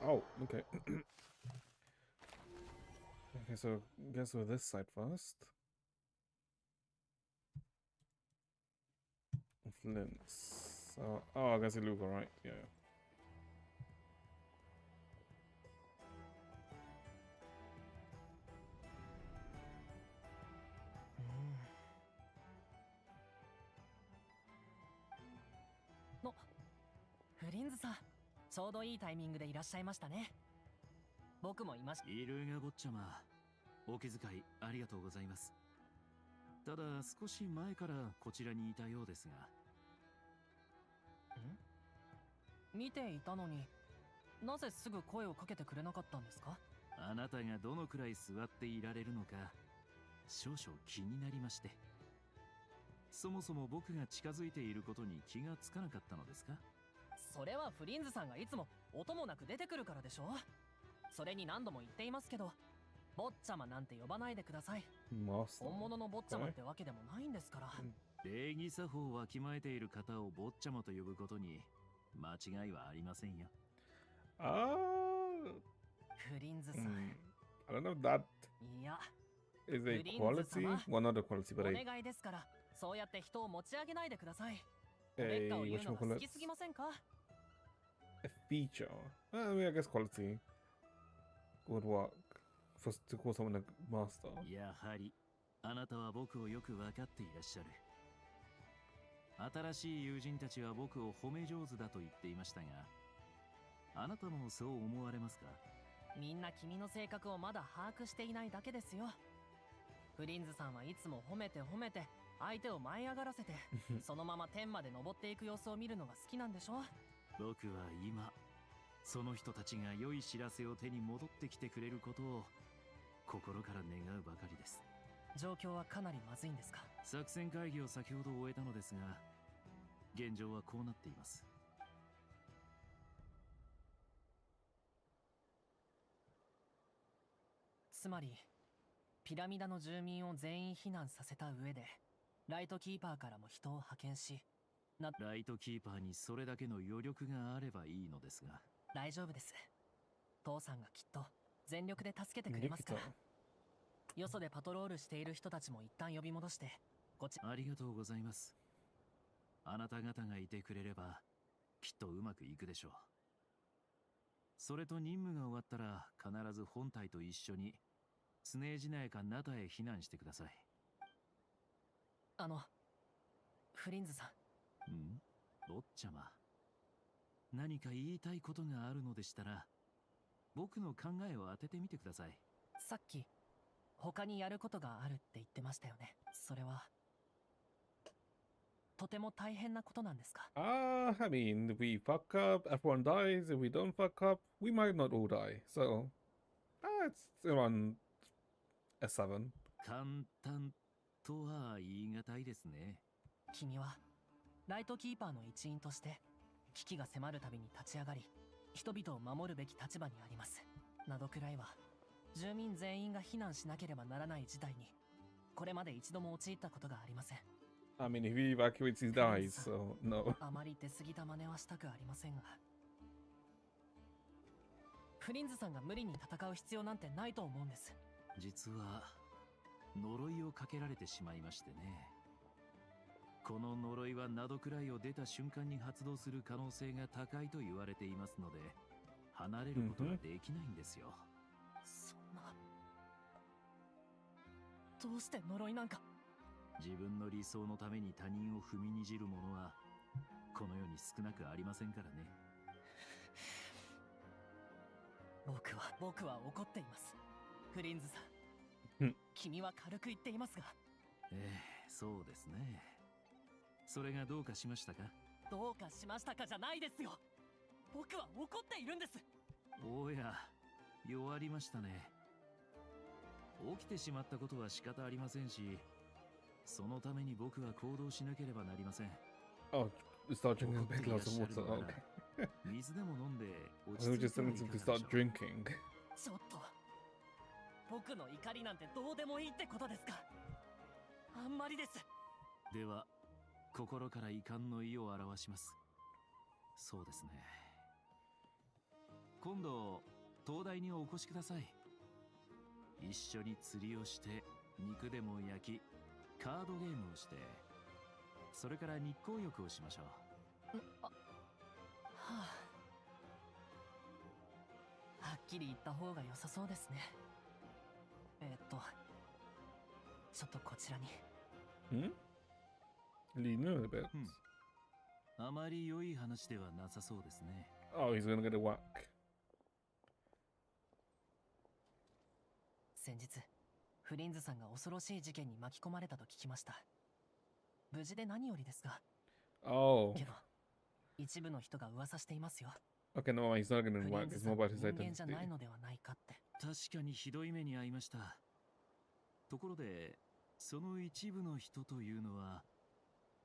S1: Oh, okay. Okay, so guess with this side first. Flints. Oh, I guess you Luca, right? Yeah.
S15: No. フリンズさん、ちょうどいいタイミングでいらっしゃいましたね。僕もいました。
S5: いるが坊ちゃま、お気遣いありがとうございます。ただ少し前からこちらにいたようですが。
S15: 見ていたのになぜすぐ声をかけてくれなかったんですか？
S5: あなたがどのくらい座っていられるのか少々気になりまして。そもそも僕が近づいていることに気がつかなかったのですか？
S15: それはフリンズさんがいつも音もなく出てくるからでしょ。それに何度も言っていますけど、坊ちゃまなんて呼ばないでください。本物の坊ちゃまってわけでもないんですから。
S5: 礼儀作法をわきまえている方を坊ちゃまと呼ぶことに間違いはありませんよ。
S15: フリンズさん。
S1: I don't know if that
S15: いや、
S1: is a quality. Well, not a quality, but
S15: お願いですから、そうやって人を持ち上げないでください。
S1: a
S15: を言うのが好
S1: whatchamacallit?
S15: きすぎませんか？
S1: A feature. I mean, I guess quality would work for to call someone a master.
S5: やはりあなたは僕をよく分かっていらっしゃる。新しい友人たちは僕を褒め上手だと言っていましたが、あなたもそう思われますか？
S15: みんな君の性格をまだ把握していないだけですよ。フリンズさんはいつも褒めて褒めて相手を舞い上がらせてそのまま天まで登っていく様子を見るのが好きなんでしょ。
S5: 僕は今その人たちが良い知らせを手に戻ってきてくれることを心から願うばかりです。
S15: 状況はかなりまずいんですか？
S5: 作戦会議を先ほど終えたのですが、現状はこうなっています。
S15: つまりピラミダの住民を全員避難させた上でライトキーパーからも人を派遣し、
S5: ライトキーパーにそれだけの余力があればいいのですが。
S15: 大丈夫です。父さんがきっと全力で助けてくれますから。よそでパトロールしている人たちも一旦呼び戻して
S5: ありがとうございます。あなた方がいてくれればきっとうまくいくでしょう。それと任務が終わったら必ず本隊と一緒にスネージナヤかナタへ避難してください。
S15: フリンズさん。
S5: 坊ちゃま、何か言いたいことがあるのでしたら僕の考えを当ててみてください。
S15: さっき他にやることがあるって言ってましたよね。それはとても大変なことなんですか？
S1: I mean, if we fuck up, everyone dies. If we don't fuck up, we might not all die. So, it's around a 7.
S5: 簡単とは言い難いですね。
S15: 君はライトキーパーの一員として危機が迫るたびに立ち上がり人々を守るべき立場にあります。などくらいは住民全員が避難しなければならない事態にこれまで一度も陥ったことがありません。
S1: I mean, if he evacuates, he dies, so no.
S15: あまり出過ぎた真似はしたくありませんが、フリンズさんが無理に戦う必要なんてないと思うんです。
S5: 実は呪いをかけられてしまいましてね。この呪いはナドくらいを出た瞬間に発動する可能性が高いと言われていますので、離れることができないんですよ。
S15: そんな、どうして呪いなんか。
S5: 自分の理想のために他人を踏みにじる者はこの世に少なくありませんからね。
S15: 僕は怒っています。フリンズさ
S1: うんん。
S15: 君は軽く言っていますが。
S5: そうですね。それがどうかしましたか？
S15: どうかしましたかじゃないですよ。僕は怒っているんです。
S5: おや、弱りましたね。起きてしまったことは仕方ありませんし、そのために僕は行動しなければなりません。
S1: Oh, start drinking big lots of water. Okay.
S5: 水でも飲んで落
S1: I
S5: ち
S1: was
S5: 着い
S1: just
S5: てはい
S1: telling
S5: か
S1: him
S5: が
S1: to
S5: でしょ
S1: start drinking.
S15: ちょっと、僕の怒りなんてどうでもいいってことですか？あんまりです。
S5: では、心から遺憾の意を表します。そうですね。今度、東大にお越しください。一緒に釣りをして、肉でも焼き、カードゲームをして、それから日光浴をしましょう。
S15: はっきり言った方が良さそうですね。ちょっとこちらに。
S1: Lean in a bit.
S5: あまり良い話ではなさそうですね。
S1: Oh, he's gonna get a whack.
S15: 先日、フリンズさんが恐ろしい事件に巻き込まれたと聞きました。無事で何よりですが。
S1: Oh.
S15: けど、一部の人が噂していますよ。
S1: Okay, no, he's not gonna
S15: フリン
S1: whack.
S15: ズ
S1: It's
S15: さ
S1: more
S15: ん
S1: about
S15: が
S1: his
S15: 人間じゃない
S1: identity.
S15: のではないかって。
S5: 確かにひどい目に遭いました。ところで、その一部の人というのは、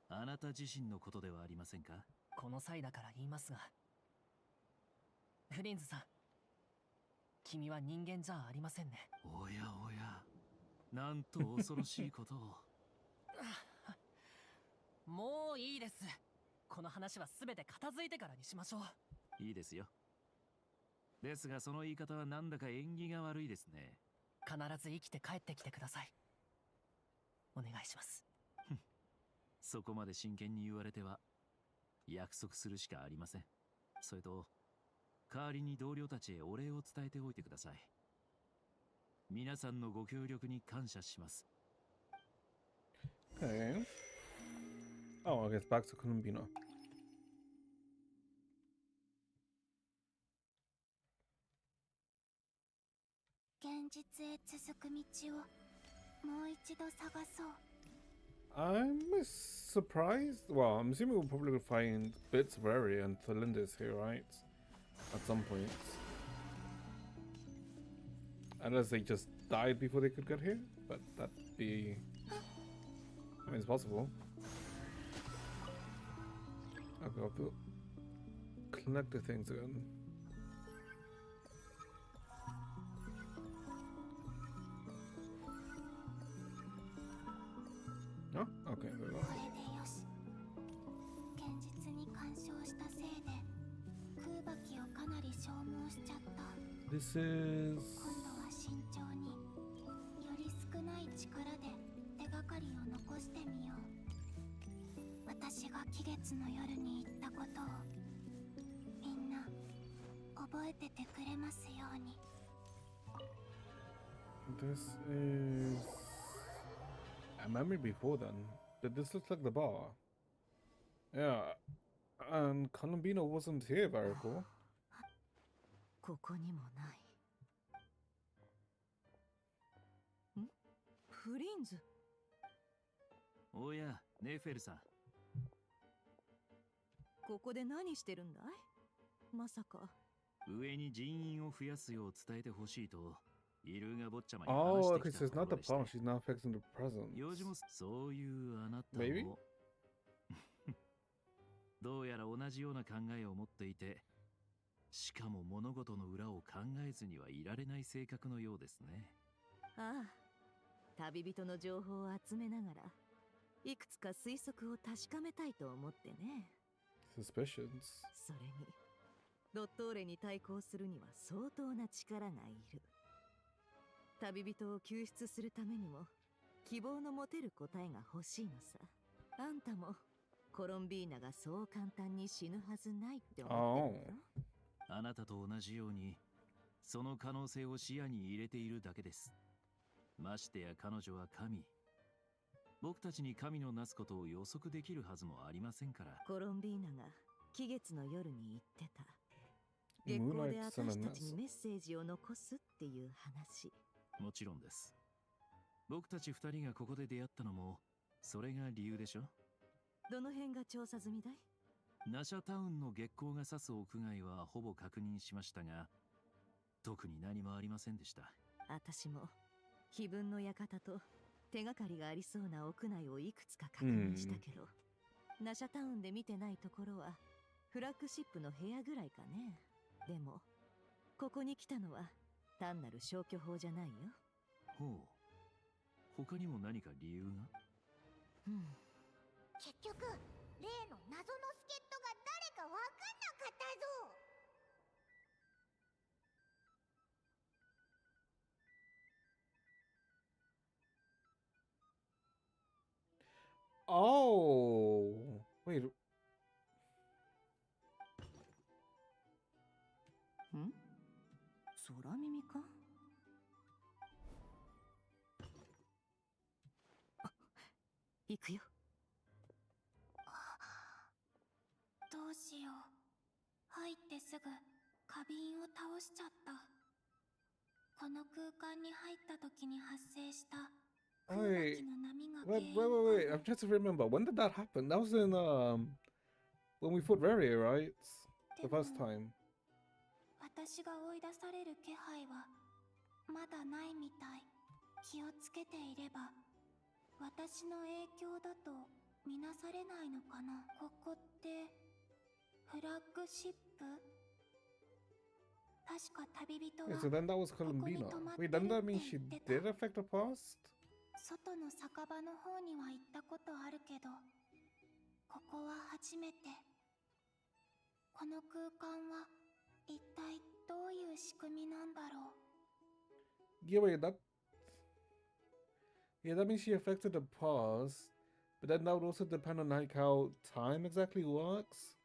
S5: あなた自身のことではありませんか？
S15: この際だから言いますが、フリンズさん、君は人間じゃありませんね。
S5: おやおや、なんと恐ろしいことを。
S15: もういいです。この話は全て片付いてからにしましょう。
S5: いいですよ。ですがその言い方はなんだか縁起が悪いですね。
S15: 必ず生きて帰ってきてください。お願いします。
S5: そこまで真剣に言われては約束するしかありません。それと代わりに同僚たちへお礼を伝えておいてください。皆さんのご協力に感謝します。
S1: Okay. Oh, I guess back to Columbina.
S2: 現実へ続く道をもう一度探そう。
S1: I'm surprised. Well, I'm assuming we'll probably find bits of area and Thalinda's here, right? At some point. Unless they just died before they could get here, but that'd be... I mean, it's possible. Okay, I'll have to connect the things again. Oh, okay, there we go.
S2: これでよし。現実に干渉したせいで空爆をかなり消耗しちゃった。
S1: This is...
S2: 今度は慎重により少ない力で手がかりを残してみよう。私が期月の夜に言ったことをみんな覚えててくれますように。
S1: This is a memory before then. But this looks like the bar. Yeah. And Columbino wasn't here, if I recall.
S8: ここにもない。フリンズ。
S5: おや、ネフェルさん。
S8: ここで何してるんだい？まさか。
S5: 上に人員を増やすよう伝えてほしいと、イルガ坊ちゃまに
S1: Oh,
S5: 話
S1: okay,
S5: してき
S1: so
S5: た
S1: it's
S5: とこ
S1: not
S5: ろ
S1: the
S5: でして。
S1: past, she's now fixing the present.
S5: 用事もそういうあなた
S1: Maybe?
S5: もどうやら同じような考えを持っていて、しかも物事の裏を考えずにはいられない性格のようですね。
S8: ああ、旅人の情報を集めながらいくつか推測を確かめたいと思ってね。
S1: Suspicions.
S8: それにドットーレに対抗するには相当な力がいる。旅人を救出するためにも希望の持てる答えが欲しいのさ。あんたもコロンビーナがそう簡単に死ぬはずないって思ってるの？
S5: あなたと同じようにその可能性を視野に入れているだけです。ましてや彼女は神。僕たちに神のなすことを予測できるはずもありませんから。
S8: コロンビーナが期月の夜に言ってた。月光で私たちにメッセージを残すっていう話。
S5: もちろんです。僕たち二人がここで出会ったのもそれが理由でしょ。
S8: どの辺が調査済みだい？
S5: ナシャタウンの月光が指す屋外はほぼ確認しましたが、特に何もありませんでした。
S8: 私も碑文の館と手がかりがありそうな屋内をいくつか確認したけど、ナシャタウンで見てないところはフラッグシップの部屋ぐらいかね。でもここに来たのは単なる消去法じゃないよ。
S5: ほう。他にも何か理由が？
S12: 結局例の謎の助っ人が誰かわかんなかったぞ。
S1: Oh, wait.
S8: 空耳か？行くよ。
S2: どうしよう。入ってすぐ花瓶を倒しちゃった。この空間に入った時に発生した空気の波が原因かも。
S1: Wait. I'm trying to remember. When did that happen? That was in when we fought Varia, right? The first time.
S2: 私が追い出される気配はまだないみたい。気をつけていれば私の影響だとみなされないのかな。ここってフラッグシップ？確か旅人は
S1: So then that was Columbina. Wait, doesn't that mean she did affect the past?
S2: 外の酒場の方には行ったことあるけど、ここは初めて。この空間は一体どういう仕組みなんだろう。
S1: Yeah, wait, that means she affected the past, but then that would also depend on like how time exactly works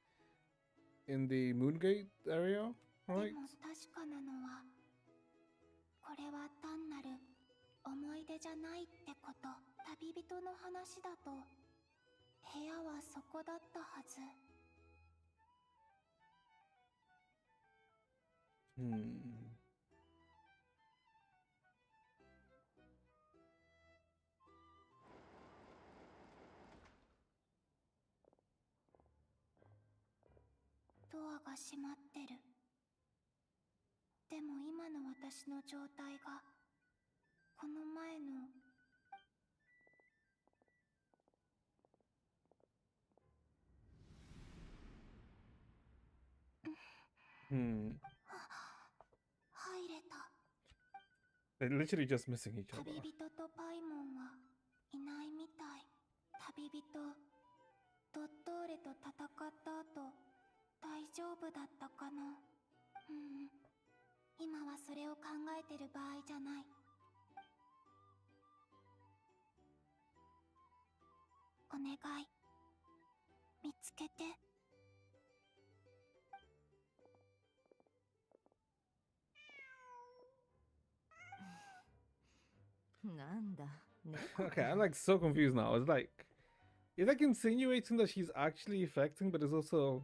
S1: in the Moongate area, right?
S2: でも確かなのは、これは単なる思い出じゃないってこと。旅人の話だと部屋はそこだったはず。ドアが閉まってる。でも今の私の状態がこの前の入れた。
S1: They're literally just missing each other.
S2: 旅人とパイモンはいないみたい。旅人ドットーレと戦った後大丈夫だったかな。今はそれを考えてる場合じゃない。お願い、見つけて。
S8: なんだ、ね。
S1: Okay, I'm like so confused now. It's like, it's like insinuating that she's actually affecting, but it's also.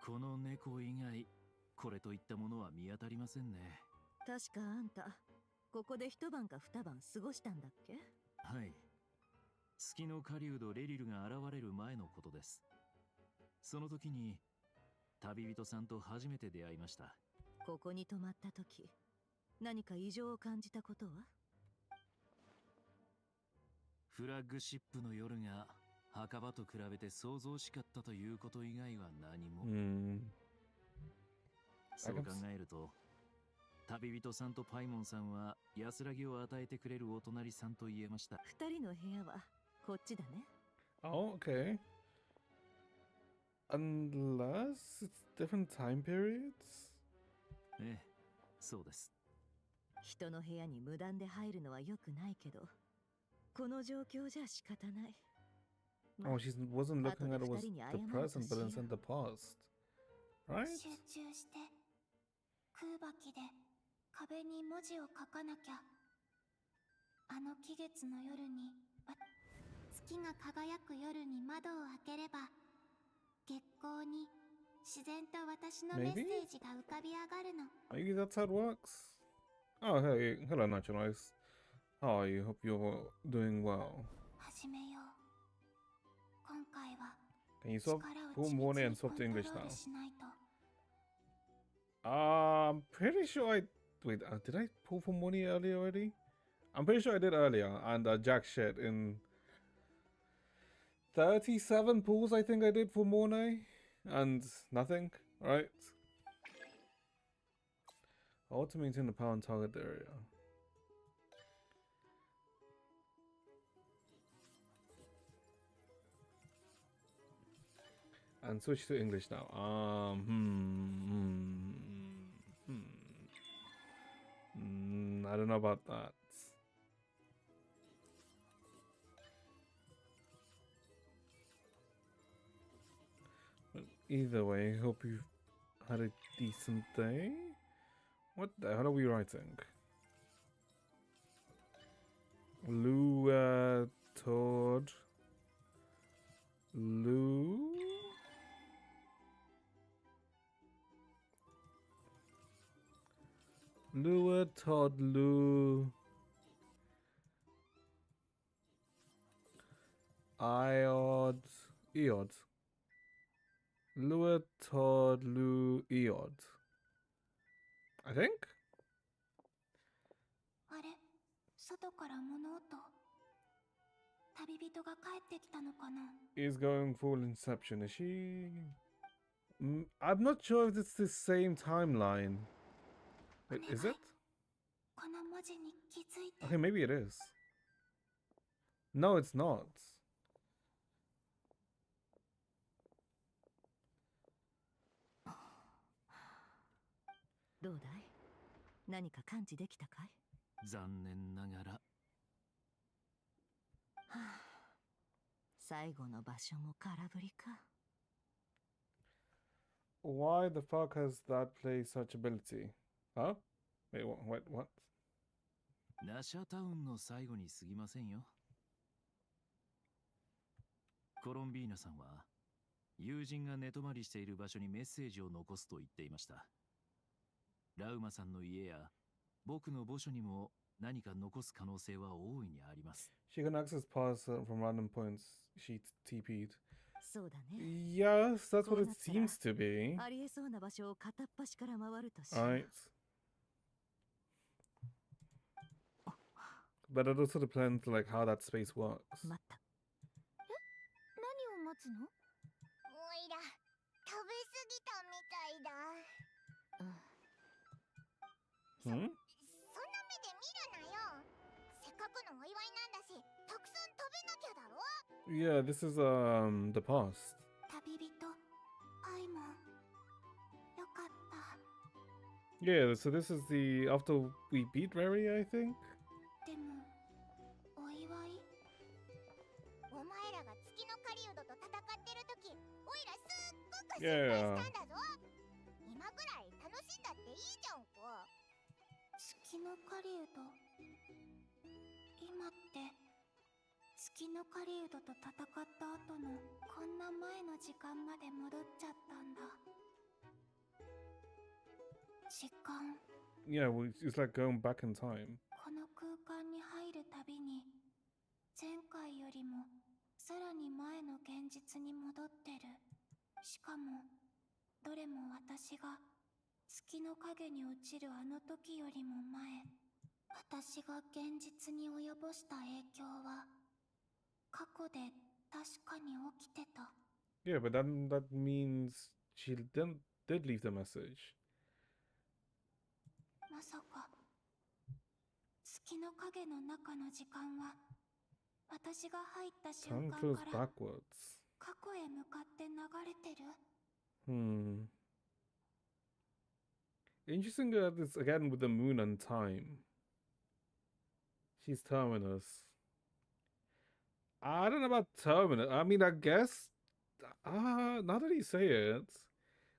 S5: この猫以外、これといったものは見当たりませんね。
S8: 確かあんた、ここで一晩か二晩過ごしたんだっけ？
S5: はい。月の狩人レリルが現れる前のことです。その時に旅人さんと初めて出会いました。
S8: ここに泊まった時、何か異常を感じたことは？
S5: フラッグシップの夜が墓場と比べて想像しかったということ以外は何も。そう考えると、旅人さんとパイモンさんは安らぎを与えてくれるお隣さんと言えました。
S8: 二人の部屋はこっちだね。
S1: Oh, okay. Unless it's different time periods?
S5: ええ、そうです。
S8: 人の部屋に無断で入るのは良くないけど、この状況じゃ仕方ない。
S1: Oh, she wasn't looking at it was the present, but instead the past. Right?
S2: 集中して。空爆で壁に文字を書かなきゃ。あの季月の夜に、月が輝く夜に窓を開ければ、月光に自然と私のメッセージが浮かび上がるの。
S1: Maybe that's how it works. Oh, hey, hello, Naturalize. How are you? Hope you're doing well.
S2: 始めよう。今回は
S1: Can you
S2: 力
S1: swap
S2: を
S1: full
S2: 緻
S1: morning
S2: 密
S1: and
S2: にコ
S1: swap
S2: ン
S1: to
S2: トロ
S1: English
S2: ー
S1: now?
S2: ルしないと。
S1: I'm pretty sure I... Wait, did I pull for money earlier already? I'm pretty sure I did earlier, and jack shit in 37 pulls I think I did for Mornay, and nothing, right? I want to maintain the power and target area. And switch to English now. I don't know about that. But either way, hope you had a decent day. What the hell are we writing? Lua Todd. Lou? Lua Todd Lou. Iod. Eod. Lua Todd Lou Eod. I think?
S2: あれ、外から物音。旅人が帰ってきたのかな。
S1: Is going full Inception. Is she? I'm not sure if it's the same timeline. Wait, is it?
S2: この文字に気づいて。
S1: Okay, maybe it is. No, it's not.
S8: どうだい？何か感知できたかい？
S5: 残念ながら。は
S8: あ、最後の場所も空振りか。
S1: Why the fuck has that play such ability? Huh? Wait, what?
S5: ナシャタウンの最後に過ぎませんよ。コロンビーナさんは友人が寝泊まりしている場所にメッセージを残すと言っていました。ラウマさんの家や僕の墓所にも何か残す可能性は大いにあります。
S1: She can access paths from random points. She TP'd.
S8: そうだね。
S1: Yes, that's what it seems to be.
S8: ありえそうな場所を片っ端から回るとし。
S1: Alright. But it also depends like how that space works.
S8: 待った。
S12: 何を待つの？おいら、食べ過ぎたみたいだ。そんな目で見るなよ。せっかくのお祝いなんだし、たくさん食べなきゃだろ。
S1: Yeah, this is the past.
S2: 旅人、パイモン。よかった。
S1: Yeah, so this is the after we beat Rary, I think.
S2: でも、お祝い？
S12: お前らが月の狩人と戦ってる時、おいらすっごく心配したんだぞ。今ぐらい楽しんだっていいじゃんか。
S2: 月の狩人。今って月の狩人と戦った後のこんな前の時間まで戻っちゃったんだ。時間。
S1: Yeah, well, it's like going back in time.
S2: この空間に入るたびに前回よりもさらに前の現実に戻ってる。しかもどれも私が月の影に落ちるあの時よりも前。私が現実に及ぼした影響は過去で確かに起きてた。
S1: Yeah, but that means she did leave the message.
S2: まさか月の影の中の時間は私が入った瞬
S1: Time
S2: 間
S1: flows
S2: から
S1: backwards.
S2: 過去へ向かって流れてる。
S1: Interesting that it's again with the moon and time. She's Terminus. I don't know about Terminus. I mean, I guess. Now that you say it,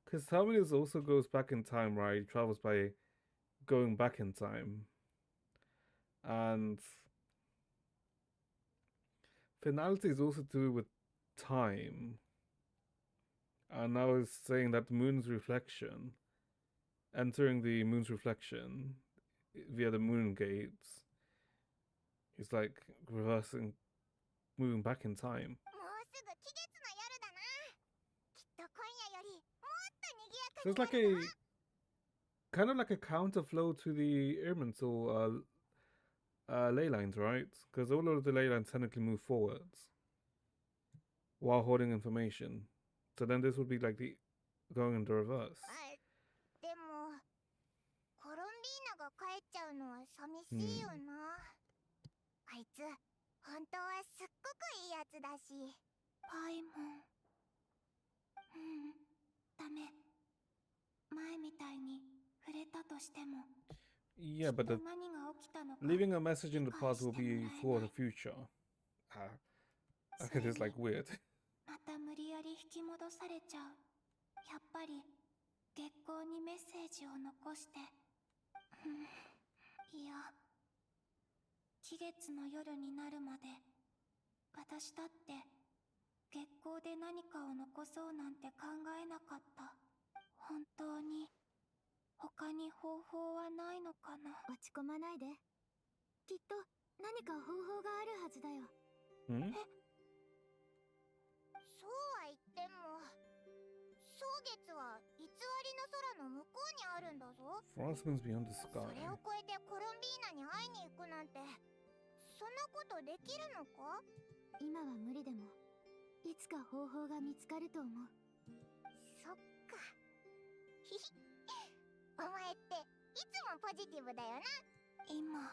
S1: because Terminus also goes back in time, right? He travels by going back in time. And finality is also to do with time. And now it's saying that the moon's reflection, entering the moon's reflection via the moon gates, is like reversing, moving back in time. So it's like a kind of like a counterflow to the Irminsul ley lines, right? Because all of the ley lines technically move forwards while holding information. So then this would be like the going in the reverse.
S2: でもコロンビーナが帰っちゃうのは寂しいよな。あいつ本当はすっごくいいやつだし。パイモン。ダメ。前みたいに触れたとしても。
S1: Yeah, but the leaving a message in the past will be for the future. Okay, this is like weird.
S2: また無理やり引き戻されちゃう。やっぱり月光にメッセージを残して。いや、期月の夜になるまで私だって月光で何かを残そうなんて考えなかった。本当に他に方法はないのかな。
S12: 落ち込まないで。きっと何か方法があるはずだよ。
S2: そうは言っても、蒼月は偽りの空の向こうにあるんだぞ。
S1: Frostman's beyond the sky.
S2: それを越えてコロンビーナに会いに行くなんて、そんなことできるのか？
S12: 今は無理でも、いつか方法が見つかると思う。
S2: そっか。ひひ。お前っていつもポジティブだよな。今。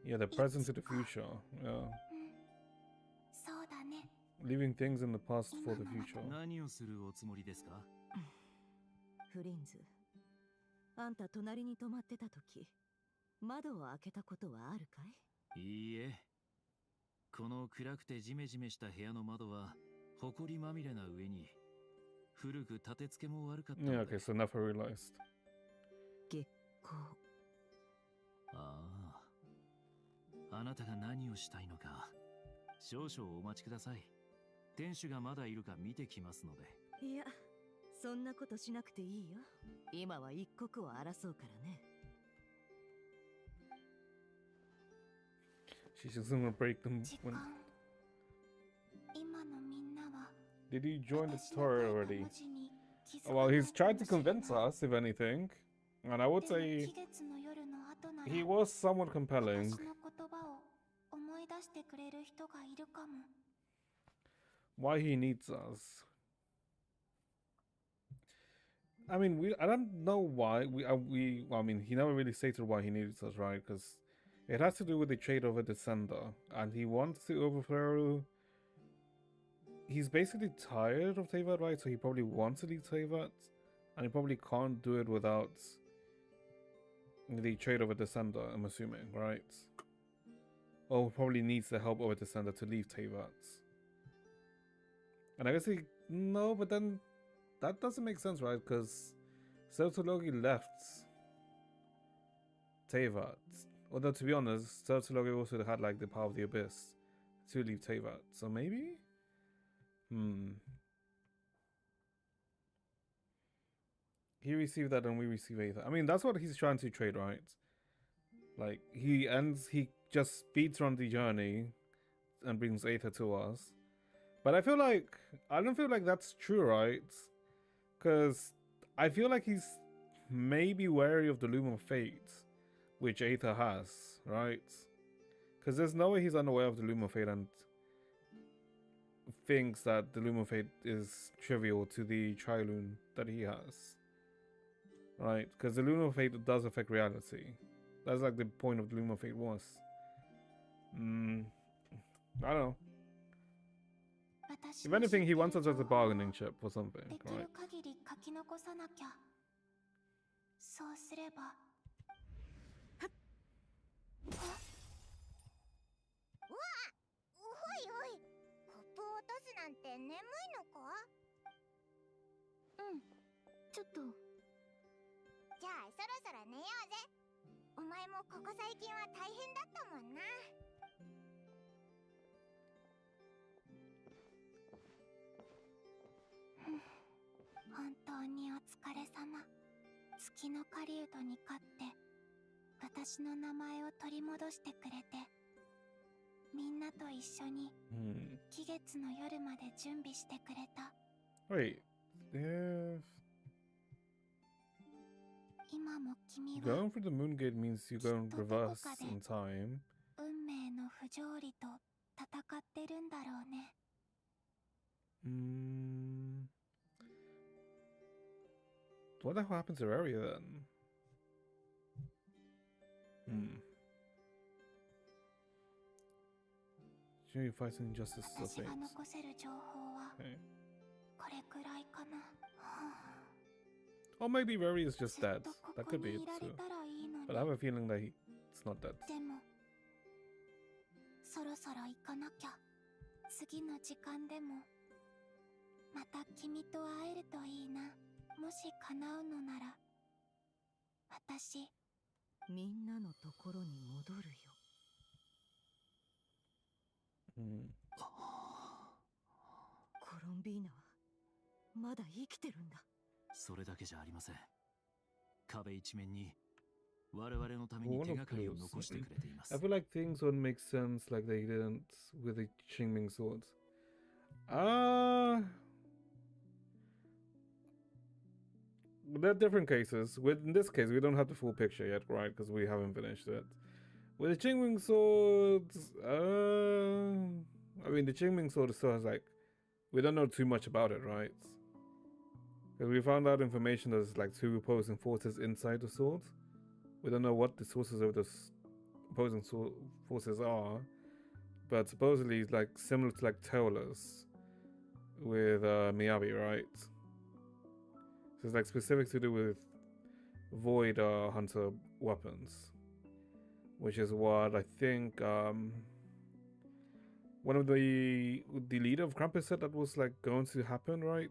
S1: Yeah, the present to the future. Yeah.
S2: そうだね。
S1: Leaving things in the past for the future.
S5: 何をするおつもりですか？
S8: フリンズ、あんた隣に泊まってた時、窓を開けたことはあるかい？
S5: いいえ。この暗くてジメジメした部屋の窓は埃まみれな上に古く立て付けも悪かったんだ。
S1: Yeah, okay, so never realized.
S8: 月光。
S5: ああ。あなたが何をしたいのか、少々お待ちください。店主がまだいるか見てきますので。
S8: いや、そんなことしなくていいよ。今は一刻を争うからね。
S1: She's just gonna break them when... Did he join the story already? Well, he's tried to convince us, if anything. And I would say he was somewhat compelling. Why he needs us? I mean, I don't know why I mean, he never really stated why he needs us, right? Because it has to do with the trade over Descender, and he wants to overthrow. He's basically tired of Teyvat, right? So he probably wants to leave Teyvat, and he probably can't do it without the trade over Descender, I'm assuming, right? Or probably needs the help over Descender to leave Teyvat. And I guess no, but then that doesn't make sense, right? Because Sertologi left Teyvat. Although, to be honest, Sertologi also had like the power of the Abyss to leave Teyvat. So maybe? He received that and we receive Aether. I mean, that's what he's trying to trade, right? Like, he just speeds on the journey and brings Aether to us. But I don't feel like that's true, right? Because I feel like he's maybe wary of the Loom of Fate, which Aether has, right? Because there's no way he's unaware of the Loom of Fate and thinks that the Loom of Fate is trivial to the Trilune that he has. Right? Because the Loom of Fate does affect reality. That's like the point of the Loom of Fate was. I don't know. If anything, he wants us as a bargaining chip or something, right?
S2: そうすれば。うわ、おいおい、コップを落とすなんて眠いのか？
S12: ちょっと。
S2: じゃあそろそろ寝ようぜ。お前もここ最近は大変だったもんな。月の狩人に勝って私の名前を取り戻してくれて、みんなと一緒に期月の夜まで準備してくれた。
S1: Wait, if
S2: 今も君は
S1: going through the moon gate means you go in reverse in time.
S2: 運命の不条理と戦ってるんだろうね。
S1: What the hell happened to Aria then? She fights injustice or
S2: 私が
S1: things.
S2: 残せる情報は
S1: Okay.
S2: これくらいかな。
S1: Or maybe Rary is just dead.
S2: ずっとこ
S1: That
S2: こ
S1: could be
S2: に
S1: it
S2: いられ
S1: too.
S2: たらいいのに。
S1: But I have a feeling that it's not dead.
S2: でもそろそろ行かなきゃ。次の時間でもまた君と会えるといいな。もし叶うのなら私
S8: みんなのところに戻るよ。コロンビーナはまだ生きてるんだ。
S5: それだけじゃありません。壁一面に我々のために手がかりを残してくれています。
S1: I feel like things wouldn't make sense like they didn't with the Qingming swords. There are different cases. In this case, we don't have the full picture yet, right? Because we haven't finished it. With the Qingming swords, I mean, the Qingming sword still has like, we don't know too much about it, right? Because we found out information that there's like two opposing forces inside the sword. We don't know what the sources of the opposing forces are, but supposedly it's like similar to like Teolas with Miyabi, right? So it's like specific to do with Void Hunter weapons, which is what I think one of the leader of Krampus said that was like going to happen, right?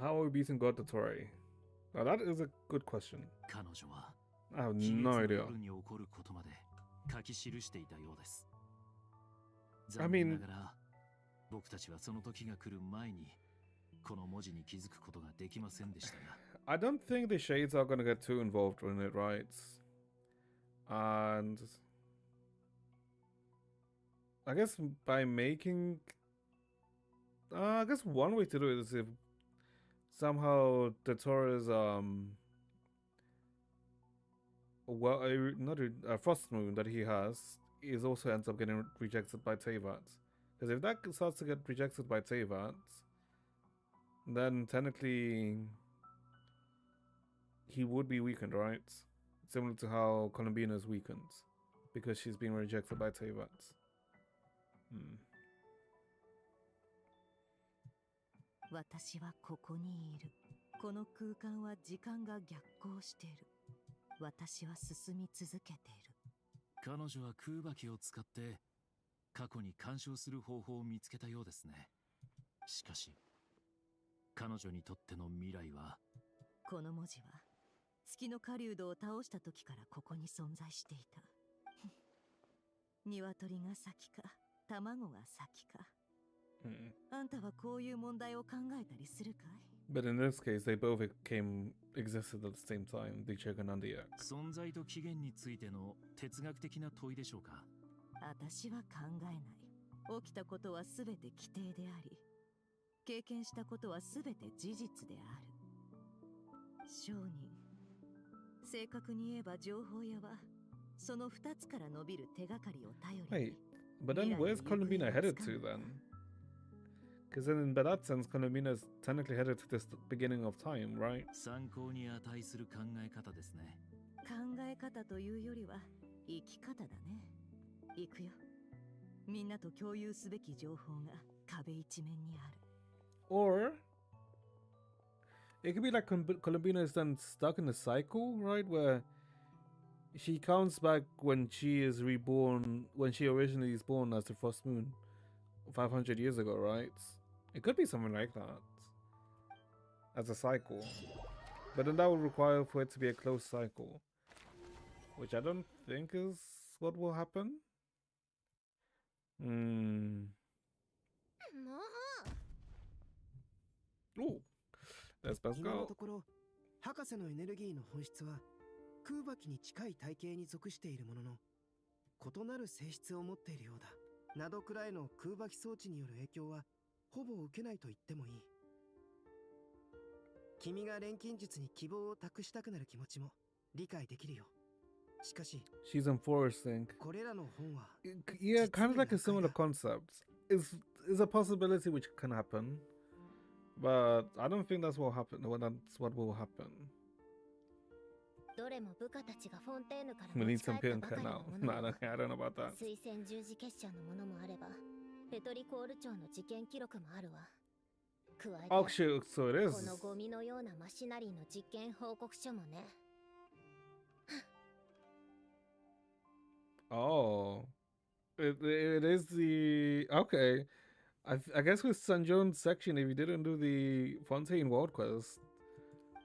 S1: How are we beating God Dotore? Now that is a good question. I have no idea. I mean,
S5: 僕たちはその時が来る前にこの文字に気づくことができませんでしたが。
S1: I don't think the shades are gonna get too involved in it, right? And I guess by making, I guess one way to do it is if somehow Dotore's well, not a frost moon that he has is also ends up getting rejected by Tevat. Because if that starts to get rejected by Tevat, then technically he would be weakened, right? Similar to how Columbina is weakened because she's being rejected by Tevat.
S8: 私はここにいる。この空間は時間が逆行している。私は進み続けている。
S5: 彼女は空爆を使って過去に干渉する方法を見つけたようですね。しかし彼女にとっての未来は、
S8: この文字は月の狩人を倒した時からここに存在していた。鶏が先か卵が先か。あんたはこういう問題を考えたりするかい？
S1: But in this case, they both existed at the same time, the chicken and the egg.
S5: 存在と起源についての哲学的な問いでしょうか？
S8: 私は考えない。起きたことはすべて規定であり、経験したことはすべて事実である。商人、正確に言えば情報屋はその二つから伸びる手がかりを頼りに。
S1: Wait, but then where's Columbina headed to then? Because then in that sense, Columbina is technically headed to this beginning of time, right?
S5: 参考に値する考え方ですね。
S8: 考え方というよりは生き方だね。行くよ。みんなと共有すべき情報が壁一面にある。
S1: Or it could be like Columbina is then stuck in a cycle, right? Where she counts back when she is reborn, when she originally is born as the Frost Moon 500 years ago, right? It could be something like that. As a cycle. But then that would require for it to be a closed cycle. Which I don't think is what will happen.
S7: もう
S1: Ooh, that's best
S14: 今の
S1: go.
S14: ところ博士のエネルギーの本質は空爆に近い体系に属しているものの異なる性質を持っているようだ。などくらいの空爆装置による影響はほぼ受けないと言ってもいい。君が錬金術に希望を託したくなる気持ちも理解できるよ。しかし
S1: She's enforcing.
S14: これらの本は
S1: Yeah, kind of like a similar concept. Is a possibility which can happen, but I don't think that's what happened. Well, that's what will happen.
S7: どれも部下たちがフォンテーヌから
S1: We
S7: 持
S1: need
S7: ち帰
S1: some
S7: った
S1: pink
S7: ばかり
S1: now.
S7: のも
S1: No,
S7: の
S1: I don't know about that.
S7: 推薦十字結社のものもあればペトリコール町の事件記録もあるわ。加えて
S1: Oh shoot, so it
S7: こ
S1: is.
S7: のゴミのようなマシナリーの実験報告書もね。
S1: Oh, it is the okay. I guess with Sanjon's section, if you didn't do the Fontaine World Quest,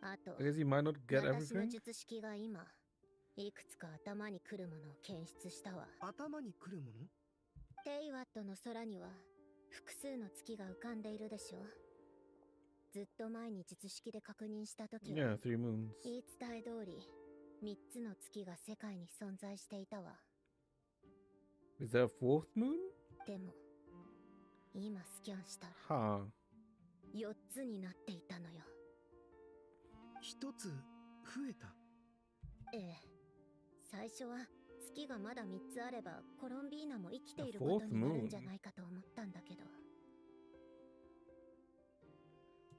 S7: あと
S1: I guess you might not get
S7: 私の
S1: everything.
S7: 術式が今いくつか頭にくるものを検出したわ。
S14: 頭にくるもの？
S7: テイワットの空には複数の月が浮かんでいるでしょ。ずっと前に術式で確認したときは
S1: Yeah, 3 moons.
S7: 言い伝え通り3つの月が世界に存在していたわ。
S1: Is there a 4th moon?
S7: でも今スキャンしたら
S1: Huh.
S7: 4つになっていたのよ。
S14: 一つ増えた。
S7: ええ、最初は月がまだ3つあればコロンビーナも生きていることになるんじゃないかと思ったんだけど。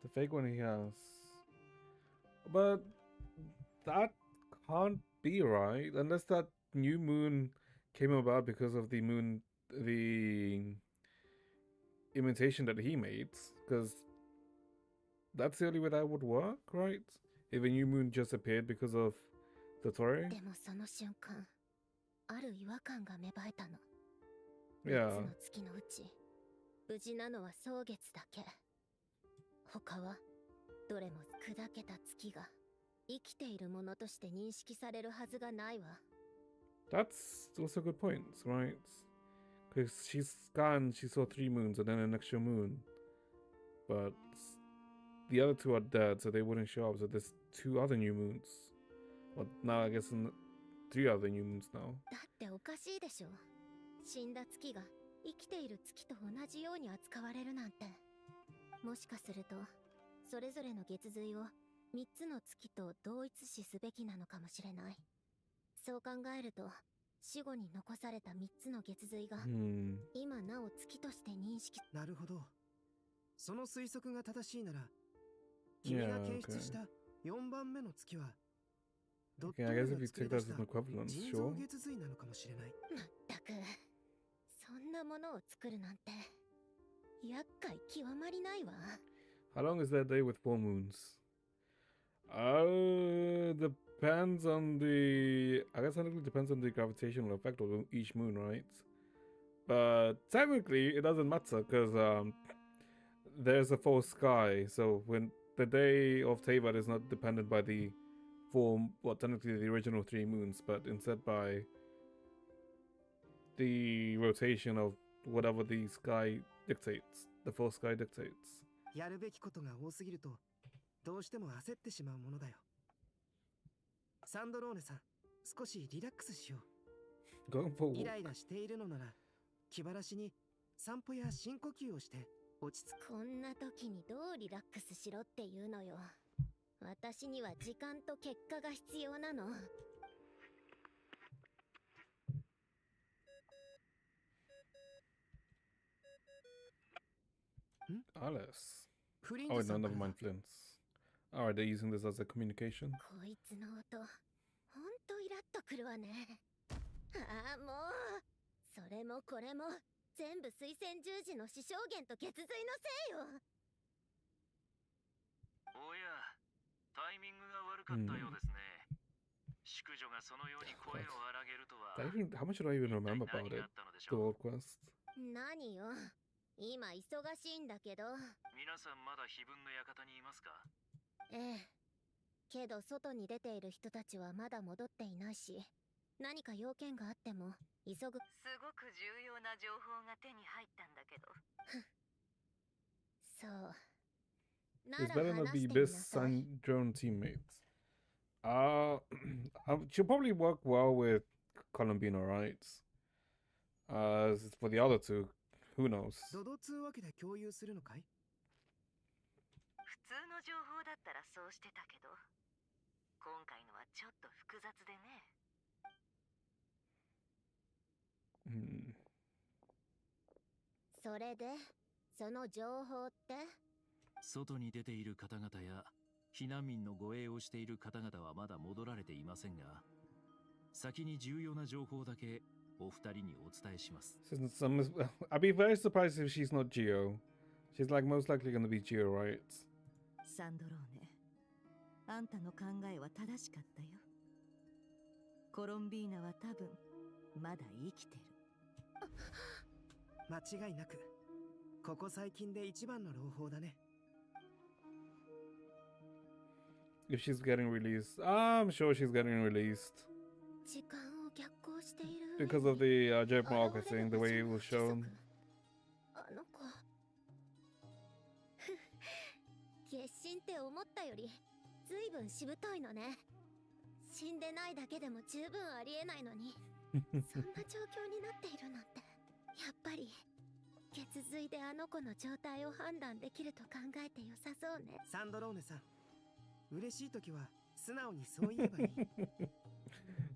S1: The fake one he has. But that can't be right unless that new moon came about because of the imitation that he made. Because that's the only way that would work, right? If a new moon just appeared because of Dotore.
S7: でもその瞬間、ある違和感が芽生えたの。
S1: Yeah.
S7: 3つの月のうち、無事なのは蒼月だけ。他はどれも砕けた月が生きているものとして認識されるはずがないわ。
S1: That's also a good point, right? Because she scanned, she saw 3 moons and then an extra moon. But the other 2 are dead, so they wouldn't show up. So there's 2 other new moons. Well, now I guess 3 other new moons now.
S7: だっておかしいでしょ。死んだ月が生きている月と同じように扱われるなんて。もしかするとそれぞれの月髄を3つの月と同一視すべきなのかもしれない。そう考えると死後に残された3つの月髄が今なお月として認識。
S14: なるほど。その推測が正しいなら君が検出した4番目の月はドット
S1: Okay, I
S14: レ
S1: guess
S14: が
S1: if you
S14: 作り
S1: take
S14: 出
S1: that
S14: し
S1: as
S14: た
S1: an equivalence,
S14: 腎臓
S1: sure.
S14: 月髄なのかもしれない。
S7: まったくそんなものを作るなんて厄介極まりないわ。
S1: How long is that day with 4 moons? Depends on the... I guess it depends on the gravitational effect of each moon, right? But technically, it doesn't matter because there's a full sky. So when the day of Tevat is not dependent by the technically the original 3 moons, but instead by the rotation of whatever the sky dictates, the full sky dictates.
S14: やるべきことが多すぎるとどうしても焦ってしまうものだよ。サンドローネさん、少しリラックスしよう。
S1: Going for
S14: イライラしているのなら気晴らしに散歩や深呼吸をして落ち着く。
S7: こんな時にどうリラックスしろっていうのよ。私には時間と結果が必要なの。
S1: Alice.
S14: フリン
S1: Oh,
S14: トさ
S1: no,
S14: んか
S1: never
S14: ら
S1: mind, Flints. Alright, they're using this as a communication.
S7: こいつの音、ほんとイラッとくるわね。ああ、もうそれもこれも全部水仙十字の死証言と血髄のせいよ。
S5: おや、タイミングが悪かったようですね。淑女がそのように声を荒げるとは。
S1: How much should I even remember about it? The World Quest.
S7: 何よ、今忙しいんだけど。
S5: 皆さんまだ碑文の館にいますか？
S7: ええ。けど外に出ている人たちはまだ戻っていないし、何か要件があっても急ぐ。
S8: すごく重要な情報が手に入ったんだけど。
S7: そう。
S1: It's better not be best drone teammates. She'll probably work well with Colombina, right? For the other two, who knows?
S14: ドド通わけで共有するのかい？
S8: 普通の情報だったらそうしてたけど、今回のはちょっと複雑でね。
S7: それで、その情報って？
S5: 外に出ている方々や避難民の護衛をしている方々はまだ戻られていませんが、先に重要な情報だけお二人にお伝えします。
S1: I'd be very surprised if she's not Geo. She's like most likely gonna be Geo, right?
S8: サンドローネ、あんたの考えは正しかったよ。コロンビーナは多分まだ生きてる。
S14: 間違いなくここ最近で一番の朗報だね。
S1: If she's getting released, I'm sure she's getting released.
S7: 時間を逆行している
S1: Because of the jet marketing, the way it was shown.
S7: あの子決心って思ったよりずいぶんしぶといのね。死んでないだけでも十分ありえないのにそんな状況になっているなんて。やっぱり血髄であの子の状態を判断できると考えて良さそうね。
S14: サンドローネさん、嬉しい時は素直にそう言えばいい。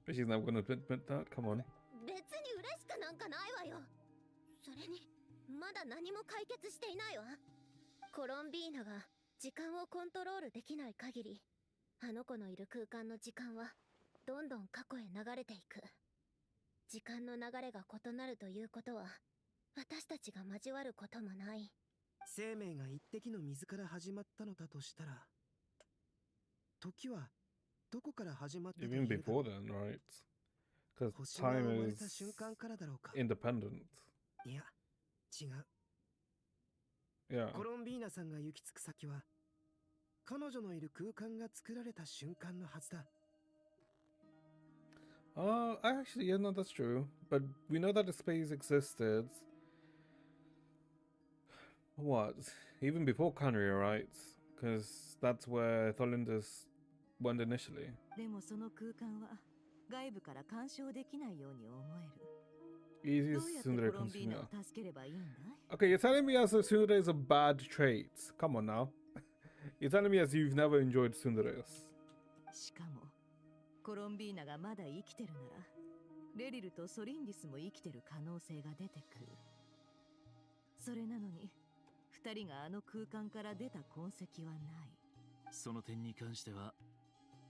S1: But she's not gonna admit that. Come on.
S7: 別に嬉しくなんかないわよ。それにまだ何も解決していないわ。コロンビーナが時間をコントロールできない限り、あの子のいる空間の時間はどんどん過去へ流れていく。時間の流れが異なるということは私たちが交わることもない。
S14: 生命が一滴の水から始まったのだとしたら、時はどこから始まったという
S1: Even before then, right? Because time is independent.
S14: いや、違う。
S1: Yeah.
S14: コロンビーナさんが行き着く先は、彼女のいる空間が作られた瞬間のはずだ。
S1: Actually, yeah, no, that's true. But we know that the space existed. What? Even before Canria, right? Because that's where Tholindus went initially.
S8: でもその空間は外部から干渉できないように思える。
S1: Easiest Tsundere
S8: コロンビーナを
S1: consumer.
S8: 助ければいいんだい？
S1: Okay, you're telling me as a Tsundere is a bad trait. Come on now. You're telling me as you've never enjoyed Tsunderes.
S8: しかもコロンビーナがまだ生きてるなら、レリルとソリンディスも生きてる可能性が出てくる。それなのに二人があの空間から出た痕跡はない。
S5: その点に関しては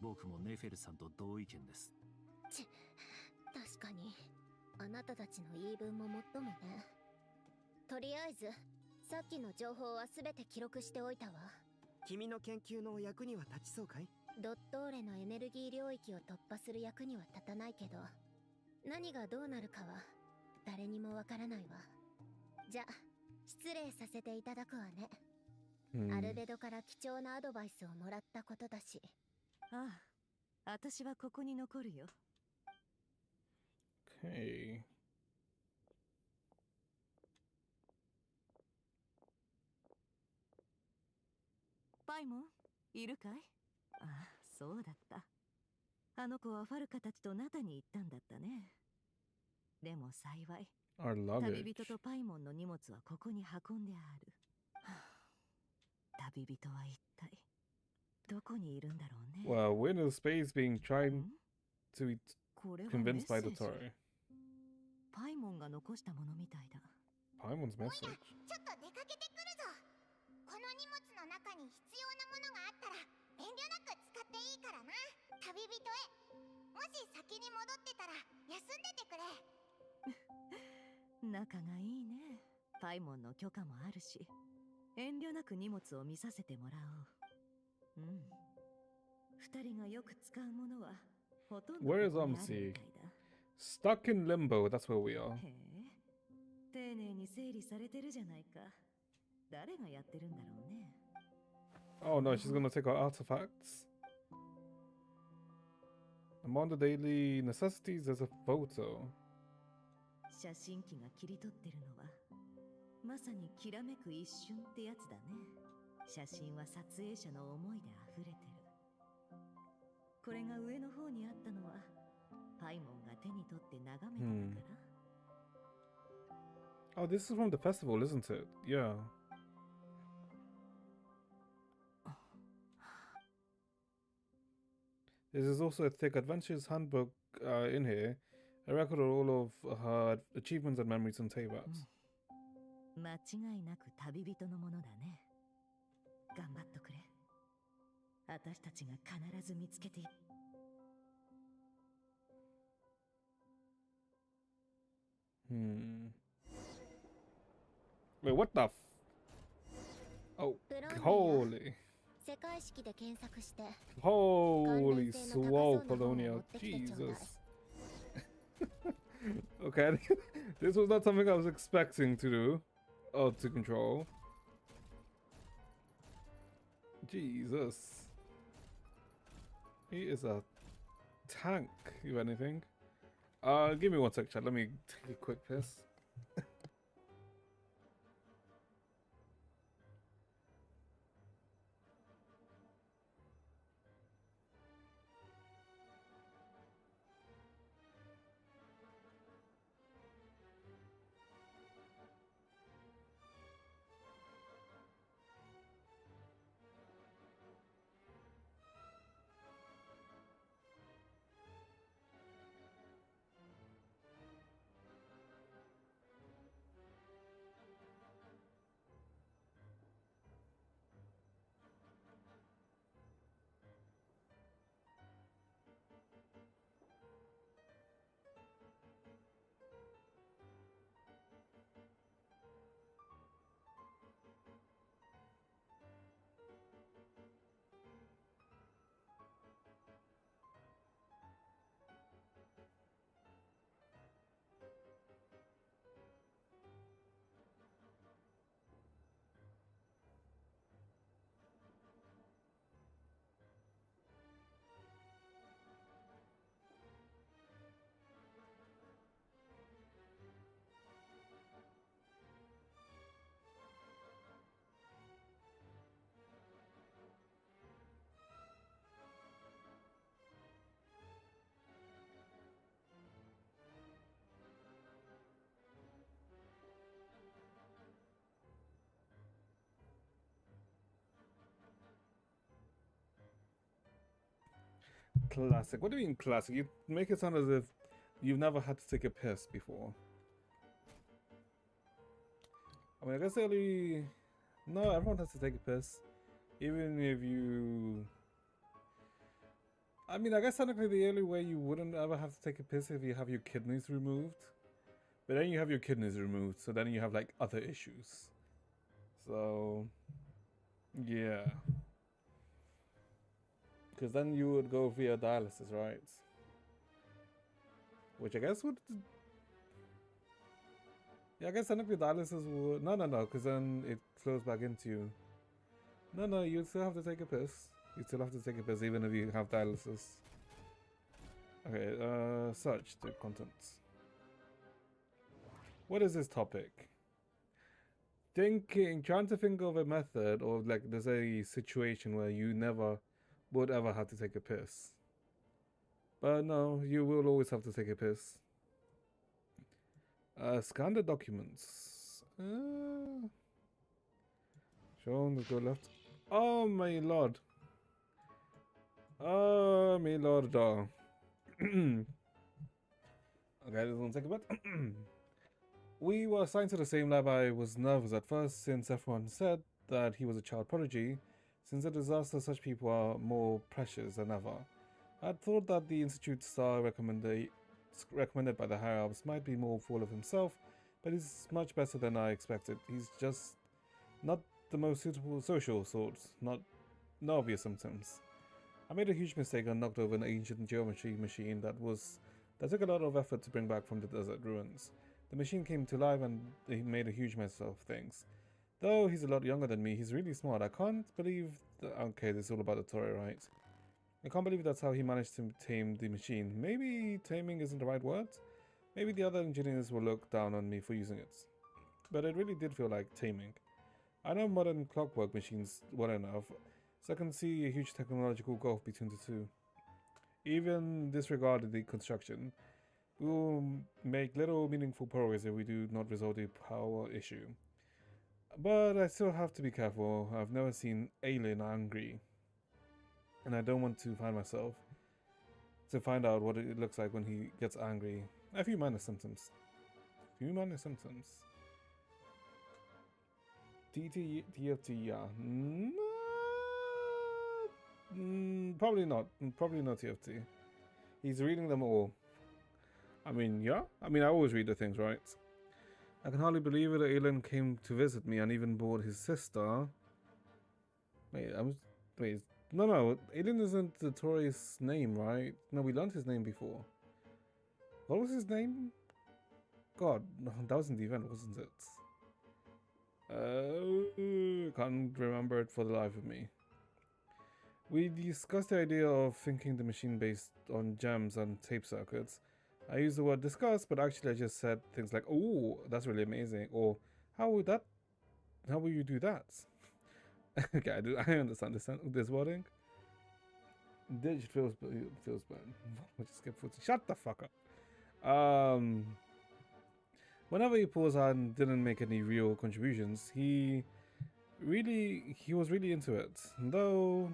S5: 僕もネフェルさんと同意見です。
S7: 確かにあなたたちの言い分ももっともね。とりあえずさっきの情報は全て記録しておいたわ。
S14: 君の研究の役には立ちそうかい？
S7: ドットーレのエネルギー領域を突破する役には立たないけど、何がどうなるかは誰にもわからないわ。じゃあ失礼させていただくわね。アルベドから貴重なアドバイスをもらったことだし。
S8: ああ、私はここに残るよ。
S1: Okay.
S8: パイモン、いるかい？ああ、そうだった。あの子はファルカたちとナタに行ったんだったね。でも幸い、旅人とパイモンの荷物はここに運んである。旅人は一体どこにいるんだろうね。
S1: Well, we're in a space being tried to be convinced by Dotore.
S8: パイモンが残したものみたいだ。
S1: Paimon's message.
S2: ちょっと出かけてくるぞ。この荷物の中に必要なものがあったら遠慮なく使っていいからな。旅人へ。もし先に戻ってたら休んでてくれ。
S8: 仲がいいね。パイモンの許可もあるし、遠慮なく荷物を見させてもらおう。うん。二人がよく使うものはほとんどここにあるみたいだ。
S1: Stuck in limbo, that's where we are.
S8: へえ、丁寧に整理されてるじゃないか。誰がやってるんだろうね。
S1: Oh no, she's gonna take our artifacts. Among the daily necessities, there's a photo.
S8: 写真機が切り取ってるのはまさにきらめく一瞬ってやつだね。写真は撮影者の思いで溢れてる。これが上の方にあったのはパイモンが手に取って眺めてたから。
S1: Oh, this is from the festival, isn't it? Yeah. There is also a thick adventures handbook in here. A record of all of her achievements and memories and taybats.
S8: 間違いなく旅人のものだね。頑張っとくれ。私たちが必ず見つけて。
S1: Wait, what the Oh, holy.
S7: 世界式で検索して。
S1: Holy swole, Polonia. Jesus. Okay, this was not something I was expecting to do. Or to control. Jesus. He is a tank, if anything. Give me one sec, chat. Let me take a quick piss. Classic. What do you mean classic? You make it sound as if you've never had to take a piss before. I mean, I guess only... No, everyone has to take a piss. Even if you... I mean, I guess technically the only way you wouldn't ever have to take a piss if you have your kidneys removed. But then you have your kidneys removed, so then you have, like, other issues. So... Yeah. Because then you would go via dialysis, right? Which I guess would... Yeah, I guess technically dialysis would... No, because then it flows back into you. No, you still have to take a piss. You still have to take a piss even if you have dialysis. Okay, search the contents. What is this topic? Trying to think of a method, or like there's a situation where you never would ever have to take a piss. But no, you will always have to take a piss. Scan the documents. Show on the go left. Oh my lord. Oh my lord. Okay, this one take a bit. We were assigned to the same lab. I was nervous at first since everyone said that he was a child prodigy. Since a disaster, such people are more precious than ever. I thought that the Institute's star recommended by the higher-ups might be more full of himself, but he's much better than I expected. He's just not the most suitable social sort, no obvious symptoms. I made a huge mistake and knocked over an ancient geometry machine that took a lot of effort to bring back from the desert ruins. The machine came to life and he made a huge mess of things. Though he's a lot younger than me, he's really smart. I can't believe that... Okay, this is all about Dotore, right? I can't believe that's how he managed to tame the machine. Maybe taming isn't the right word? Maybe the other engineers will look down on me for using it. But it really did feel like taming. I know modern clockwork machines well enough, so I can see a huge technological gulf between the two. Even disregarding the construction, we will make little meaningful progress if we do not resolve the power issue. But I still have to be careful. I've never seen Aelin angry, and I don't want to find out what it looks like when he gets angry. A few minor symptoms. TFT, yeah. Probably not. Probably not TFT. He's reading them all. I mean, yeah. I mean, I always read the things, right? I can hardly believe it that Aelin came to visit me and even brought his sister. Wait, no. Aelin isn't Dotore's name, right? No, we learned his name before. What was his name? God, no, that was in the event, wasn't it? Can't remember it for the life of me. We discussed the idea of thinking the machine based on gems and tape circuits. I used the word discuss, but actually I just said things like, "Oh, that's really amazing," or how will you do that?" Okay, I understand this wording. Digit feels bad. Just skip footage. Shut the fuck up. Whenever he paused and didn't make any real contributions, he was really into it. Though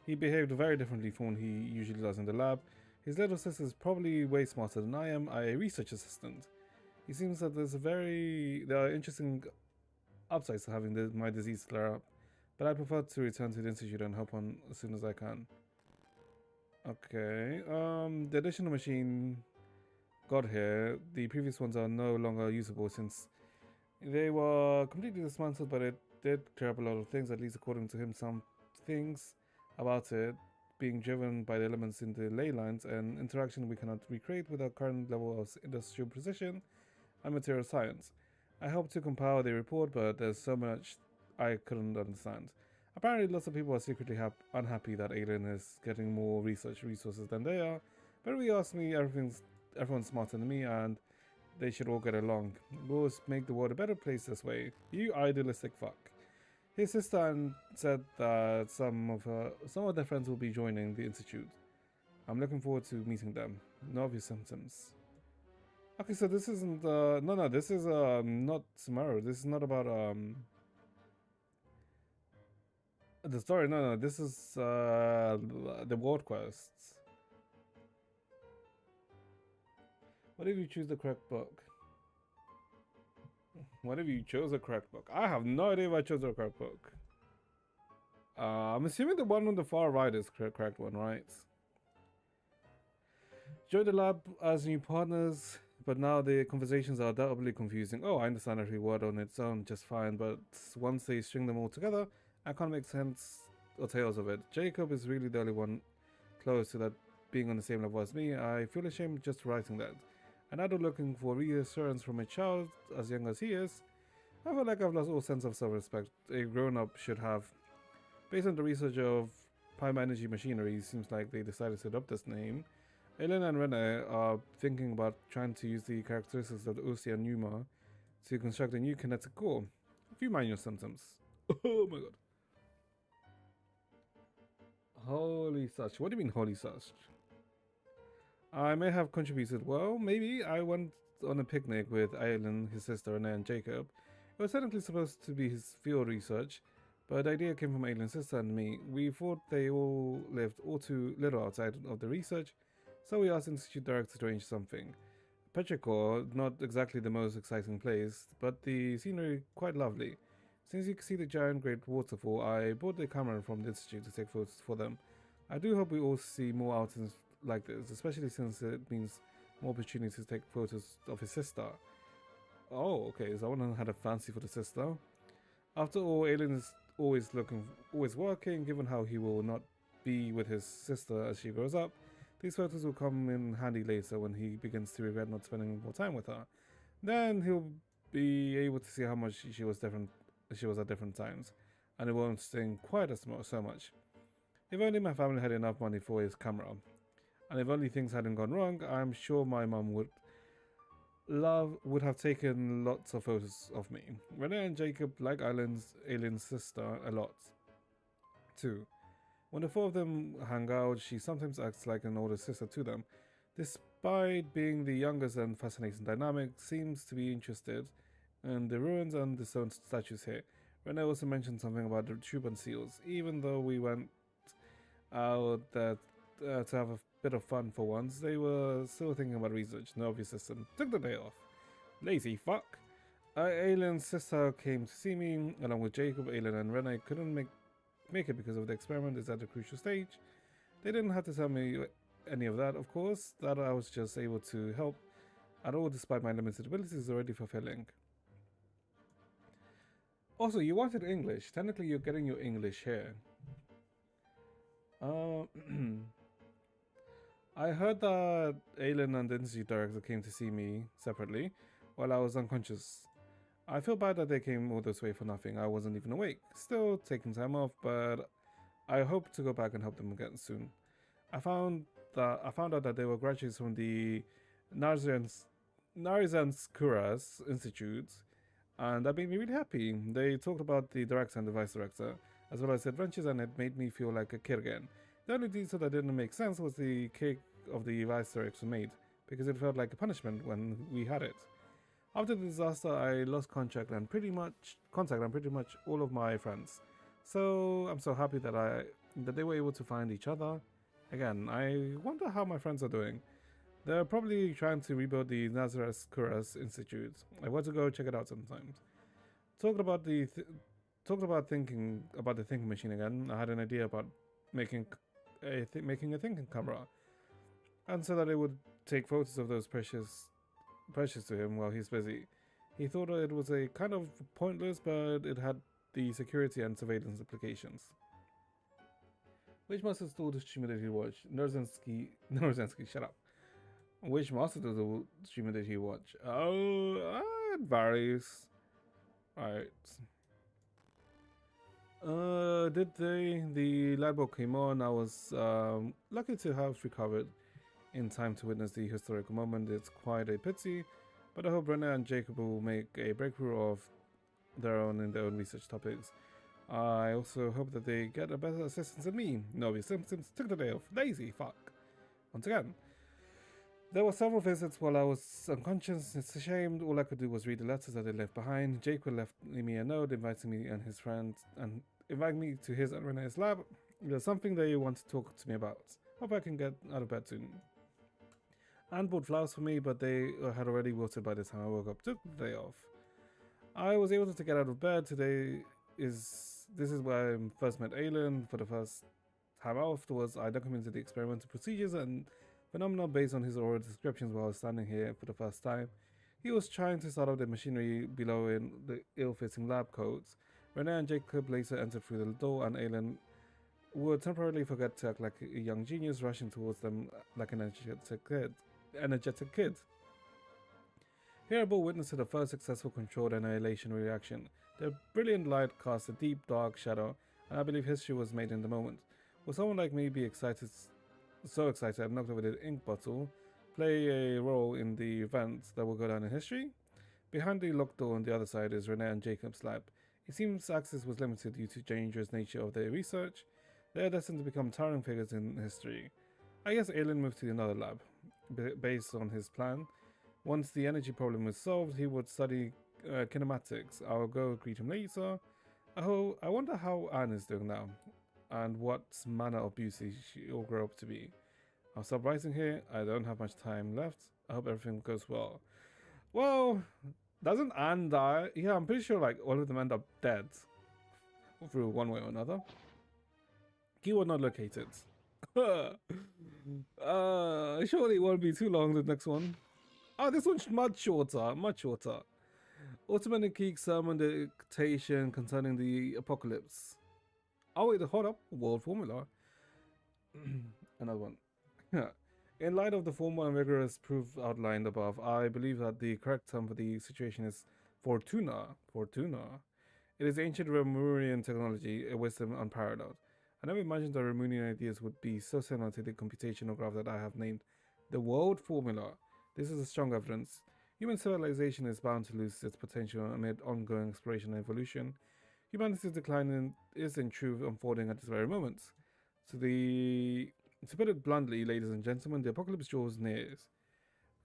S1: he behaved very differently from what he usually does in the lab. His little sister is probably way smarter than I am, a research assistant. He seems that there are interesting upsides to having my disease flare up, but I prefer to return to the institute and help on as soon as I can. Okay, the additional machine got here. The previous ones are no longer usable since they were completely dismantled, but it did clear up a lot of things, at least according to him. Some things about it being driven by the elements in the ley lines and interaction we cannot recreate with our current level of industrial precision and material science. I helped to compile the report, but there's so much I couldn't understand. Apparently lots of people are secretly unhappy that Aelin is getting more research resources than they are, but if you ask me, everyone's smarter than me and they should all get along. We'll make the world a better place this way. You idealistic fuck. His sister said that some of their friends will be joining the institute. I'm looking forward to meeting them. No obvious symptoms. Okay, so this isn't no, this is not tomorrow. This is not about the story. No, this is the world quests. What if you choose the correct book? What if you chose a correct book? I have no idea if I chose the correct book. I'm assuming the one on the far right is the correct one, right? Join the lab as new partners, but now the conversations are doubly confusing. Oh, I understand every word on its own just fine, but once they string them all together, I can't make sense or tales of it. Jacob is really the only one close to that being on the same level as me. I feel ashamed just writing that. An adult looking for reassurance from a child as young as he is. I feel like I've lost all sense of self-respect a grown-up should have. Based on the research of Prime Energy Machinery, it seems like they decided to adopt this name. Elena and Rene are thinking about trying to use the characteristics of the Ursi and Numa to construct a new kinetic core. A few minor symptoms. Oh my god. Holy such. What do you mean holy such? I may have contributed well. Maybe I went on a picnic with Aelin, his sister, Rene, and Jacob. It was technically supposed to be his field research, but the idea came from Aelin's sister and me. We thought they all lived all too little outside of the research, so we asked Institute Director to arrange something. Petrichor, not exactly the most exciting place, but the scenery quite lovely. Since you can see the giant great waterfall, I bought the camera from the Institute to take photos for them. I do hope we all see more outings like this, especially since it means more opportunities to take photos of his sister. Oh, okay, so someone had a fancy for the sister. After all, Aelin is always working, given how he will not be with his sister as she grows up. These photos will come in handy later when he begins to regret not spending more time with her. Then he'll be able to see how much she was at different times, and it won't sting quite so much. If only my family had enough money for his camera. And if only things hadn't gone wrong, I'm sure my mum would love would have taken lots of photos of me. Renee and Jacob like Alien's sister a lot, too. When the four of them hang out, she sometimes acts like an older sister to them. Despite being the youngest and fascinating dynamic, seems to be interested in the ruins and the stone statues here. Renee also mentioned something about the Truban seals. Even though we went out there to have a bit of fun for once, they were still thinking about research. No obvious system. Took the day off. Lazy fuck. Aylin's sister came to see me, along with Jacob. Aylin and Renee couldn't make it because of the experiment is at a crucial stage. They didn't have to tell me any of that, of course. That I was just able to help at all despite my limited abilities is already fulfilling. Also, you wanted English. Technically, you're getting your English here. I heard that Aylin and the Institute Director came to see me separately while I was unconscious. I feel bad that they came all this way for nothing. I wasn't even awake. Still taking time off, but I hope to go back and help them again soon. I found out that they were graduates from the Narizanskura's Institute, and that made me really happy. They talked about the director and the vice director, as well as the adventures, and it made me feel like a kid again. The only detail that didn't make sense was the cake of the vice director made, because it felt like a punishment when we had it. After the disaster, I lost contact and pretty much all of my friends. So I'm so happy that they were able to find each other. Again, I wonder how my friends are doing. They're probably trying to rebuild the Nazareth Kuras Institute. I want to go check it out sometimes. Talking about the thinking about the thinking machine again, I had an idea about making a thinking camera, and so that it would take photos of those precious to him while he's busy. He thought it was a kind of pointless, but it had the security and surveillance applications. Which master tool streamer did he watch? Norzensky, shut up. Which master streamer did he watch? Oh, it varies. Right. Did they? The light bulb came on. I was lucky to have recovered in time to witness the historical moment. It's quite a pity, but I hope Brenna and Jacob will make a breakthrough of their own in their own research topics. I also hope that they get a better assistance than me. No, Simpsons took the day off. Lazy fuck. Once again. There were several visits while I was unconscious. It's a shame. All I could do was read the letters that they left behind. Jacob left me a note inviting me and his friend and inviting me to his and Renee's lab. There's something they want to talk to me about. Hope I can get out of bed soon. Anne bought flowers for me, but they had already wilted by the time I woke up. Took the day off. I was able to get out of bed. This is where I first met Aylin for the first time. Afterwards, I documented the experimental procedures and phenomena based on his oral descriptions while I was standing here for the first time. He was trying to start up the machinery below in the ill-fitting lab coats. Renee and Jacob later entered through the door, and Aylin would temporarily forget to act like a young genius, rushing towards them like an energetic kid. Hearable witnessed the first successful controlled annihilation reaction. The brilliant light cast a deep, dark shadow, and I believe history was made in the moment. Would someone like me be so excited I knocked over the ink bottle, play a role in the events that will go down in history? Behind the locked door on the other side is Renee and Jacob's lab. It seems access was limited due to the dangerous nature of their research. They are destined to become towering figures in history. I guess Aylin moved to another lab, based on his plan. Once the energy problem was solved, he would study kinematics. I'll go greet him later. I wonder how Anne is doing now, and what manner of beauty she'll grow up to be. I'll stop writing here. I don't have much time left. I hope everything goes well. Well, doesn't Anne die? Yeah, I'm pretty sure like all of them end up dead through one way or another. Keyword not located. Surely it won't be too long, the next one. Oh, this one's much shorter, much shorter. Automatic Geek sermon dictation concerning the apocalypse. Oh wait, hold up. World formula. Another one. In light of the formal and rigorous proof outlined above, I believe that the correct term for the situation is Fortuna. Fortuna. It is ancient Remurian technology, a wisdom unparalleled. I never imagined that Remurian ideas would be so similar to the computational graph that I have named the world formula. This is a strong evidence. Human civilization is bound to lose its potential amid ongoing exploration and evolution. Humanity's decline is in truth unfolding at this very moment. To put it bluntly, ladies and gentlemen, the apocalypse draws near.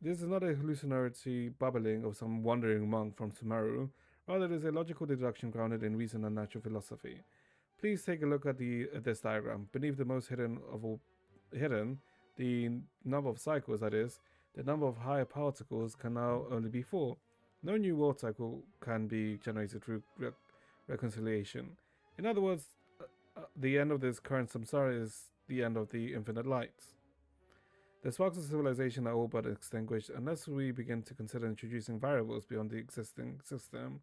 S1: This is not a hallucinatory babbling of some wandering monk from tomorrow. Rather, it is a logical deduction grounded in reason and natural philosophy. Please take a look at this diagram. Beneath the most hidden, the number of cycles, that is, the number of higher particles can now only be 4. No new world cycle can be generated through reconciliation. In other words, the end of this current samsara is the end of the infinite light. The sparks of civilization are all but extinguished unless we begin to consider introducing variables beyond the existing system.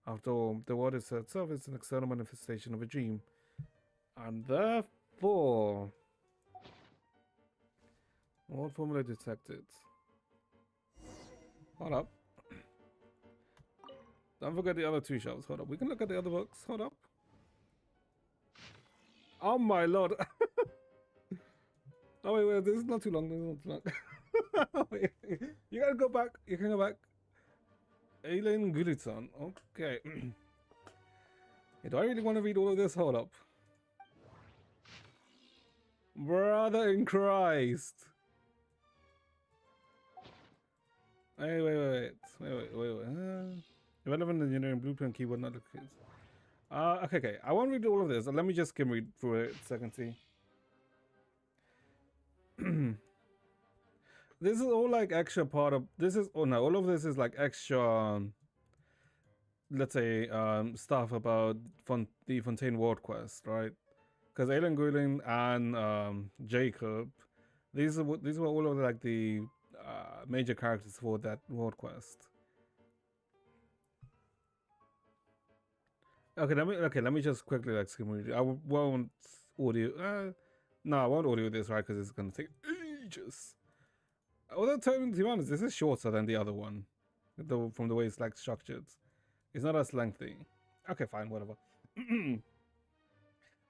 S1: After all, the world itself is an external manifestation of a dream. And therefore... World formula detected. Hold up. Don't forget the other 2 shelves. Hold up. We can look at the other books. Hold up. Oh my lord. Oh wait, this is not too long. This is not too long. Wait, you gotta go back. You can go back. Aileen Gulitson. Okay. Do I really want to read all of this? Hold up. Brother in Christ. Wait. Irrelevant engineering blueprint keyboard not the kids. Okay. I won't read all of this. Let me just skim read through it a second, see. This is all like extra part of this is all of this is like extra let's say stuff about the Fontaine World Quest, right? Because Aileen Guilin and Jacob, these were all of like the major characters for that World Quest. Let me just quickly like skim read. I won't audio. No, I won't audio this, right? Because it's gonna take ages. Although, to be honest, this is shorter than the other one, from the way it's like structured. It's not as lengthy. Okay, fine, whatever.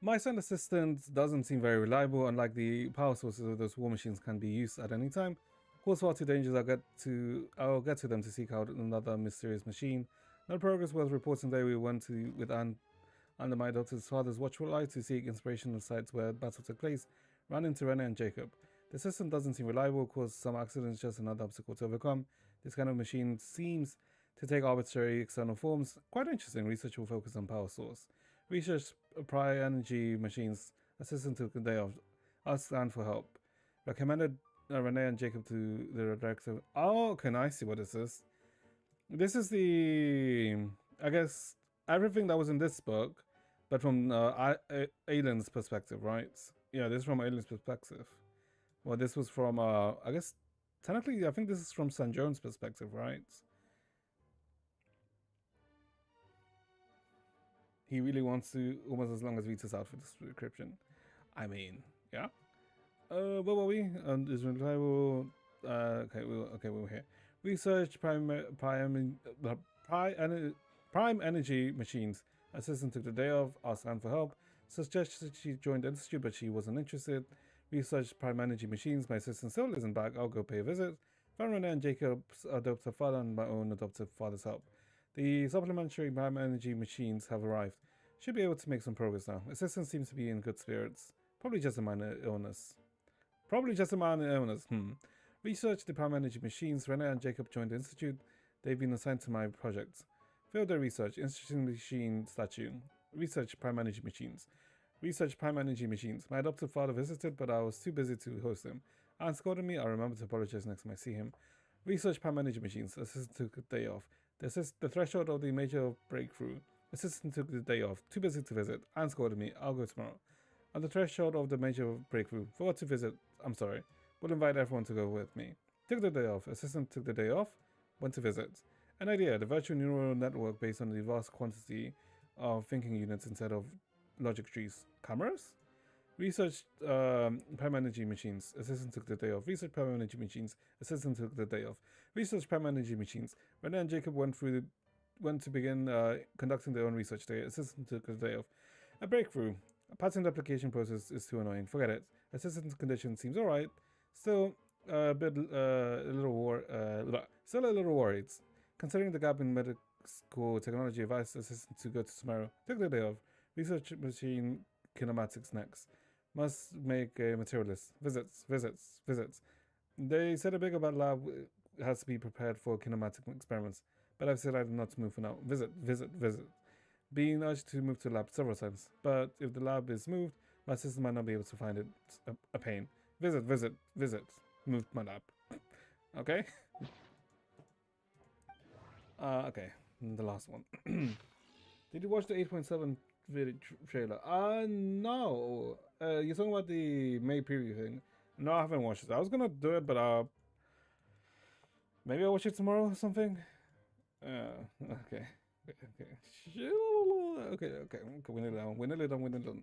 S1: My sound assistant doesn't seem very reliable, unlike the power sources of those war machines can be used at any time. Cause far too dangerous, I'll get to them to seek out another mysterious machine. No progress worth reporting today. We went to with Anne under my daughter's father's watchful eye to seek inspiration in sites where battle took place, ran into Rene and Jacob. The system doesn't seem reliable, caused some accidents, just another obstacle to overcome. This kind of machine seems to take arbitrary external forms. Quite interesting. Research will focus on power source. Research prior energy machines. Assistant took the day off. Asked Anne for help. Recommended Rene and Jacob to the director. Oh, okay, now I see what this is. This is I guess, everything that was in this book, but from Ailen's perspective, right? Yeah, this is from Ailen's perspective. Well, this was from, I guess, technically, I think this is from St. John's perspective, right? He really wants to, almost as long as Vita's out for this description. I mean, yeah. Where were we? Is reliable. We were here. Research prime energy machines. Assistant took the day off. Asked Anne for help. Suggested she joined the institute, but she wasn't interested. Research prime energy machines. My assistant still isn't back. I'll go pay a visit. Found Rene and Jacob's adoptive father and my own adoptive father's help. The supplementary prime energy machines have arrived. Should be able to make some progress now. Assistant seems to be in good spirits. Probably just a minor illness. Research the prime energy machines. Rene and Jacob joined the institute. They've been assigned to my project. Failed their research. Interesting machine statue. Research prime energy machines. Research prime energy machines. My adoptive father visited, but I was too busy to host him. Anne scolded me. I'll remember to apologize next time I see him. Research prime energy machines. Assistant took a day off. The threshold of the major breakthrough. Assistant took the day off. Too busy to visit. Anne scolded me. I'll go tomorrow. On the threshold of the major breakthrough. Forgot to visit. I'm sorry. We'll invite everyone to go with me. Took the day off. Assistant took the day off. Went to visit. An idea. The virtual neural network based on the vast quantity of thinking units instead of logic trees. Cameras? Research prime energy machines. Assistant took the day off. Research prime energy machines. Assistant took the day off. Research prime energy machines. Rene and Jacob went to begin conducting their own research day. Assistant took the day off. A breakthrough. A patent application process is too annoying. Forget it. Assistant's condition seems alright. Still, Still a little worried. Considering the gap in medical technology, advised assistant to go to tomorrow. Take the day off. Research machine kinematics next. Must make a materialist. Visits, visits, visits. They said a big about lab has to be prepared for kinematic experiments, but I've decided not to move for now. Visit, visit, visit. Being urged to move to the lab several times, but if the lab is moved, my assistant might not be able to find it. A pain. Visit, visit, visit. Moved my lab. Okay? Okay. The last one. Did you watch the 8.7 video trailer? No. You're talking about the May preview thing. No, I haven't watched it. I was gonna do it, but maybe I'll watch it tomorrow or something. Okay. Okay. We're nearly done.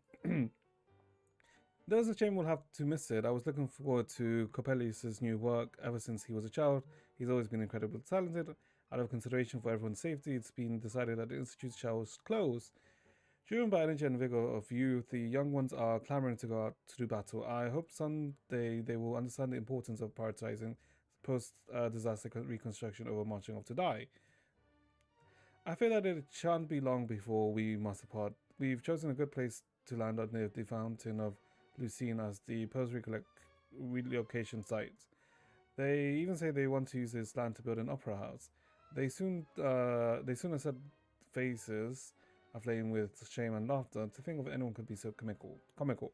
S1: There's a shame we'll have to miss it. I was looking forward to Coppelius' new work ever since he was a child. He's always been incredibly talented. Out of consideration for everyone's safety, it's been decided that the Institute shall close. Driven by energy and vigor of youth, the young ones are clamoring to go out to do battle. I hope someday they will understand the importance of prioritizing post-disaster reconstruction over marching off to die. I feel that it shan't be long before we must depart. We've chosen a good place to land near the Fountain of Lucine as the post-relocation site. They even say they want to use this land to build an opera house. They soon set faces aflame with shame and laughter to think of anyone could be so comical.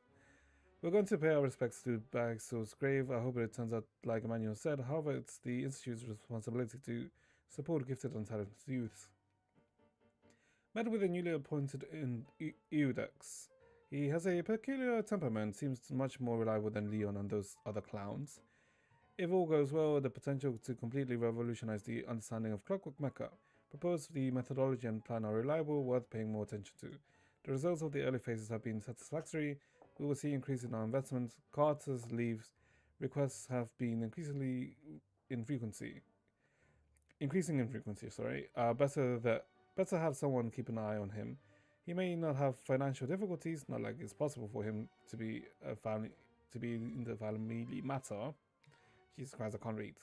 S1: We're going to pay our respects to Bagsel's grave. I hope it turns out like Emmanuel said. However, it's the Institute's responsibility to support gifted and talented youth. Met with a newly appointed Eudex. He has a peculiar temperament, seems much more reliable than Leon and those other clowns. If all goes well, the potential to completely revolutionize the understanding of Clockwork Mecha. Propose the methodology and plan are reliable, worth paying more attention to. The results of the early phases have been satisfactory. We will see increase in our investment. Carter's leaves requests have been increasing in frequency. Better have someone keep an eye on him. He may not have financial difficulties, not like it's possible for him to be in the family matter. Jesus Christ, I can't read.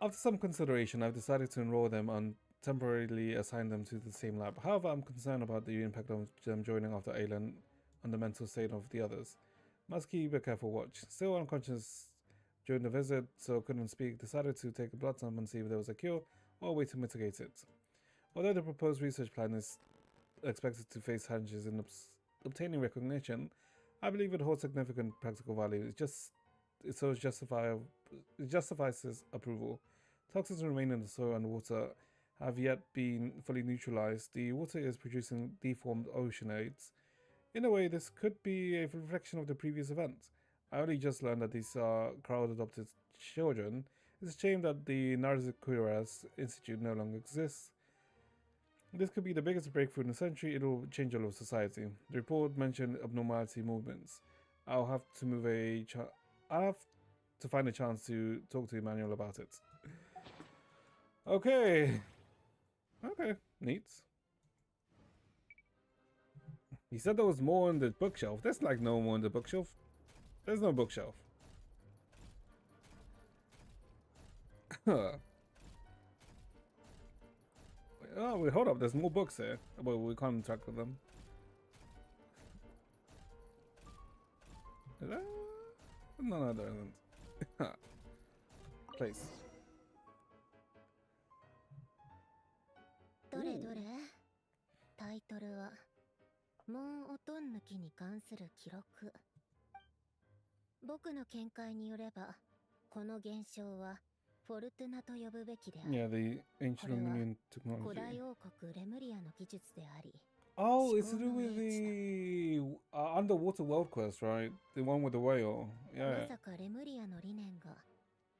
S1: After some consideration, I've decided to enroll them and temporarily assign them to the same lab. However, I'm concerned about the impact of them joining after Aelin on the mental state of the others. Must keep a careful watch. Still unconscious during the visit, so couldn't speak, decided to take a blood sample and see if there was a cure or a way to mitigate it. Although the proposed research plan is expected to face challenges in obtaining recognition, I believe it holds significant practical value. It justifies his approval. Toxins remain in the soil and water have yet been fully neutralized. The water is producing deformed oceanides. In a way, this could be a reflection of the previous event. I only just learned that these are crowd-adopted children. It's a shame that the Narzakuras Institute no longer exists. This could be the biggest breakthrough in the century. It will change all of society. The report mentioned abnormality movements. I'll have to find a chance to talk to Emmanuel about it. Okay, neat. He said there was more on the bookshelf. There's like no more on the bookshelf. There's no bookshelf. Oh, wait, hold up. There's more books here. Well, we can't interact with them. No, there isn't. Place.
S7: どれどれタイトルはモン・オトンヌキに関する記録。僕の見解によればこの現象はフォルトゥナと呼ぶべきである。
S1: Yeah, the ancient Lemurian technology.
S7: 古代王国レムリアの技術であり。
S1: Oh, it's to do with the underwater world quest, right? The one with the whale. Yeah.
S7: まさかレムリアの理念が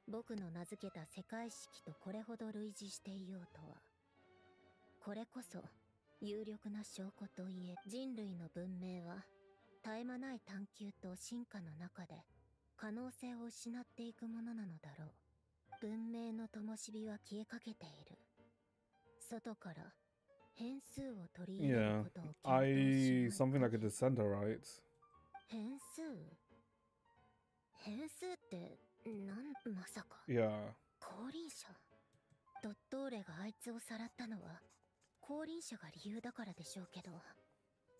S7: 僕の名付けた世界式とこれほど類似していようとは。これこそ有力な証拠といえ、人類の文明は絶え間ない探求と進化の中で可能性を失っていくものなのだろう。文明の灯火は消えかけている。外から変数を取り入れることを検討しない。
S1: something like a descender, right?
S7: 変数ってまさか。
S1: Yeah.
S7: 降臨者。ドットーレがあいつをさらったのは降臨者が理由だからでしょうけど、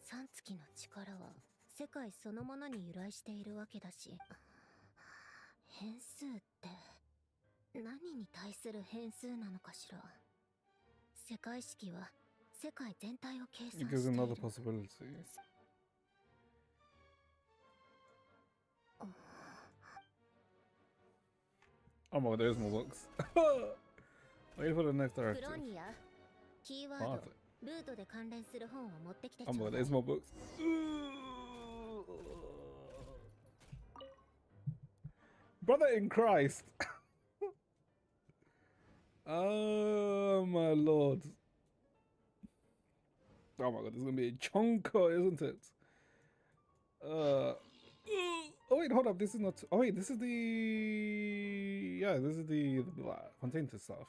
S7: 三月の力は世界そのものに由来しているわけだし、変数って何に対する変数なのかしら。世界式は世界全体を計算している。
S1: Because another possibility. Oh my god, there's more books. Wait for the next directive.
S7: クロニア、キーワード、ルートで関連する本を持ってきてちょ
S1: Oh
S7: う
S1: my
S7: だい。
S1: god, there's more books. Brother in Christ. Oh my lord. Oh my god, this is gonna be a chonker, isn't it? Oh wait, hold up. This is not. Oh wait, this is the. Yeah, this is the container stuff.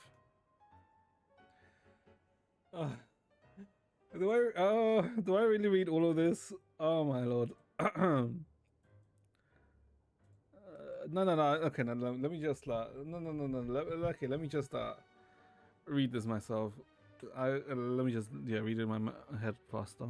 S1: Do I really read all of this? Oh my lord. No. Okay, no. Let me just. No. Okay, let me just read this myself. Let me just read it in my head faster.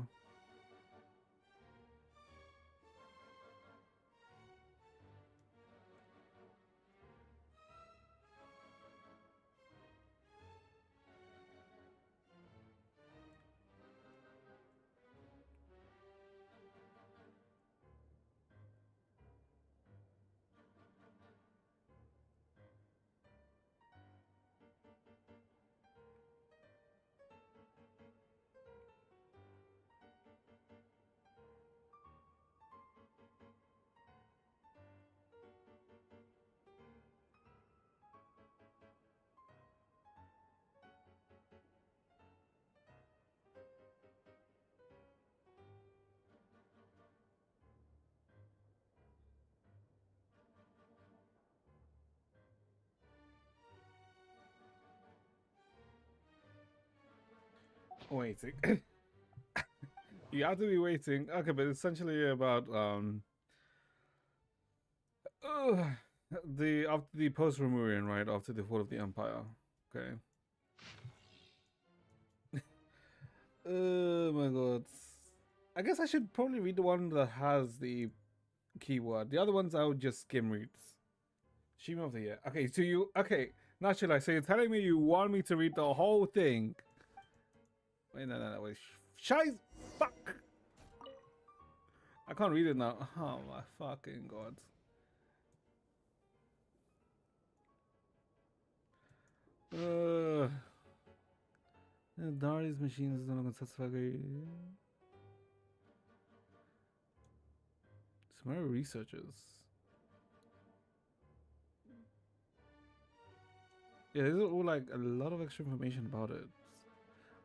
S1: Waiting. You have to be waiting. Okay, but essentially about after the post-Romurian, right? After the fall of the Empire. Okay. Oh my god. I guess I should probably read the one that has the keyword. The other ones I would just skim reads. Shima of the Year. Okay, so you naturally, so you're telling me you want me to read the whole thing. Wait, no, wait. Shize! Fuck! I can't read it now. Oh my fucking god. Darius machine is no longer satisfactory. Smart researchers. Yeah, there's all like a lot of extra information about it.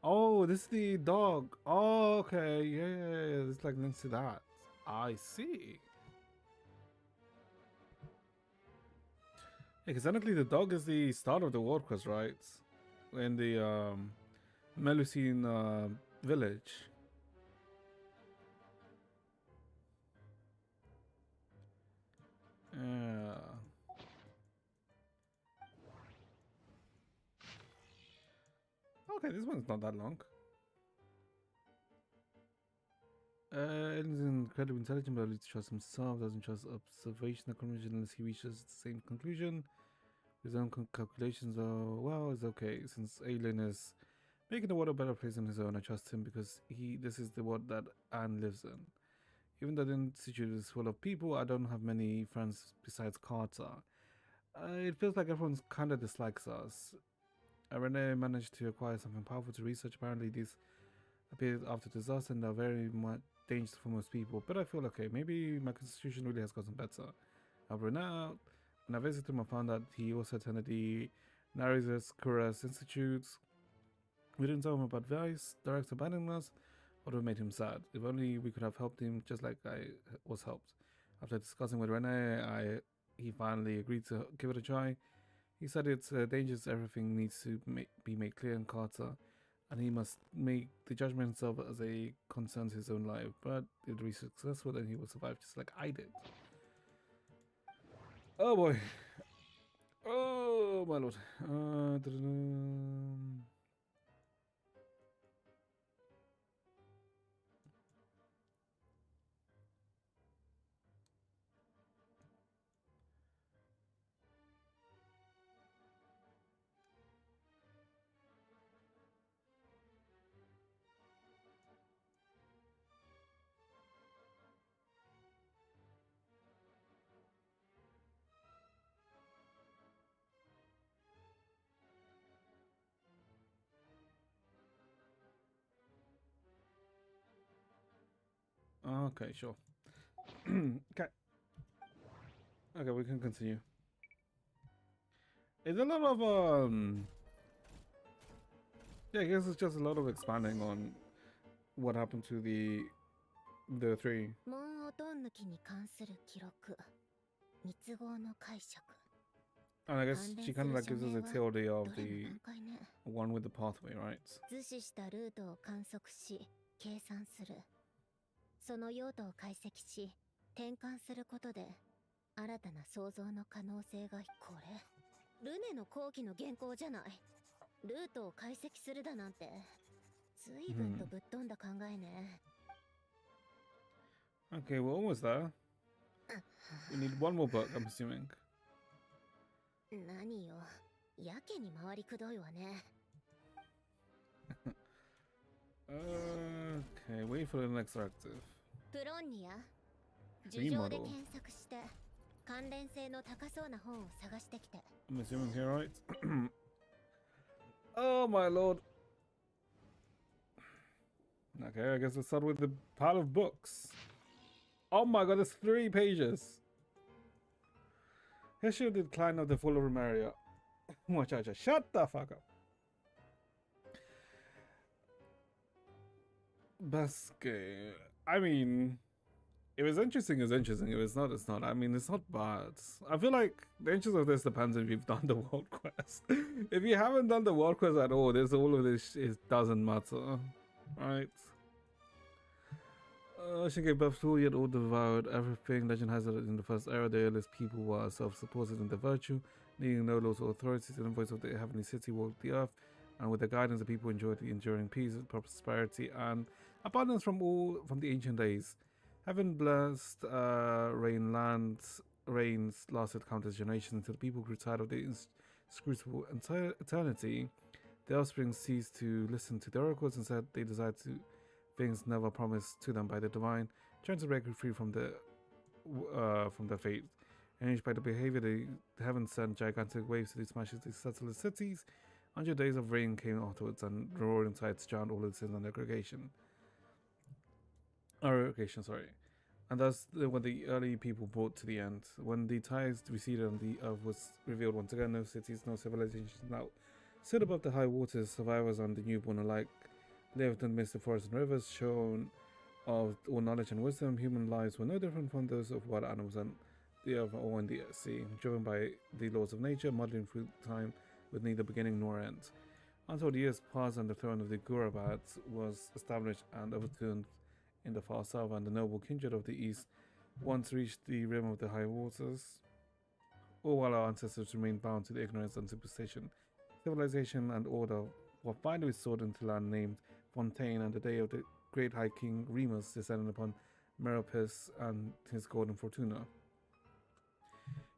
S1: Oh, this is the dog. Oh, okay. Yeah. It's like links to that. I see. Yeah, because technically the dog is the start of the world quest, right? In the Melusine village. Yeah. Okay, this one's not that long. Alien's incredibly intelligent, but leads to trust himself, doesn't trust observation or conclusion unless he reaches the same conclusion. His own calculations are, well, it's okay. Since Alien is making the world a better place than his own, I trust him because this is the world that Anne lives in. Even though the institute is full of people, I don't have many friends besides Carter. It feels like everyone kind of dislikes us. Renee managed to acquire something powerful to research. Apparently these appeared after disaster and are very much dangerous for most people. But I feel okay. Maybe my constitution really has gotten better. I've run out. When I visited him, I found that he also attended the Narizes Kuras Institute. We didn't tell him about various directs abandoning us, or it made him sad. If only we could have helped him just like I was helped. After discussing with Renee, he finally agreed to give it a try. He said it's dangerous, everything needs to be made clear in Carter, and he must make the judgment himself as a concerns his own life. But if it be successful, then he will survive just like I did. Oh boy. Oh my lord. Okay, sure. Okay. Okay, we can continue. It's a lot of yeah, I guess it's just a lot of expanding on what happened to the three.
S7: 門音抜きに関する記録、密合の解釈。
S1: And I guess she kind of like gives us a theory of the one with the pathway, right?
S7: 図示したルートを観測し、計算する。その用途を解析し、転換することで、新たな創造の可能性が。これ、ルネの後期の原稿じゃない。ルートを解析するだなんて、随分とぶっ飛んだ考えね。
S1: Okay, we're almost there. We need one more book, I'm assuming.
S7: 何よ、やけに回りくどいわね。
S1: Okay, wait for the next directive.
S7: プロンニア、樹上で検索して、関連性の高そうな本を探してきて。
S1: I'm assuming here, right? Oh my lord. Okay, I guess let's start with the pile of books. Oh my god, there's 3 pages. History of the decline of the fall of Remeria. Shut the fuck up. Best game. I mean, if it's interesting, it's interesting. If it's not, it's not. I mean, it's not bad. I feel like the interest of this depends if you've done the world quest. If you haven't done the world quest at all, there's all of this. It doesn't matter, right? She gave birth to yet all devoured everything. Legend has it in the first era, the earliest people were self-supported in their virtue, needing no laws or authorities. In the voice of the heavenly city walked the earth, and with their guidance, the people enjoyed the enduring peace, prosperity, and abundance from the ancient days. Heaven blessed rains lasted countless generations until the people grew tired of the inscrutable eternity. The offspring ceased to listen to the oracles and said they desired to things never promised to them by the divine, trying to break free from their fate. Enraged by the behavior, the heavens sent gigantic waves to smash these settled cities. 100 days of rain came afterwards, and the roaring tides drowned all the sins and aggregation. Sorry. And thus, when the early people brought to the end, when the tides receded and the earth was revealed once again, no cities, no civilizations now stood above the high waters. Survivors and the newborn alike lived amidst the forests and rivers, shorn of all knowledge and wisdom. Human lives were no different from those of wild animals and the earth or in the sea, driven by the laws of nature, muddling through time with neither beginning nor end. Until the years passed and the throne of the Gurabats was established and overturned in the far south, and the noble kindred of the east once reached the rim of the high waters, all while our ancestors remained bound to the ignorance and superstition. Civilization and order were finally restored into land named Fontaine, and the day of the great High King Remus descended upon Meropis and his golden Fortuna.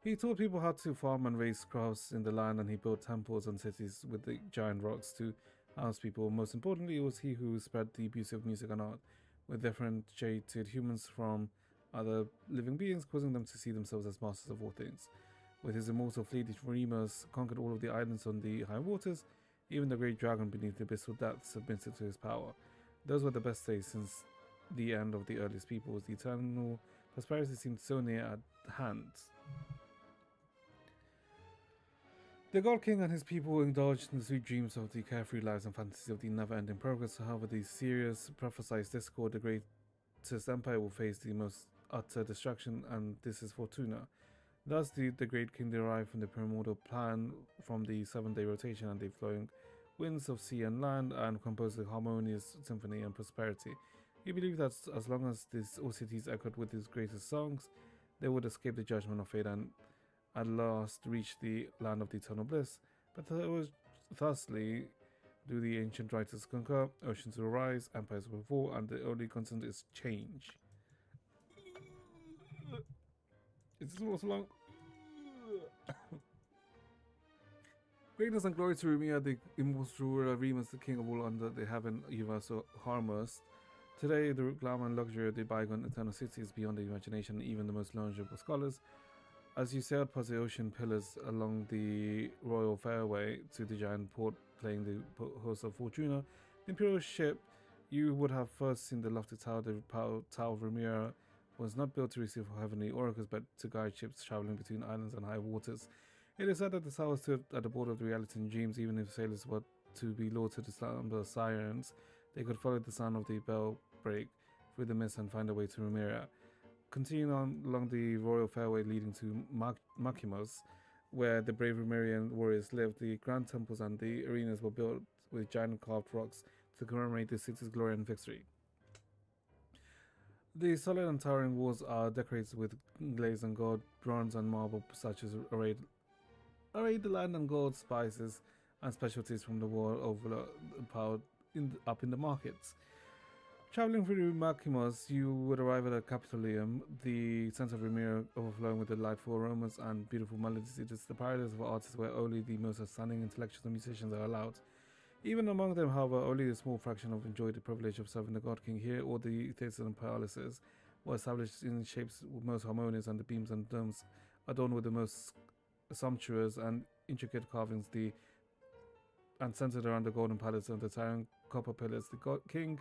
S1: He taught people how to farm and raise crops in the land, and he built temples and cities with the giant rocks to house people. Most importantly, it was he who spread the beauty of music and art, with differentiated humans from other living beings, causing them to see themselves as masters of all things. With his immortal fleet, Remus conquered all of the islands on the high waters. Even the great dragon beneath the abyssal depths submitted to his power. Those were the best days since the end of the earliest peoples. The eternal prosperity seemed so near at hand. The God King and his people indulged in the sweet dreams of the carefree lives and fantasies of the never-ending progress. However, the serious prophesied discord, the greatest empire will face the most utter destruction, and this is Fortuna. Thus, the great king derived from the primordial plan from the 7-day rotation and the flowing winds of sea and land, and composed a harmonious symphony and prosperity. He believed that as long as all cities echoed with his greatest songs, they would escape the judgment of fate and at last reached the land of the eternal bliss. But thusly do the ancient writers concur, oceans will rise, empires will fall, and the only constant is change. Is this was long? Greatness and glory to Rumia, the immortal Remus, the king of all under the heaven, universal harmless. Today, the glamour and luxury of the bygone eternal city is beyond the imagination, even the most knowledgeable scholars. As you sailed past the ocean pillars along the royal fairway to the giant port playing the host of Fortuna, the imperial ship, you would have first seen the lofty tower. The Tower of Ramira was not built to receive heavenly oracles, but to guide ships traveling between islands and high waters. It is said that the tower stood at the border of reality and dreams. Even if sailors were to be lured to the slumber sirens, they could follow the sound of the bell break through the mist and find their way to Ramira. Continuing on along the royal fairway leading to Makimos, where the brave Remirian warriors lived, the grand temples and the arenas were built with giant carved rocks to commemorate the city's glory and victory. The solid and towering walls are decorated with glaze and gold, bronze and marble statues arrayed the land and gold, spices and specialties from the world over piled up in the markets. Traveling through Makimos, you would arrive at a Capitolium, the center of Ramiro, overflowing with delightful aromas and beautiful melodies. It is the paradise of artists where only the most outstanding intellectuals and musicians are allowed. Even among them, however, only a small fraction of enjoy the privilege of serving the God King. Here, all the theatres and palaces were established in shapes most harmonious, and the beams and domes adorned with the most sumptuous and intricate carvings, and centered around the golden palace and the towering copper pillars. The God King,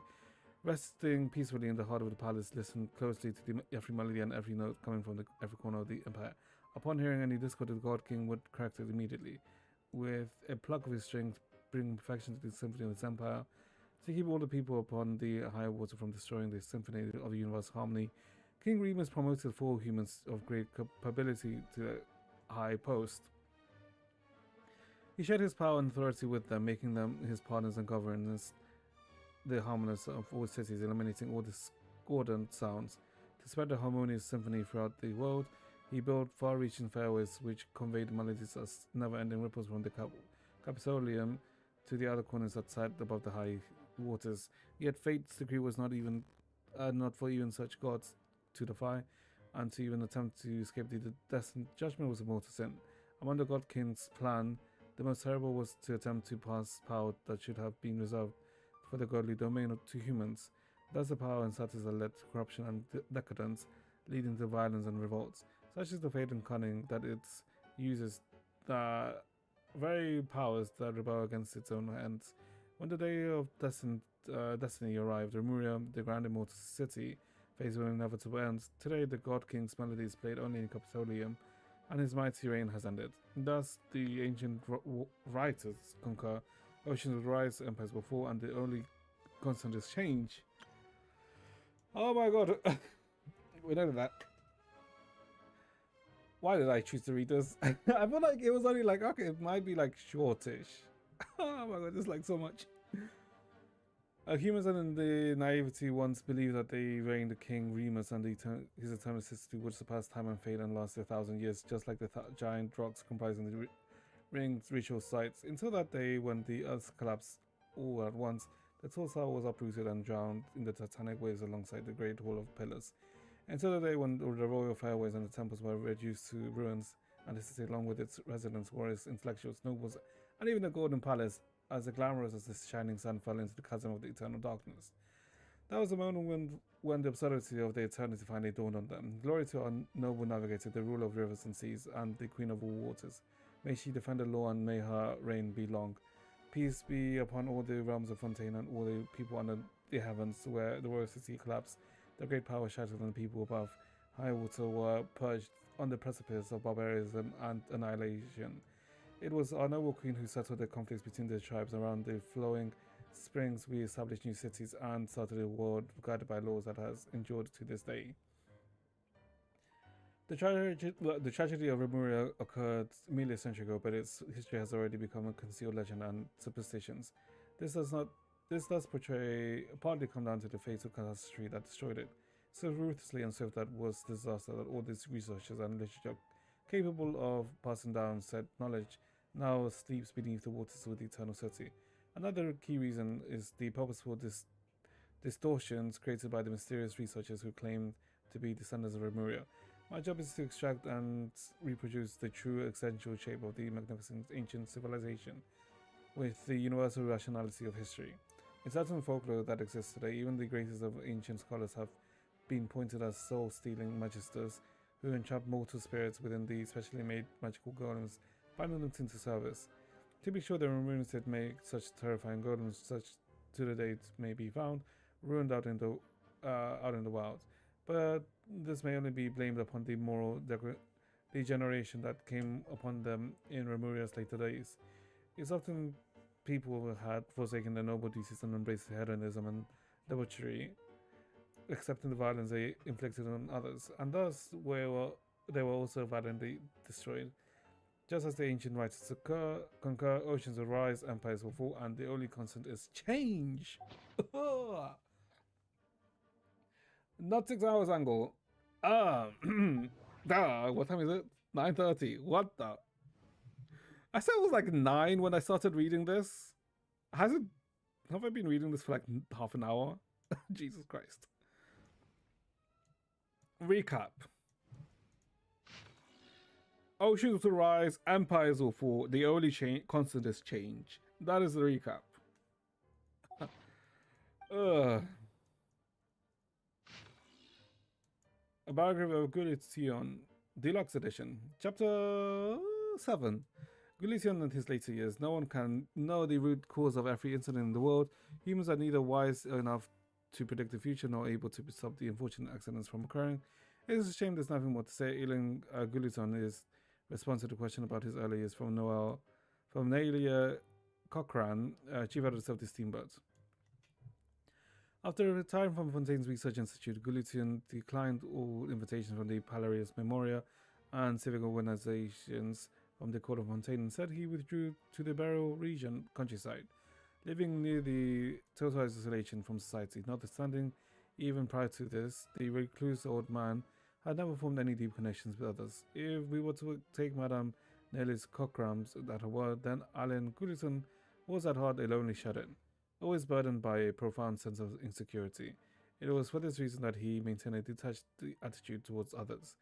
S1: resting peacefully in the heart of the palace, listened closely to every melody and every note coming from every corner of the empire. Upon hearing any discord, the God King would correct it immediately. With a pluck of his strings, bring perfection to the symphony of his empire, to keep all the people upon the high water from destroying the symphony of universal harmony. King Remus promoted 4 humans of great capability to the high post. He shared his power and authority with them, making them his partners and governors the harmonies of all cities, eliminating all discordant sounds. To spread the harmonious symphony throughout the world, he built far-reaching fairways which conveyed melodies as never-ending ripples from the Capitolium to the other corners outside above the high waters. Yet fate's decree was not for even such gods to defy, and to even attempt to escape the destined judgment was a mortal sin. Among the God King's plan, the most terrible was to attempt to pass power that should have been reserved for the godly domain to humans. Thus the power and status that led to corruption and decadence, leading to violence and revolts. Such is the fate and cunning that it uses, the very powers that rebel against its own ends. When the day of destiny arrived, Remuria, the grand immortal city, faced with inevitable ends. Today the God King's melody is played only in Capitolium, and his mighty reign has ended. Thus the ancient writers concur. Oceans will rise, empires will fall, and the only constant is change. Oh my god. We know that. Why did I choose to read this? I feel like it was only like, okay, it might be like shortish. Oh my god, there's like so much. Humans and the naivety once believed that they reigned the king Remus and his eternal necessity would surpass time and fate and last 1,000 years, just like the giant rocks comprising the ring's ritual sites. Until that day when the earth collapsed all at once, the tall tower was uprooted and drowned in the titanic waves alongside the great hall of pillars. Until the day when the royal fairways and the temples were reduced to ruins, and the city along with its residents, warriors, intellectuals, nobles, and even the golden palace, as glamorous as the shining sun, fell into the chasm of the eternal darkness. That was the moment when the absurdity of the eternity finally dawned on them. Glory to our noble navigator, the ruler of rivers and seas, and the queen of all waters. May she defend the law and may her reign be long. Peace be upon all the realms of Fontaine and all the people under the heavens, where the royal city collapsed. The great power shattered and the people above high water were purged on the precipice of barbarism and annihilation. It was our noble queen who settled the conflicts between the tribes around the flowing springs. We established new cities and started a world guided by laws that has endured to this day. The tragedy of Remuria occurred merely a century ago, but its history has already become a concealed legend and superstitions. This does partly come down to the fatal catastrophe that destroyed it. So ruthlessly and swift that was disaster that all these researchers and literature capable of passing down said knowledge, now sleeps beneath the waters with the eternal city. Another key reason is the purposeful distortions created by the mysterious researchers who claim to be descendants of Remuria. My job is to extract and reproduce the true essential shape of the magnificent ancient civilization with the universal rationality of history. In certain folklore that exists today, even the greatest of ancient scholars have been pointed as soul-stealing magisters who entrap mortal spirits within the specially made magical golems, binding them into service. To be sure, the Remurians did make such terrifying golems, such to the date may be found, ruined out in the wild. But this may only be blamed upon the moral degeneration that came upon them in Remuria's later days. It's often people who had forsaken their noble duties and embraced hedonism and debauchery, accepting the violence they inflicted on others, and thus they were also violently destroyed. Just as the ancient writers concur, oceans will rise, empires will fall, and the only constant is change. Not 6 hours, Angle. What time is it? 9:30. What the? I said it was like 9 when I started reading this. Have I been reading this for like half an hour? Jesus Christ. Recap. Oceans will rise, empires will fall. The only constant is change. That is the recap. A biography of Gulitsion, Deluxe Edition, Chapter 7. Gulitsion in his later years. No one can know the root cause of every incident in the world. Humans are neither wise enough to predict the future nor able to stop the unfortunate accidents from occurring. It is a shame there's nothing more to say. Ilan Gulitson is response to the question about his early years from Nelia Cochran, chief editor of the Steamboat. After retiring from Fontaine's Research Institute, Gulitsion declined all invitations from the Palarius Memoria and civic organizations from the court of Fontaine and said he withdrew to the Beryl region countryside, living near the total isolation from society. Notwithstanding, even prior to this, the recluse old man had never formed any deep connections with others. If we were to take Madame Nellis Cockrams at her word, then Alan Gulitson was at heart a lonely shut-in, always burdened by a profound sense of insecurity. It was for this reason that he maintained a detached attitude towards others,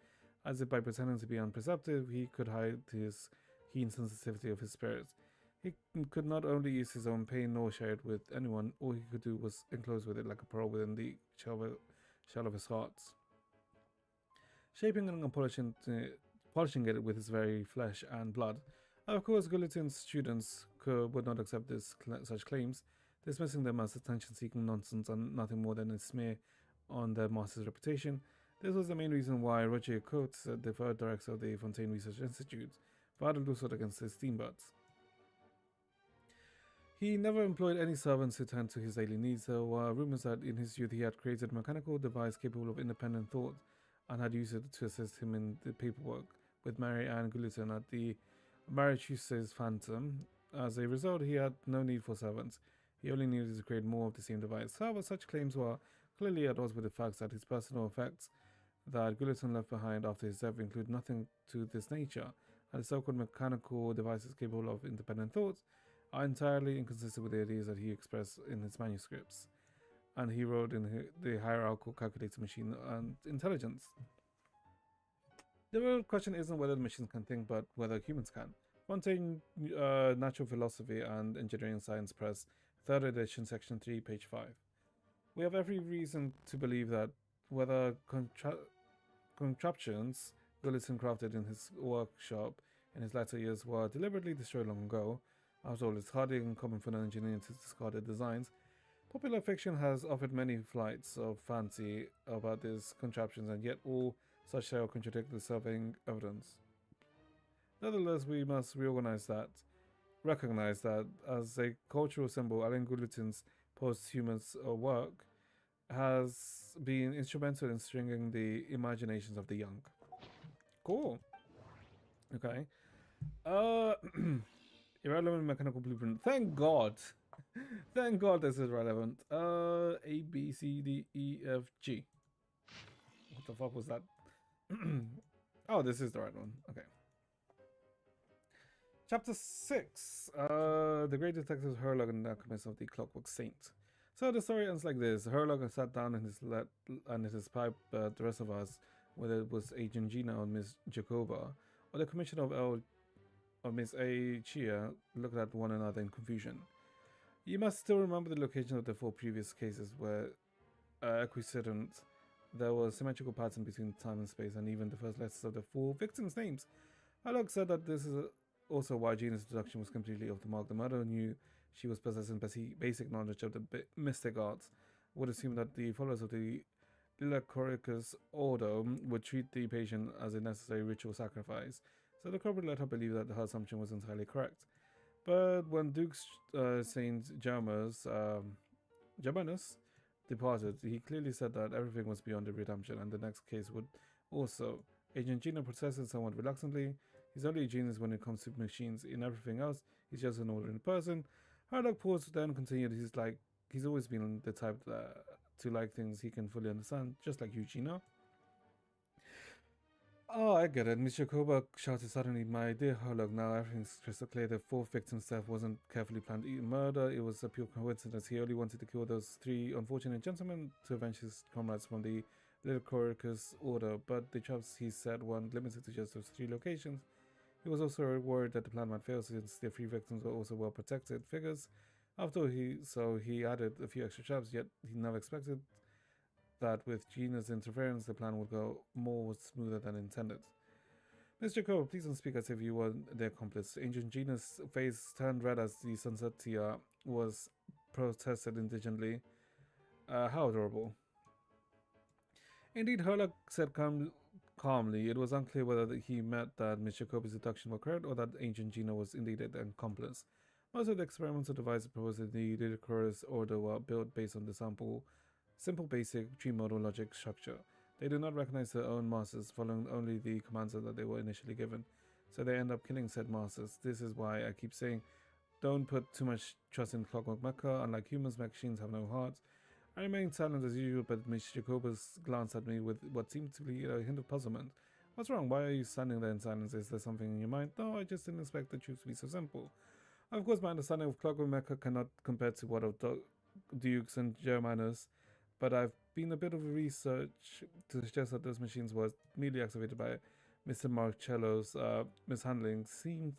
S1: as if by pretending to be unperceptive, he could hide his keen sensitivity of his spirits. He could not only ease his own pain nor share it with anyone. All he could do was enclose with it like a pearl within the shell of his heart, shaping and polishing it with his very flesh and blood. Of course, Gulliton's students would not accept such claims, dismissing them as attention-seeking nonsense and nothing more than a smear on their master's reputation. This was the main reason why Roger Coates, the third director of the Fontaine Research Institute, filed a lawsuit against his steamboats. He never employed any servants who turned to his daily needs. There were rumors that in his youth he had created a mechanical device capable of independent thought and had used it to assist him in the paperwork with Mary Ann Gulliton at the Marichuse's Phantom. As a result, he had no need for servants. He only needed to create more of the same device. However, such claims were clearly at odds with the facts that his personal effects that Gulliton left behind after his death include nothing to this nature, and the so-called mechanical devices capable of independent thoughts are entirely inconsistent with the ideas that he expressed in his manuscripts, and he wrote in the hierarchical calculator machine and intelligence. The real question isn't whether the machines can think, but whether humans can. Fontaine, Natural Philosophy and Engineering Science Press, 3rd edition, section 3, page 5. We have every reason to believe that whether contraptions Gulliton crafted in his workshop in his latter years were deliberately destroyed long ago. After all, it's hardly uncommon for an engineer to discard their designs. Popular fiction has offered many flights of fancy about these contraptions, and yet all such tales contradict the surveying evidence. Nevertheless, we must recognize that as a cultural symbol, Alain Gulliton's posthumous work has been instrumental in stringing the imaginations of the young. Cool. Okay. Irrelevant mechanical blueprint. Thank God. Thank God this is relevant. A, B, C, D, E, F, G. What the fuck was that? Oh, this is the right one. Okay. Chapter 6. The Great Detective Herlock and the Alchemist of the Clockwork Saint. So the story ends like this. Herlock sat down in his pipe, the rest of us, whether it was Agent Gina or Miss Jacoba, or the Commissioner or Miss A. Chia, looked at one another in confusion. You must still remember the location of the 4 previous cases where acquiescent. There was symmetrical pattern between time and space, and even the first letters of the 4 victims' names. Herlock said that this is also why Gina's deduction was completely off the mark. The murderer knew she was possessing basic knowledge of the mystic arts. Would assume that the followers of the Lilacoricus order would treat the patient as a necessary ritual sacrifice, so the corporate let her believe that her assumption was entirely correct. But when Duke Saint Germanus departed, he clearly said that everything was beyond the redemption, and the next case would also. Agent Gino protested somewhat reluctantly. He's only a genius when it comes to machines. In everything else, he's just an ordinary person. Herlock paused, then continued. He's always been the type to like things he can fully understand, just like you, Gino. Oh, I get it. Miss Jacoba shouted suddenly, "My dear Herlock, now everything's crystal clear. The 4th victim's death wasn't carefully planned murder. It was a pure coincidence. He only wanted to kill those 3 unfortunate gentlemen to avenge his comrades from the Lilacoricus order, but the traps he set weren't limited to just those 3 locations. He was also worried that the plan might fail since the 3 victims were also well-protected figures. He added a few extra traps, yet he never expected that with Gina's interference, the plan would go more smoother than intended. Miss Jacob, please don't speak as if you were the accomplice." Agent Gina's face turned red as the sunset tiara was protested indigently. How adorable. Indeed, Herlock said calmly. It was unclear whether he meant that Miss Jacobi's deduction was correct or that Agent Gina was indeed an accomplice. Most of the experimental devices proposed in the Ludicrous order were built based on the simple basic tree model logic structure. They do not recognize their own masters, following only the commands that they were initially given, so they end up killing said masters. This is why I keep saying, don't put too much trust in Clockwork Mecha. Unlike humans, machines have no heart. I remained silent as usual, but Miss Jacobus glanced at me with what seemed to be a hint of puzzlement. "What's wrong? Why are you standing there in silence? Is there something in your mind?" "No, I just didn't expect the truth to be so simple. Of course, my understanding of Clockwork Mecha cannot compare to what of Dukes and Germanus, but I've been a bit of research to suggest that those machines were merely activated by Mr. Marcello's mishandling seemed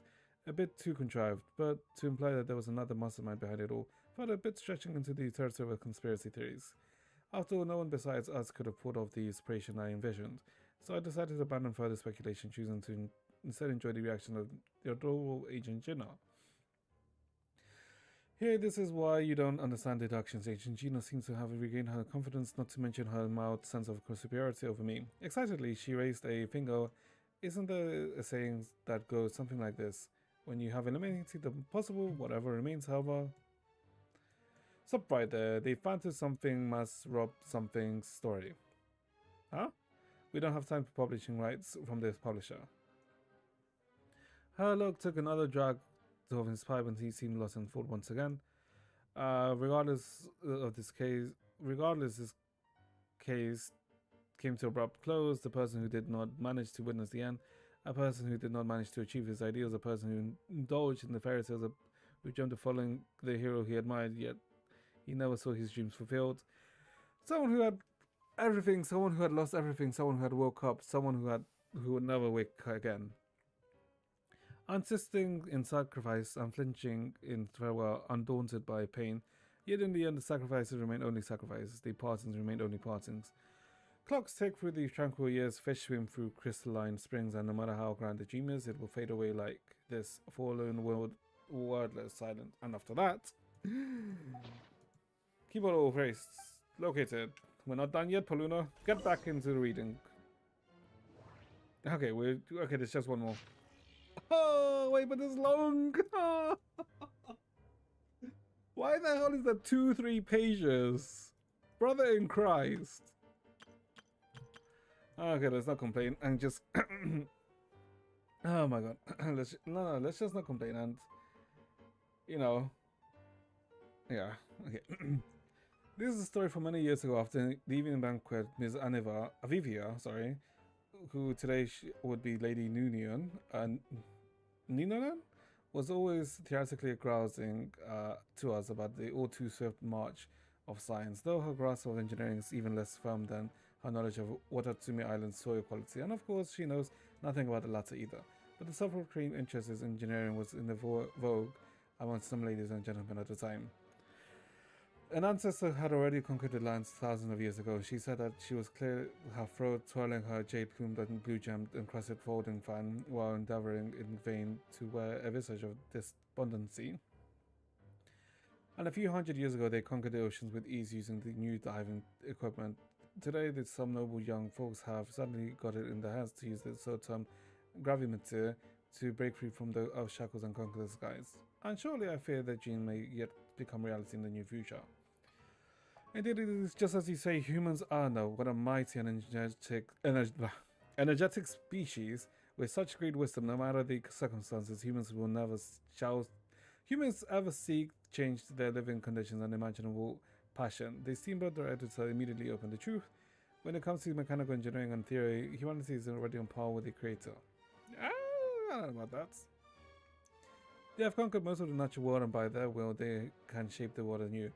S1: a bit too contrived, but to imply that there was another mastermind behind it all felt a bit stretching into the territory of conspiracy theories. After all, no one besides us could have pulled off the inspiration I envisioned, so I decided to abandon further speculation, choosing to instead enjoy the reaction of the adorable Agent Gina. "Here, this is why you don't understand deductions. Agent Gina seems to have regained her confidence, not to mention her mild sense of superiority over me." Excitedly, she raised a finger. "Isn't there a saying that goes something like this? When you have eliminated the possible, whatever remains, however..." Stop right there. They fancy something must rob something's story. Huh? We don't have time for publishing rights from this publisher. Herlock took another drag of his pipe and he seemed lost in thought once again. Regardless, this case came to abrupt close. The person who did not manage to witness the end, a person who did not manage to achieve his ideals, a person who indulged in the fairy tales, who dreamed of following the hero he admired, yet he never saw his dreams fulfilled. Someone who had everything, someone who had lost everything, someone who had woke up, someone who would never wake again. Insisting in sacrifice, unflinching in farewell, undaunted by pain, yet in the end the sacrifices remain only sacrifices, the partings remain only partings. Clocks tick through the tranquil years, fish swim through crystalline springs, and no matter how grand the dream is, it will fade away like this forlorn world, wordless, silent. And after that, keyboard overpriced. Located. We're not done yet, Paluna. Get back into the reading. Okay, there's just one more. Oh, wait, but it's long. Why the hell is that 2-3 pages? Brother in Christ. Okay, let's not complain and just... Oh my god. Let's just not complain and... You know... Yeah, okay. This is a story from many years ago after the evening banquet. Ms. Avivia, who today would be Lady Nunion, was always theoretically grousing to us about the all too swift march of science, though her grasp of engineering is even less firm than her knowledge of Watatsumi Island's soil quality, and of course she knows nothing about the latter either. But the self-proclaimed interest in engineering was in the vogue amongst some ladies and gentlemen at the time. An ancestor had already conquered the lands thousands of years ago. She said that she was clear her throat, twirling her jade-plumed and blue-gemmed encrusted folding fan while endeavoring in vain to wear a visage of despondency. And a few hundred years ago, they conquered the oceans with ease using the new diving equipment. Today, some noble young folks have suddenly got it in their hands to use the so-termed gravimeter to break free from the earth's shackles and conquer the skies. And surely I fear that dream may yet become reality in the near future. Indeed, it is just as you say, humans are now what a mighty and energetic species with such great wisdom. No matter the circumstances, humans ever seek change their living conditions and imaginable passion. The steamboat editor immediately opened the truth. When it comes to mechanical engineering and theory, humanity is already on par with the creator. I don't know about that. They have conquered most of the natural world, and by their will, they can shape the world anew.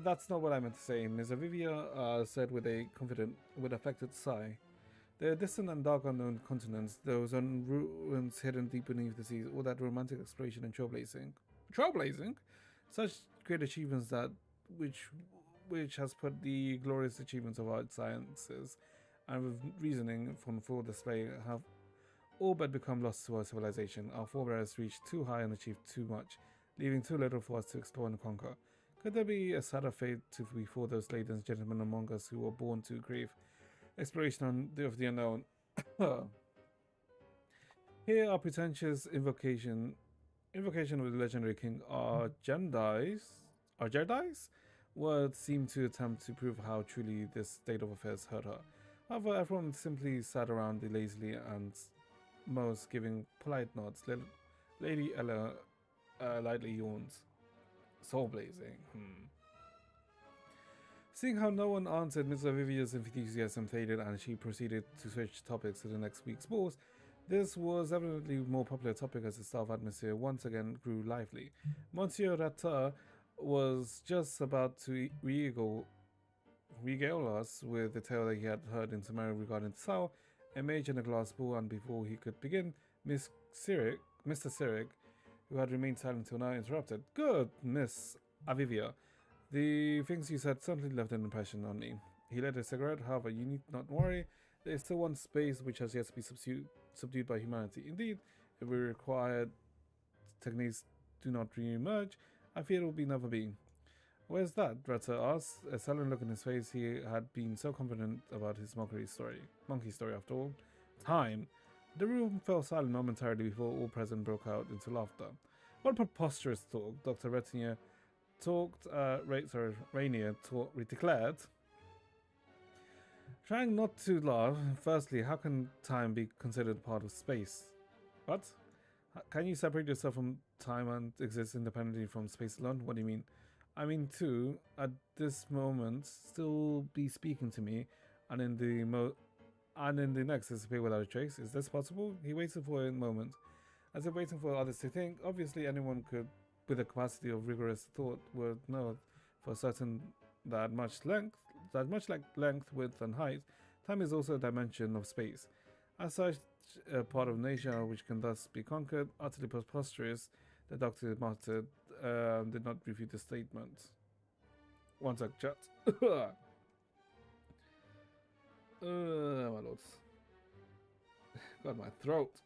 S1: That's not what I meant to say. Ms. Avivia said with a affected sigh. The distant and dark unknown continents, those ruins hidden deep beneath the seas, all that romantic exploration and trailblazing, such great achievements that which has put the glorious achievements of our sciences and with reasoning from full display have all but become lost to our civilization. Our forebears reached too high and achieved too much, leaving too little for us to explore and conquer. Could there be a sadder fate to befall those ladies and gentlemen among us who were born to crave exploration of the unknown? Here, our pretentious invocation of the legendary king Argendice would seem to attempt to prove how truly this state of affairs hurt her. However, everyone simply sat around lazily and most giving polite nods. Lady Ella lightly yawns. Soul blazing. Seeing how no one answered, Miss Vivia's enthusiasm faded and she proceeded to switch topics to the next week's balls. This was evidently a more popular topic as the staff atmosphere once again grew lively. Monsieur Ratter was just about to regale us with the tale that he had heard in Samaria regarding Tsao, a mage in a glass ball, and before he could begin, Mr. Cyric, who had remained silent till now, interrupted. Good, Miss Avivia. The things you said certainly left an impression on me. He lit a cigarette. However, you need not worry. There is still one space which has yet to be subdued by humanity. Indeed, if we required techniques do not re-emerge, I fear it will never be. Where's that? Retta asked. A sullen look in his face. He had been so confident about his monkey story after all. Time. The room fell silent momentarily before all present broke out into laughter. What preposterous talk, Dr. Rainier declared. Trying not to laugh, firstly, how can time be considered part of space? What? Can you separate yourself from time and exist independently from space alone? What do you mean? I mean, too, at this moment, still be speaking to me, and in the next disappear without a trace. Is this possible? He waited for a moment, as if waiting for others to think. Obviously, anyone could, with the capacity of rigorous thought, would know for certain that much like length, width, and height, time is also a dimension of space. As such, a part of nature which can thus be conquered, utterly preposterous. The doctor muttered, did not refute the statement. One sec, chat. My lords. Got my throat.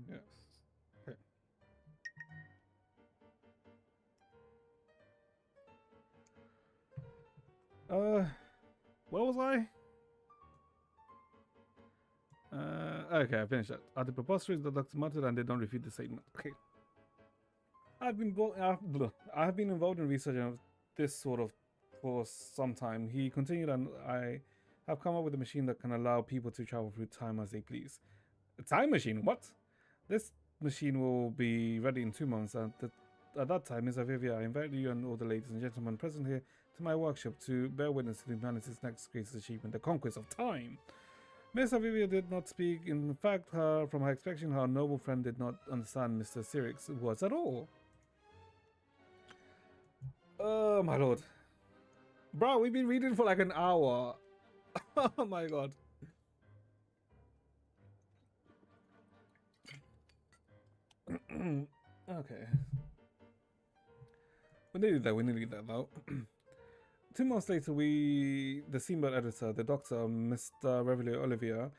S1: Yes. Okay. Where was I? Okay, I finished that. Are the preposterous the doctor muttered and they don't refute the statement. Okay. I have been involved in research of this sort of for some time. He continued, and I have come up with a machine that can allow people to travel through time as they please. A time machine? What? This machine will be ready in 2 months, and at that time, Ms. Avivia, I invite you and all the ladies and gentlemen present here to my workshop to bear witness to humanity's next greatest achievement, the conquest of time. Miss Avivia did not speak. In fact, from her expression, her noble friend did not understand Mr. Sirik's words at all. Oh, my lord. Bro, we've been reading for like an hour. Oh, my god. Okay. We nearly there though. 2 months later, the Steamboat editor, the doctor, Mr. Revelio Olivier,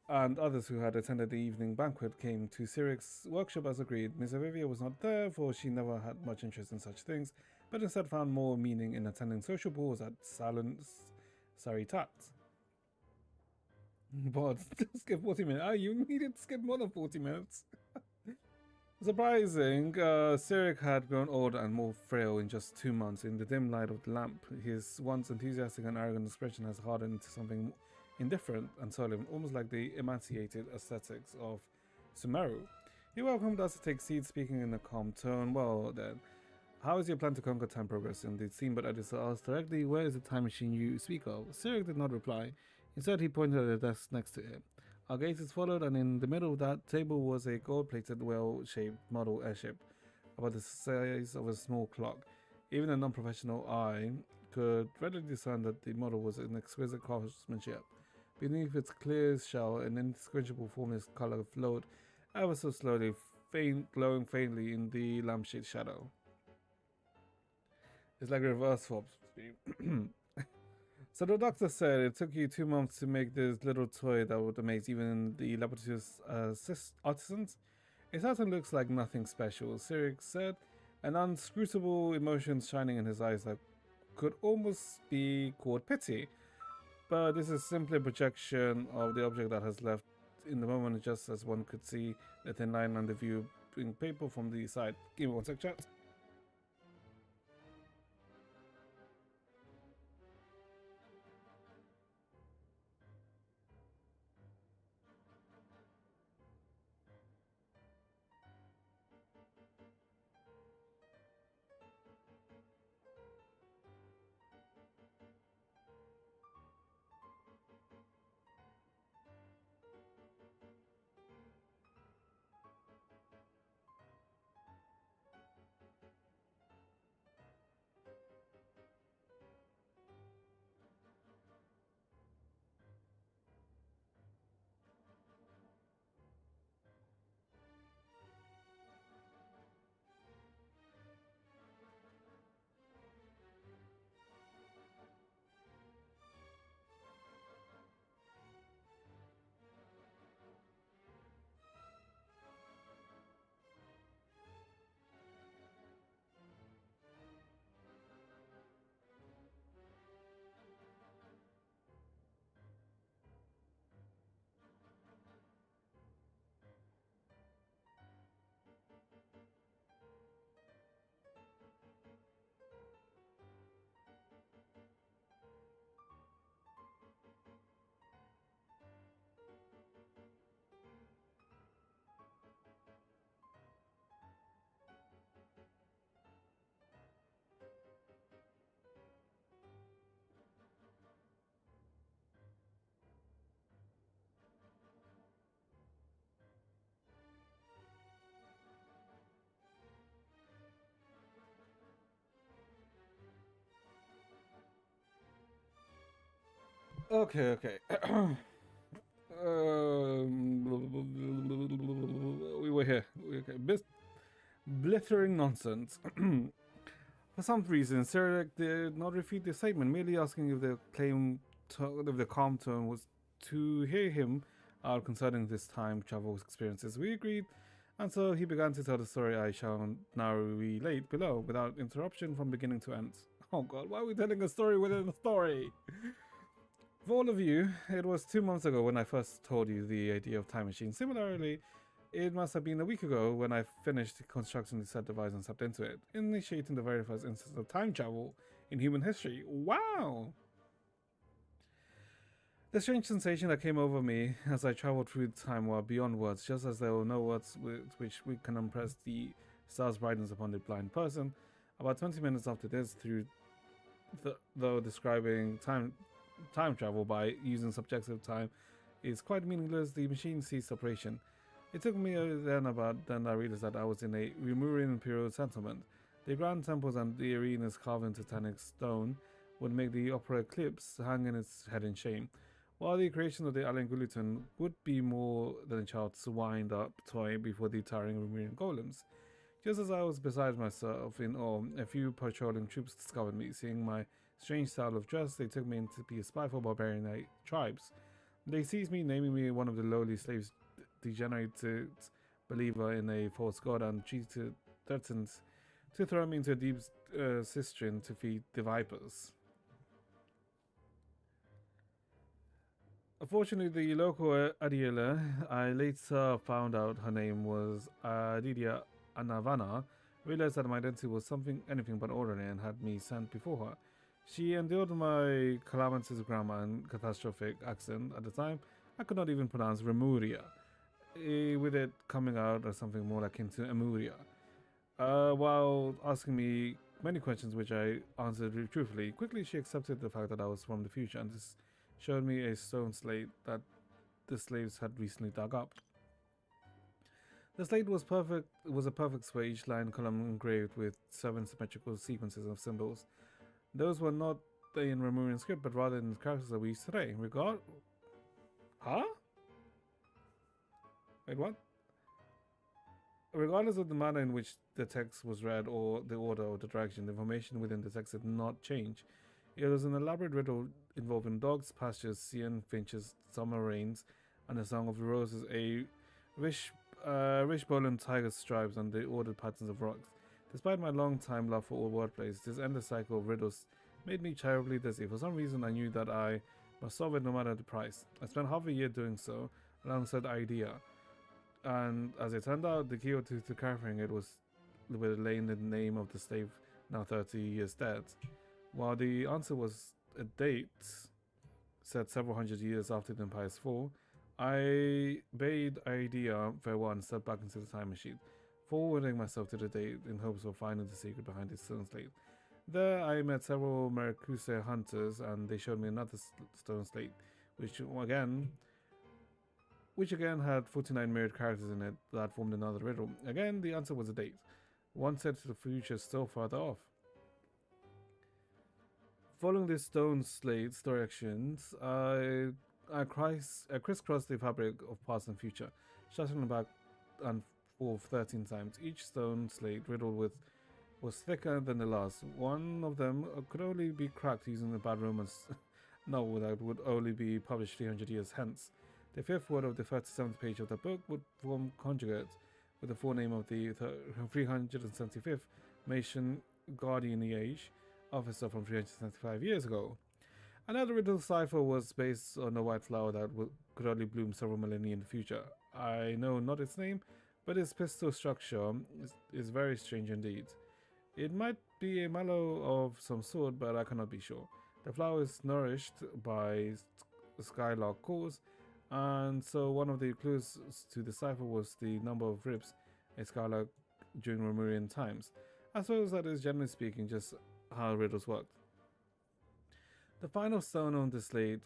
S1: and others who had attended the evening banquet came to Sirik's workshop as agreed. Miss Avivia was not there, for she never had much interest in such things, but instead found more meaning in attending social balls at Saritat. But skip 40 minutes. Oh, you needed to skip more than 40 minutes. Surprising, Sirik had grown older and more frail in just 2 months. In the dim light of the lamp, his once enthusiastic and arrogant expression has hardened into something indifferent and solemn, almost like the emaciated aesthetics of Sumeru. He welcomed us to take seats, speaking in a calm tone. Well then, how is your plan to conquer time progressing? The Steamboat editor asked directly, where is the time machine you speak of? Sirik did not reply. Instead, he pointed at the desk next to him. Our gazes followed, and in the middle of that table was a gold-plated, well-shaped model airship, about the size of a small clock. Even a non-professional eye could readily discern that the model was an exquisite craftsmanship. Beneath its clear shell, an indistinguishable formless color flowed ever so slowly, glowing faintly in the lampshade shadow. It's like a reverse swap. So the doctor said it took you 2 months to make this little toy that would amaze even the laboratory's artisans. It certainly looks like nothing special, Sirik said, an unscrutable emotion shining in his eyes that could almost be called pity. But this is simply a projection of the object that has left in the moment, just as one could see the thin line on the viewing paper from the side. Give me 1 sec, chat. Okay. We were here. Okay. Blithering nonsense. For some reason, Sirik did not refute the statement, merely asking if the calm tone was to hear him out concerning this time travel experiences. We agreed, and so he began to tell the story I shall now relate below, without interruption from beginning to end. Oh god, why are we telling a story within a story? For all of you, it was 2 months ago when I first told you the idea of time machine. Similarly, it must have been a week ago when I finished constructing the set device and stepped into it, initiating the very first instance of time travel in human history. Wow! The strange sensation that came over me as I traveled through time were beyond words, just as there were no words with which we can impress the star's brightness upon the blind person. About 20 minutes after this, though describing time travel by using subjective time is quite meaningless, the machine ceased operation. It took me then I realized that I was in a Lemurian imperial settlement. The grand temples and the arenas carved in titanic stone would make the opera eclipse hang in its head in shame. While the creation of the alien Guluton would be more than a child's wind-up toy before the towering Lemurian golems. Just as I was beside myself in awe, a few patrolling troops discovered me. Seeing my strange style of dress, they took me in to be a spy for barbarian tribes. They seized me, naming me one of the lowly slaves, degenerated believer in a false god, and threatened to throw me into a deep cistern to feed the vipers. Unfortunately, the local Adiela, I later found out her name was Adidia Anavana, realized that my identity was anything but ordinary and had me sent before her. She endured my calamitous grammar and catastrophic accent. At the time, I could not even pronounce Remuria, with it coming out as something more akin to Emuria. While asking me many questions which I answered truthfully, quickly she accepted the fact that I was from the future and just showed me a stone slate that the slaves had recently dug up. The slate was a perfect square, each line column engraved with 7 symmetrical sequences of symbols. Those were not in Remurian script, but rather in the characters that we use today. Huh? Wait, what? Regardless of the manner in which the text was read or the order or the direction, the information within the text did not change. It was an elaborate riddle involving dogs, pastures, sea finches, summer rains, and a song of the roses, a Wishbone tiger stripes, and the ordered patterns of rocks. Despite my long-time love for all wordplays, this endless cycle of riddles made me terribly dizzy. For some reason, I knew that I must solve it no matter the price. I spent half a year doing so, alongside Idea. And as it turned out, the key to deciphering it was lay in the name of the slave, now 30 years dead. While the answer was a date set several hundred years after the Empire's fall, I bade Idea farewell and stepped back into the time machine, forwarding myself to the date in hopes of finding the secret behind the stone slate. There I met several Maracuse hunters, and they showed me another stone slate, which again had 49 mirrored characters in it that formed another riddle. Again, the answer was a date, one set to the future still farther off. Following this stone slate's directions, I crisscrossed the fabric of past and future, shuttling back and forth 13 times. Each stone slate riddled was thicker than the last. One of them could only be cracked using a bad romance novel that would only be published 300 years hence. The 5th word of the 37th page of the book would form conjugate with the full name of the 375th Mason Guardianage officer from 375 years ago. Another riddle cipher was based on a white flower that could only bloom several millennia in the future. I know not its name, but its pistil structure is very strange indeed. It might be a mallow of some sort, but I cannot be sure. The flower is nourished by skylark calls, and so one of the clues to the cipher was the number of ribs a skylark during Lemurian times. I suppose that is, generally speaking, just how riddles worked. The final stone on the slate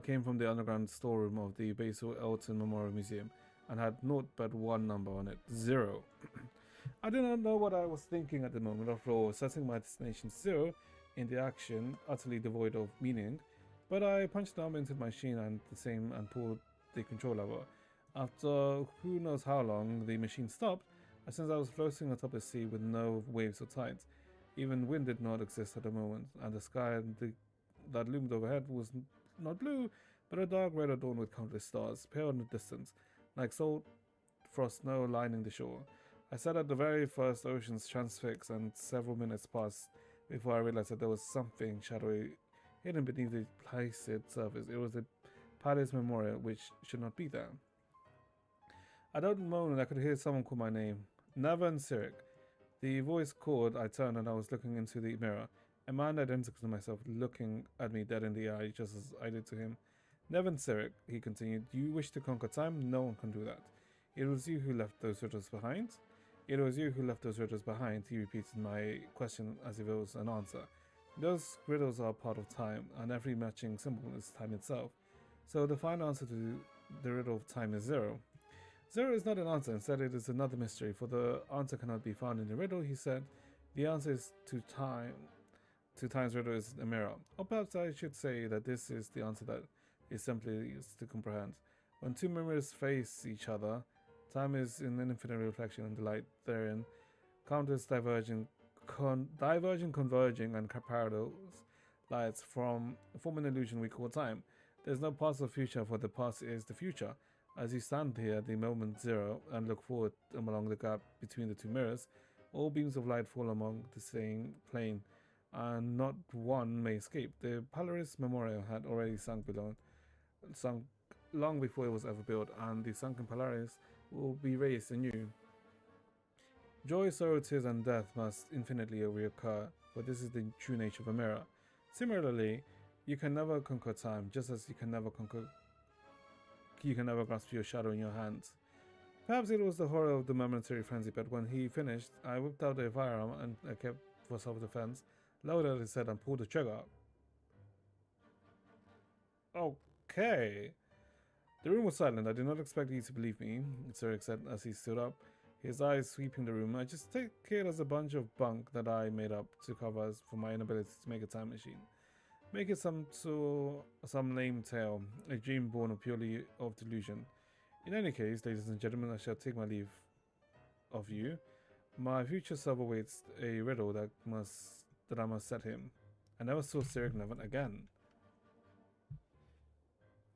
S1: came from the underground storeroom of the Basil Elton Memorial Museum and had naught but one number on it, 0. I do not know what I was thinking at the moment. After all, setting my destination 0 in the action, utterly devoid of meaning, but I punched the number into the machine and pulled the control lever. After who knows how long, the machine stopped, since I was floating atop the sea with no waves or tides. Even wind did not exist at the moment, and the sky that loomed overhead was not blue, but a dark red adorned with countless stars, pale in the distance, like salt frost snow lining the shore. I sat at the very first ocean's transfix, and several minutes passed before I realized that there was something shadowy hidden beneath the placid surface. It was the palace memorial, which should not be there. At that moment, I could hear someone call my name, Navan Sirik. The voice called, I turned, and I was looking into the mirror. A man identical to myself looking at me dead in the eye, just as I did to him Nevin Sirik, he continued, you wish to conquer time? No one can do that. It was you who left those riddles behind? It was you who left those riddles behind, he repeated my question as if it was an answer. Those riddles are part of time, and every matching symbol is time itself. So the final answer to the riddle of time is 0. 0 is not an answer, instead it is another mystery, for the answer cannot be found in the riddle, he said. The answer is to time. To time's riddle is a mirror. Or perhaps I should say that this is the answer that is simply to comprehend. When two mirrors face each other, time is an infinite reflection, and the light therein, countless diverging, converging, and parallel lights form an illusion we call time. There's no past or future, for the past is the future. As you stand here at the moment 0 and look forward along the gap between the two mirrors, all beams of light fall along the same plane, and not one may escape. The Polaris Memorial had already sunk long before it was ever built, and the sunken Polaris will be raised anew. Joy, sorrow, tears, and death must infinitely reoccur, for this is the true nature of a mirror. Similarly, you can never conquer time, just as you can never grasp your shadow in your hands. Perhaps it was the horror of the momentary frenzy, but when he finished, I whipped out a firearm and I kept for self-defense, lowered his head and pulled the trigger. Okay. The room was silent. I did not expect you to believe me, Zurich said as he stood up, his eyes sweeping the room. I just take it as a bunch of bunk that I made up to cover for my inability to make a time machine. Make it some lame tale, a dream born purely of delusion. In any case, ladies and gentlemen, I shall take my leave of you. My future self awaits a riddle that I must set him. I never saw Sirik Nevin again.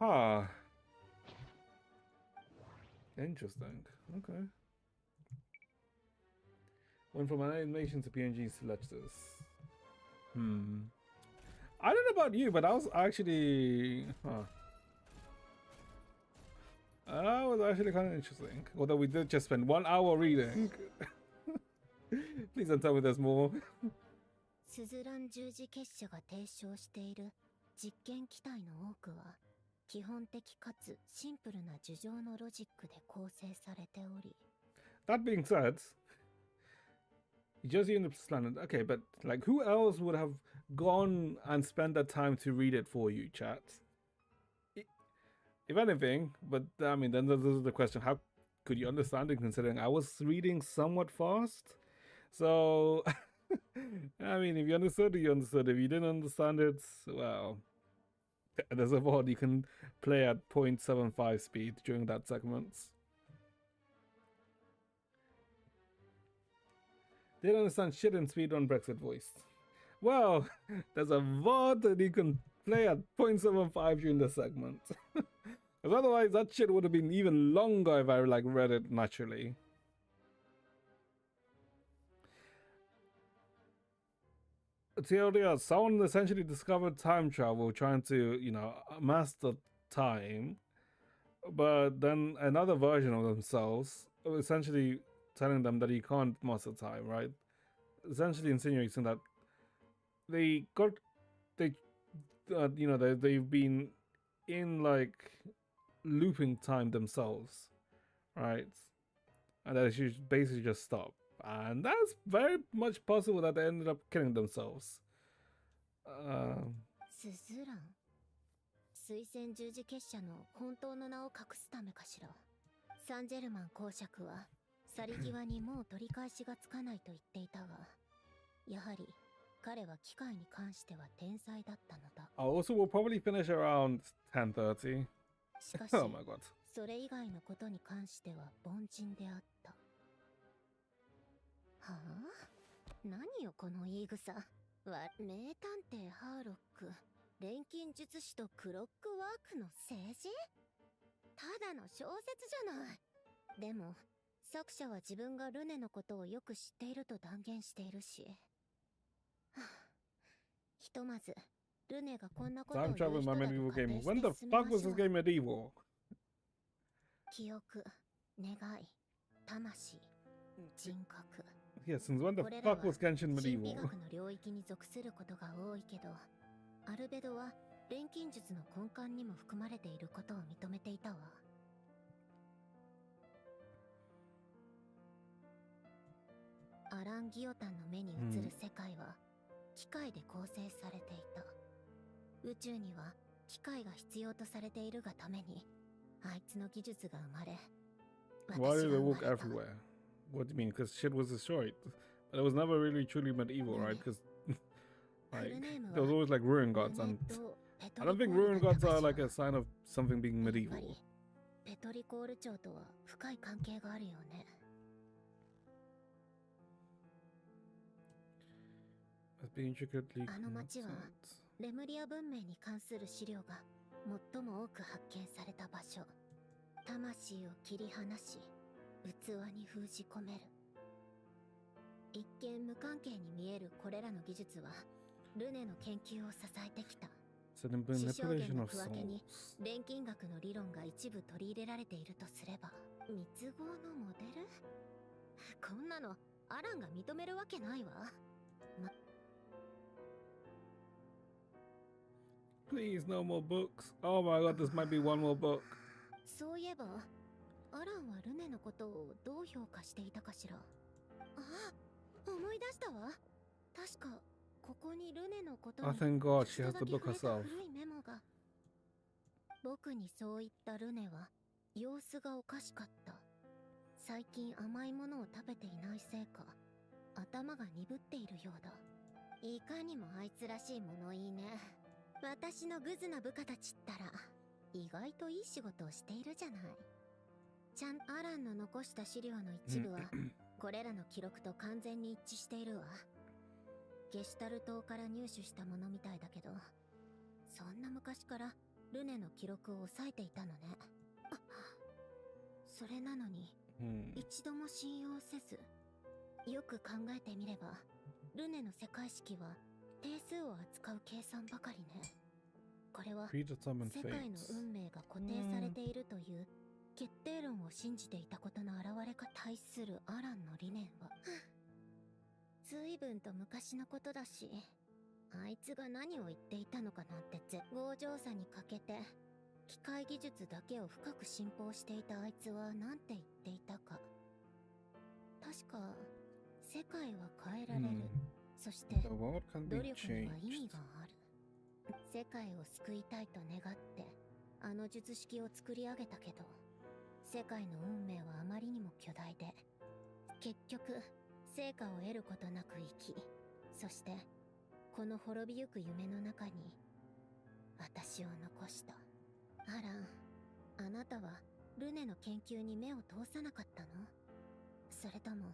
S1: Ah. Interesting. Okay. Went from animation to PNGs to letters. I don't know about you, but I was actually... That was actually kind of interesting. Although we did just spend 1 hour reading. Please don't tell me there's more.
S2: スズラン十字結社が提唱している実験機体の多くは基本的かつシンプルな樹状のロジックで構成されており
S1: That being said, Josie in the planet. Okay, but like, who else would have gone and spent that time to read it for you, chat? If anything, but I mean, then there's the question: how could you understand it? Considering I was reading somewhat fast, so I mean, if you understood, you understood. If you didn't understand it, well, there's a VOD you can play at 0.75 speed during that segment. Didn't understand shit in speedrun Brexit voice. Well, there's a VOD that you can play at 0.75 during the segment. Because otherwise that shit would have been even longer if I like read it naturally. Theoria, someone essentially discovered time travel trying to, you know, master time. But then another version of themselves essentially telling them that he can't master time, right? Essentially insinuating that they've been in like looping time themselves, right? And that they should basically just stop. And that's very much possible that they ended up killing themselves.
S2: スズラン水仙十字結社の本当の名を隠すためかしら。サンジェルマン公爵は去り際にもう取り返しがつかないと言っていたが、やはり彼は機械に関しては天才だったのだ。
S1: Also, we'll probably finish around 10:30.
S2: しかし、
S1: oh my god.
S2: それ以外のことに関しては凡人であった。はあ？何よこの言い草。名探偵ハーロック、錬金術師とクロックワークの政治？ただの小説じゃない。でも作者は自分がルネのことをよく知っていると断言しているし、はあ、ひとまずルネがこんなことを言う人だと仮定して進めましょう。
S1: When the fuck was this game medieval?
S2: 記憶、願い、魂、人格。
S1: Yeah, since when the fuck was Genshin medieval?
S2: 神秘学の領域に属することが多いけど、アルベドは
S7: 錬金術の根幹にも含まれていることを認めていたわ。アラン・ギオタンの目に映る世界は機械で構成されていた。宇宙には機械が必要とされているがためにあいつの技術が生まれ、
S1: Why did they walk everywhere? What do you mean? Because shit was destroyed. But it was never really truly medieval, right? Because like there was always like ruin gods, and I don't think ruin gods are like a sign of something being medieval.
S7: ペトリコール町とは深い関係があるよね。あの町はレムリア文明に関する資料が最も多く発見された場所。魂を切り離し器に封じ込める。一見無関係に見えるこれらの技術はルネの研究を支えてきた。死証言の区分けに錬金学の理論が一部取り入れられているとすれば、密合のモデル？こんなのアランが認めるわけないわ。
S1: Please, no more books. Oh my god, this might be one more book.
S7: そういえばアランはルネのことをどう評価していたかしら。あ、思い出したわ。確かここにルネのことに
S1: Oh, thank God, she has the book herself.
S7: 古いメモが。僕にそう言ったルネは様子がおかしかった。最近甘いものを食べていないせいか頭が鈍っているようだ。いかにもあいつらしい物言いね。私のグズな部下たちったら意外といい仕事をしているじゃない。ちゃんアランの残した資料の一部はこれらの記録と完全に一致しているわ。ゲシュタル島から入手したものみたいだけど、そんな昔からルネの記録を抑えていたのね。あ、それなのに一度も信用せず。よく考えてみればルネの世界式は定数を扱う計算ばかりね。これは世界の運命が固定されているという決定論を信じていたことの表れか。対するアランの理念は随分と昔のことだし、あいつが何を言っていたのかなんて強情さに欠けて機械技術だけを深く信奉していたあいつは何て言っていたか。確か世界は変えられる、そして努力には意味がある。世界を救いたいと願ってあの術式を作り上げたけど、世界の運命はあまりにも巨大で結局成果を得ることなく生き、そしてこの滅びゆく夢の中に私を残した。アラン、あなたはルネの研究に目を通さなかったの？それとも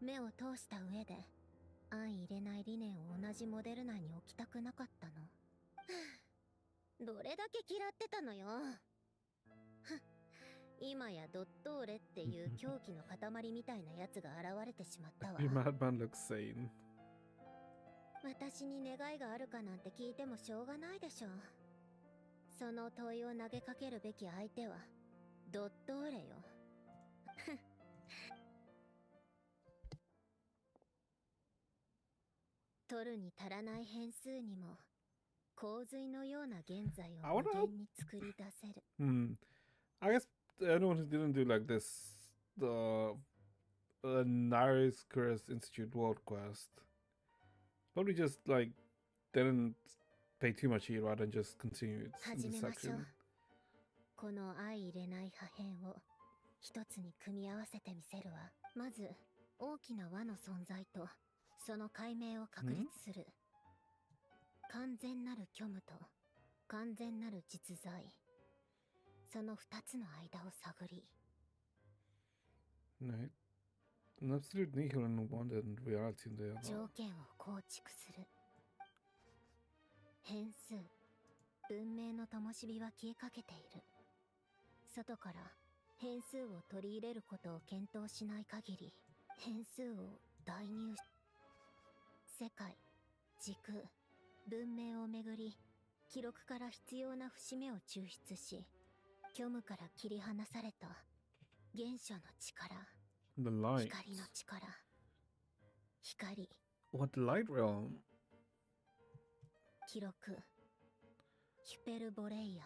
S7: 目を通した上で相入れない理念を同じモデル内に置きたくなかったの？どれだけ嫌ってたのよ。今やドットーレっていう狂気の塊みたいなやつが現れてしまったわ。
S1: Your madman looks sane.
S7: 私に願いがあるかなんて聞いてもしょうがないでしょう。その問いを投げかけるべき相手はドットーレよ。取るに足らない変数にも洪水のような現在を無限に作り出せる。
S1: I guess anyone who didn't do like this, the Naris Curse Institute World Quest, probably just like didn't pay too much heed rather than just continued in this section.
S7: この相入れない破片を一つに組み合わせてみせるわ。まず大きな輪の存在とその解明を確立する。完全なる虚無と完全なる実在、その二つの間を探り。
S1: Nej, en absolut nihil är nog bara en reality det är.
S7: 条件を構築する。変数、文明の灯火は消えかけている。外から変数を取り入れることを検討しない限り、変数を代入し、世界、時空、文明をめぐり、記録から必要な節目を抽出し、虚無から切り離された原初の力、光の力、光。
S1: What the light realm?
S7: 記録、ヒュペルボレイヤ。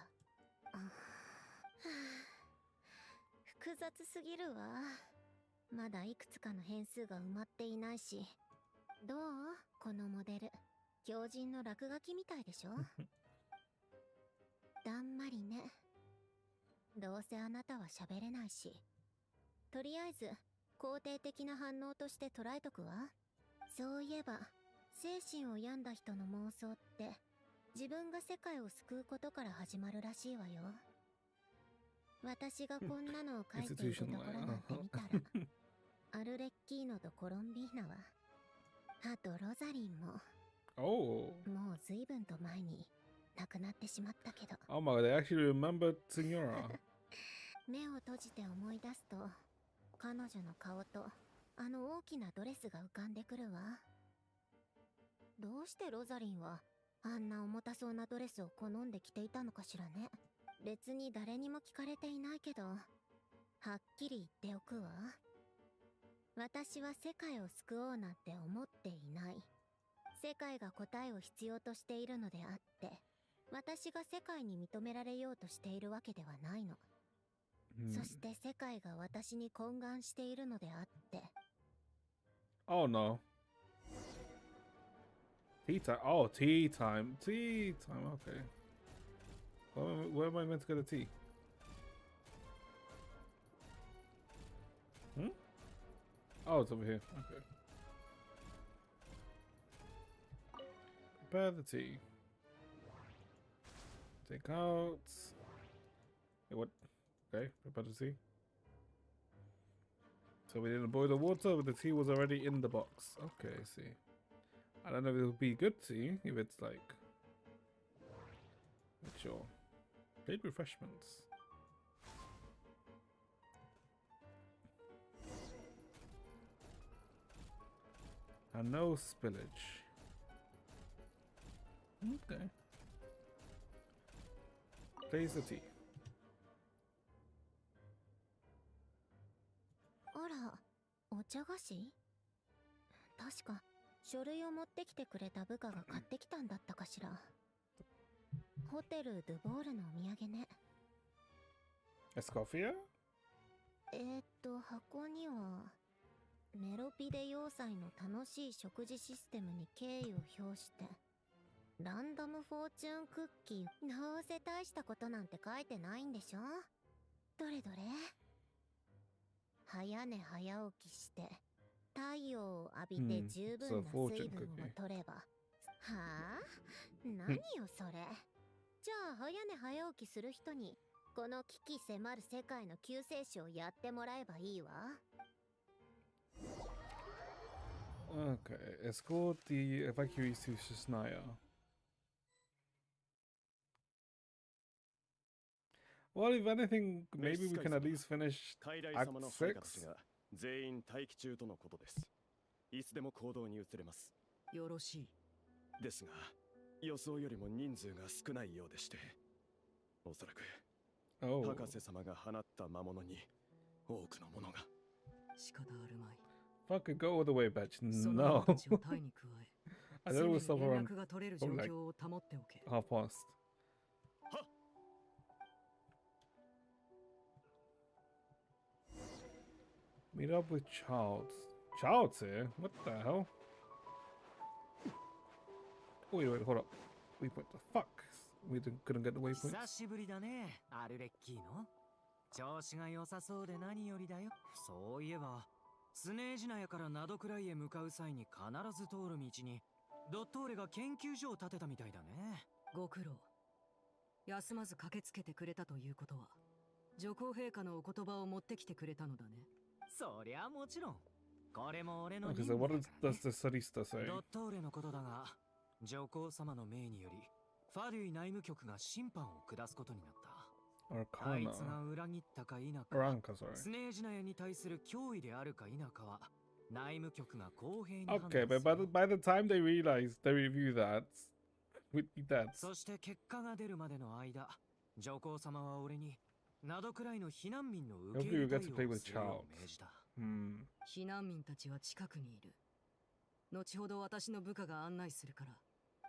S7: 複雑すぎるわ。まだいくつかの変数が埋まっていないし。どう？このモデル。狂人の落書きみたいでしょ？だんまりね。どうせあなたは喋れないし。とりあえず、肯定的な反応として捉えとくわ。そういえば、精神を病んだ人の妄想って、自分が世界を救うことから始まるらしいわよ。私がこんなのを書いているところなんて見たら、アルレッキーノとコロンビーナは、あとロザリンも、もう随分と前に亡くなってしまったけど。
S1: Oh my god, they actually remembered Signora.
S7: 目を閉じて思い出すと、彼女の顔とあの大きなドレスが浮かんでくるわ。どうしてロザリンはあんな重たそうなドレスを好んで着ていたのかしらね。別に誰にも聞かれていないけど、はっきり言っておくわ。私は世界を救おうなんて思っていない。世界が答えを必要としているのであって、私が世界に認められようとしているわけではないの。そして世界が私に懇願しているのであって。
S1: Oh no. Tea time. Oh, tea time. Tea time. Okay. Where am I meant to go to tea? Hmm? Oh, it's over here. Okay. Prepare the tea. Take out. Wait, what? Okay, prepare the tea. So we didn't boil the water, but the tea was already in the box. Okay, I see. I don't know if it would be good tea, if it's like... Not sure. Paid refreshments. And no spillage. Okay. Place the tea.
S7: あら、お茶菓子？確か書類を持ってきてくれた部下が買ってきたんだったかしら。ホテルドゥボールのお土産ね。
S1: Escoffier?
S7: 箱にはメロピデ要塞の楽しい食事システムに敬意を表してランダムフォーチュンクッキー。どうせ大したことなんて書いてないんでしょ。どれどれ。早寝早起きして太陽を浴びて十分な水分を取れば。はあ？何よそれ。じゃあ早寝早起きする人にこの危機迫る世界の救世主をやってもらえばいいわ。
S1: Okay, escort the evacuees to Shisnaya. Well, if anything, maybe we can at least finish Act 6.
S6: 全員待機中とのことです。いつでも行動に移れます。
S4: よろしい。
S6: ですが、予想よりも人数が少ないようでして、おそらく博士様が放った魔物に多くのものが。
S4: 仕方あるまい。
S1: Fuck it, go all the way back. No. I thought it was somewhere around like half past. Meet up with Childs. Childs here? What the hell? Wait, hold up. Waypoint. The fuck? We couldn't get the waypoint.
S13: 久しぶりだね、アルレッキーノ。調子が良さそうで何よりだよ。そういえば、スネージナヤからナドクライへ向かう際に必ず通る道に、ドットーレが研究所を建てたみたいだね。
S4: ご苦労。休まず駆けつけてくれたということは、女皇陛下のお言葉を持ってきてくれたのだね。
S13: そりゃもちろん。これも俺の
S1: Okay, so what does the Sarista say?
S13: ドットーレのことだが、女皇様の命により、ファデュイ内務局が審判を下すことになった。あいつが裏切ったか否か、スネージナヤに対する脅威であるか否かは、内務局が公平に判断する。
S1: Okay, but by the time they realize, they review that, with that.
S13: そして結果が出るまでの間、女皇様は俺に、ナドくらいの避難民の受け入れ対応をするよう命じた。
S4: 避難民たちは近くにいる。後ほど私の部下が案内するから。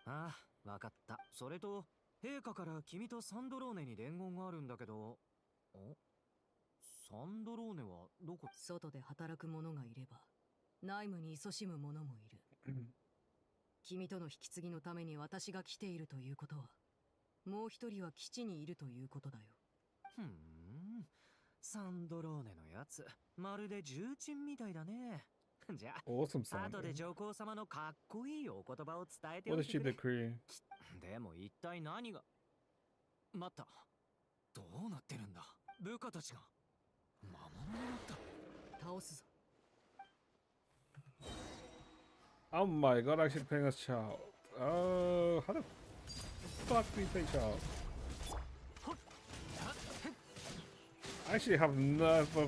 S13: ああ、わかった。それと、陛下から君とサンドローネに伝言があるんだけど。サンドローネはどこ？
S4: 外で働く者がいれば内務に勤しむ者もいる。君との引き継ぎのために私が来ているということは、もう一人は基地にいるということだよ。
S13: サンドローネのやつ、まるで重鎮みたいだね。じゃあ、
S1: Awesome
S13: 後で
S1: sounding.
S13: 上皇様のかっこいいお言葉を伝えて
S1: What
S13: お
S1: does
S13: いて
S1: she
S13: くれ。
S1: decree?
S13: でも一体何が。待った。どうなってるんだ。部下たちが魔物になった。
S4: 倒すぞ。
S1: Oh my god, I should play as child. Oh, how the fuck do you play child? I actually have never. I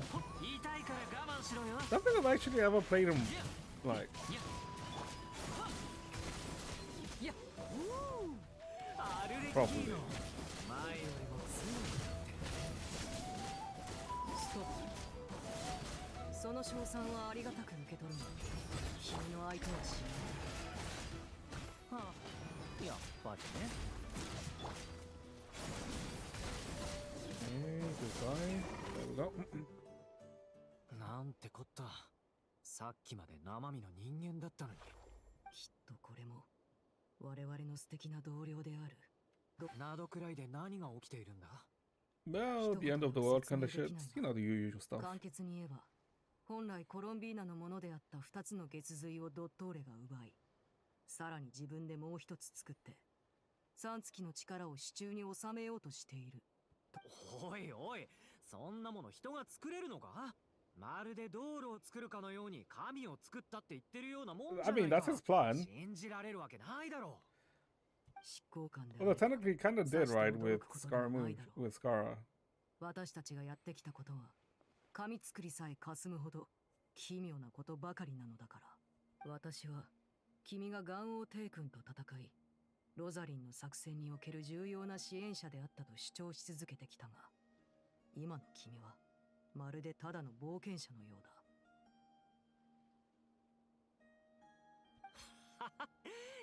S1: don't think I've actually ever played him like. Properly.
S4: その称賛はありがたく受け取るが、君の相手は知らない。
S13: はあ、やっぱりね。
S1: Goodbye. There we go.
S13: なんてこった。さっきまで生身の人間だったのに。
S4: きっとこれも我々の素敵な同僚である。
S13: などくらいで何が起きているんだ？
S1: Well, the end of the world kind of shit. You know, the usual stuff.
S4: 簡潔に言えば、本来コロンビーナのものであった2つの月髄をドットーレが奪い、さらに自分でもう一つ作って、3月の力を手中に収めようとしている。
S13: おいおい、そんなもの人が作れるのか？まるで道路を作るかのように神を作ったって言ってるようなもんじゃないか。
S1: I mean, that's his plan.
S13: 信じられるわけないだろう。
S1: Well, technically, he kind of did, right, with Scara.
S4: 私たちがやってきたことは、神作りさえ霞むほど奇妙なことばかりなのだから。私は君がガンオー帝君と戦い、ロザリンの作戦における重要な支援者であったと主張し続けてきたが、今の君はまるでただの冒険者のようだ。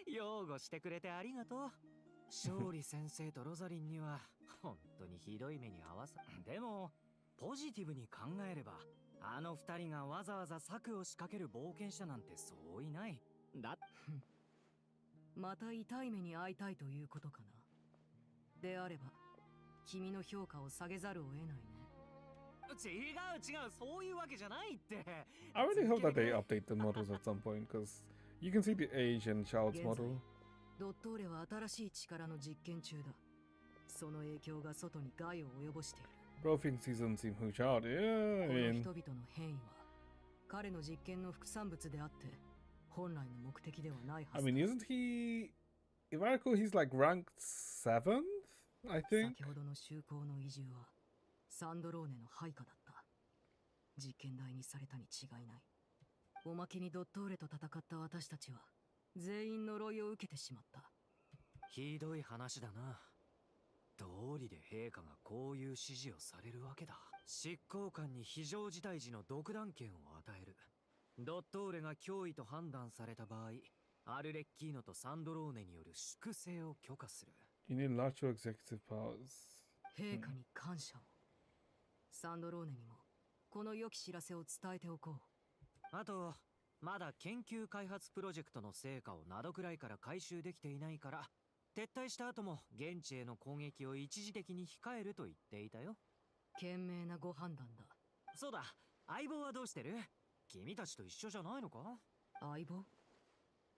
S13: 擁護してくれてありがとう。勝利先生とロザリンには本当にひどい目に遭わさ。でもポジティブに考えれば、あの二人がわざわざ策を仕掛ける冒険者なんてそういない。だ
S4: また痛い目に遭いたいということかな。であれば君の評価を下げざるを得ないね。
S13: 違う、そういうわけじゃないって。
S1: I really hope that they update the models at some point, because you can see the Asian child's model.
S4: ドットーレは新しい力の実験中だ。その影響が外に害を及ぼしている。
S1: Bro thinks he doesn't seem who child. Yeah, I
S4: この
S1: mean.
S4: 人々の変異は彼の実験の副産物であって本来の目的ではないはずだ。
S1: I mean, isn't he? If I recall, he's like ranked 7th, I think.
S4: 先ほどの修行の移住はサンドローネの配下だった。実験台にされたに違いない。おまけにドットーレと戦った私たちは全員呪いを受けてしまった。
S13: ひどい話だな。道理で陛下がこういう指示をされるわけだ。執行官に非常事態時の独断権を与える。ドットーレが脅威と判断された場合、アルレッキーノとサンドローネによる粛清を許可する。
S1: You need larger executive powers.
S4: 陛下に感謝を。サンドローネにもこの良き知らせを伝えておこう。
S13: あと、まだ研究開発プロジェクトの成果をなどくらいから回収できていないから、撤退した後も現地への攻撃を一時的に控えると言っていたよ。
S4: 賢明なご判断だ。
S13: そうだ、相棒はどうしてる？君たちと一緒じゃないのか？
S4: 相棒？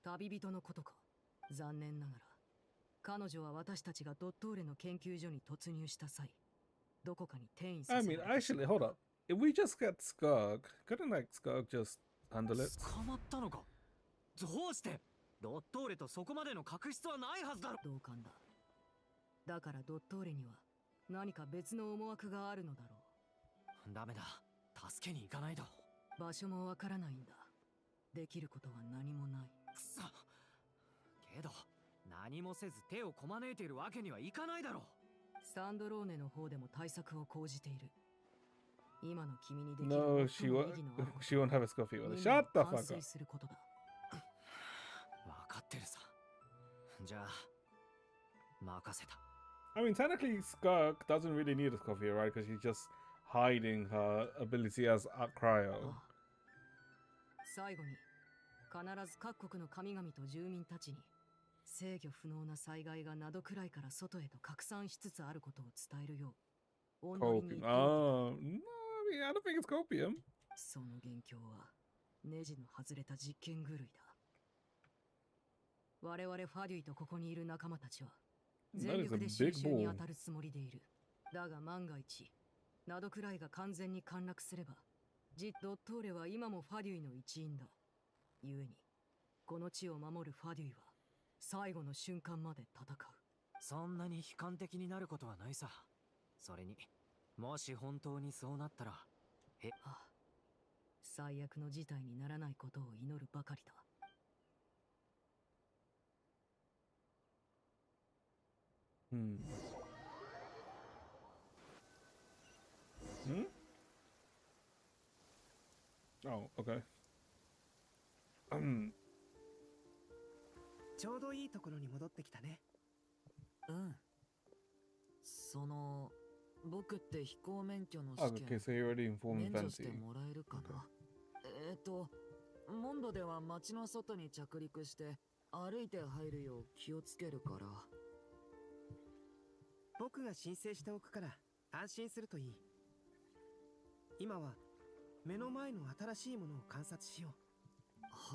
S4: 旅人のことか。残念ながら彼女は私たちがドットーレの研究所に突入した際、どこかに転移さ
S1: I
S4: せ
S1: mean,
S4: られてしま
S1: actually,
S4: った。
S1: hold up. If we just get Skug, couldn't like Skug just handle it?
S13: 捕まったのか？どうして？ドットーレとそこまでの確執はないはずだろ。
S4: 同感だ。だからドットーレには何か別の思惑があるのだろ
S13: う。ダメだ。助けに行かないと。
S4: 場所もわからないんだ。できることは何もない。
S13: くそ。けど何もせず手をこまねいているわけにはいかないだろう。
S4: サンドローネの方でも対策を講じている。今の君にできる
S1: No,
S4: 最も意義のあること
S1: she won't have a scoffy with it.
S4: みん
S1: Shut
S4: な
S1: the
S4: に
S1: fuck
S4: 完
S1: up.
S4: 遂することだ。
S13: 分かってるさ。じゃあ任せた。
S1: I mean, technically, Skirk doesn't really need a coffee, right? Because she's just hiding her ability as a cryo.
S4: 最後に必ず各国の神々と住民たちに制御不能な災害がなどくらいから外へと拡散しつつあることを伝えるようお祈りに
S1: Copium. Oh, no, I mean, I don't think it's copium.
S4: その元凶はネジの外れた実験狂いだ。我々ファデュイとここにいる仲間たちは全力で収集に当たるつもりでいる。だが万が一などくらいが完全に陥落すればドットーレは今もファデュイの一員だ。故にこの地を守るファデュイは最後の瞬間まで戦う。
S13: そんなに悲観的になることはないさ。それにもし本当にそうなったら
S4: 最悪の事態にならないことを祈るばかりだ。
S1: Hmm. Hmm? Oh, okay.
S14: ちょうどいいところに戻ってきたね。
S13: うん。僕って飛行免許の試
S1: Okay, so
S13: 験
S1: you already informed
S13: 免除して
S1: Venti.
S13: もらえるかな。モンドでは街の外に着陸して歩いて入るよう気をつけるから。
S14: 僕が申請しておくから安心するといい。今は目の前の新しいものを観察しよう。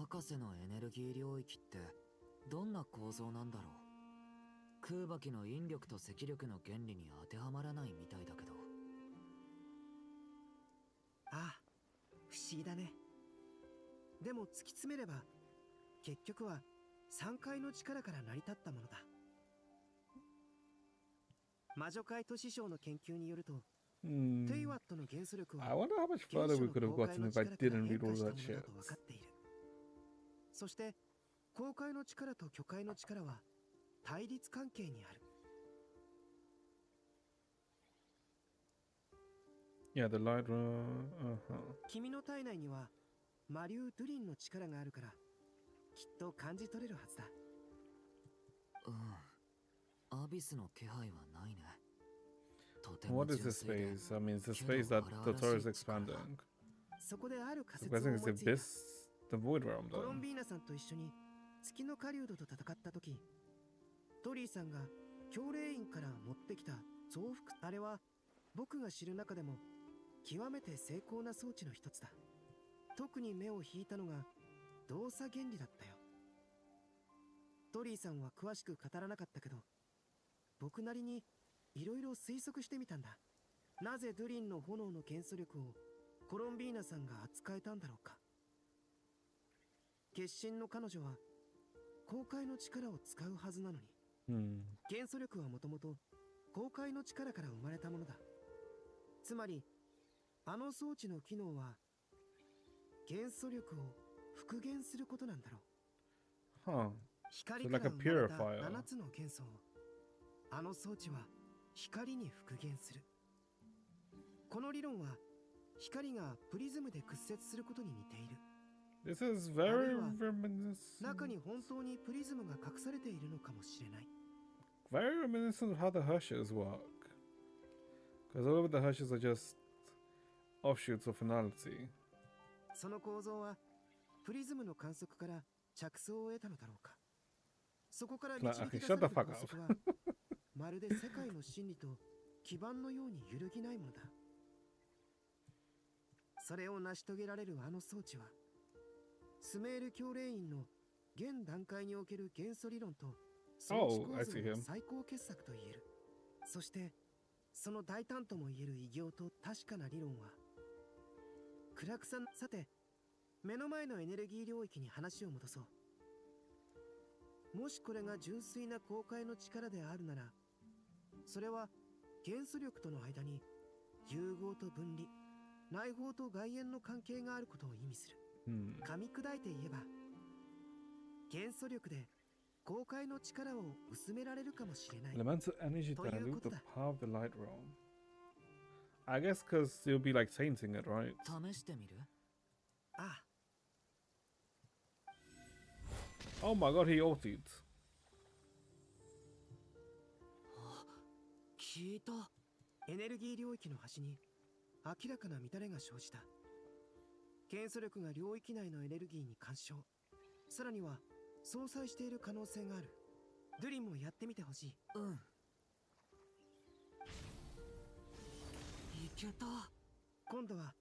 S13: 博士のエネルギー領域ってどんな構造なんだろう。空爆の引力と赤力の原理に当てはまらないみたいだけど。
S14: ああ、不思議だね。でも突き詰めれば結局は3階の力から成り立ったものだ。魔女界都市省の研究によると、テイワットの元素力は
S1: I wonder how much further we could have gotten if I didn't read all that shit.
S14: そして公開の力と巨界の力は対立関係にある。
S1: Yeah, the light.
S14: 君の体内には魔竜ドゥリンの力があるからきっと感じ取れるはずだ。
S13: アビスの気配はないね。
S1: What is this space? I mean, it's the space that Dotore is expanding.
S14: そこである仮
S1: So
S14: 説を
S1: I think
S14: 思
S1: it's
S14: いついた。
S1: the Void Realm
S14: コロン
S1: then.
S14: ビーナさんと一緒に月の狩人と戦った時、トリーさんが教霊院から持ってきた増幅、あれは僕が知る中でも極めて精巧な装置の一つだ。特に目を引いたのが動作原理だったよ。トリーさんは詳しく語らなかったけど、僕なりにいろいろ推測してみたんだ。なぜドゥリンの炎の元素力をコロンビーナさんが扱えたんだろうか。決心の彼女は公開の力を使うはずなのに、元素力はもともと公開の力から生まれたものだ。つまりあの装置の機能は元素力を復元することなんだろう。
S1: Huh.
S14: 光
S1: So
S14: か
S1: like
S14: ら
S1: a
S14: 生まれた
S1: purifier.
S14: 7つの元素をあの装置は光に復元する。この理論は光がプリズムで屈折することに似ている。
S1: This is very
S14: 中に本当にプリズムが隠されているのかもしれない。
S1: very reminiscent of how the Hushes work. Because all of the Hushes are just offshoots of finality.
S14: その構造はプリズムの観測から着想を得たのだろうか。そこから導き出される法則はまるで世界の真理と基盤のように揺るぎないものだ。それを成し遂げられるあの装置はスメール教霊院の現段階における元素理論と装置構造の最高傑作と言える。そしてその大胆とも言える偉業と確かな理論は暗くさん。さて目の前のエネルギー領域に話を戻そう。もしこれが純粋な公開の力であるなら、それは元素力との間に融合と分離、内包と外縁の関係があることを意味する。噛み砕いて言えば元素力で公開の力を薄められるかもしれない。
S1: Elemental energy dilute the power of the light realm. I guess because you'll be like tainting it, right?
S13: 試してみる？
S14: ああ。
S1: Oh my god, he ulted.
S14: 聞いた。エネルギー領域の端に明らかな乱れが生じた。元素力が領域内のエネルギーに干渉、さらには相殺している可能性がある。ドゥリンもやってみてほしい。うん。いけた。今度は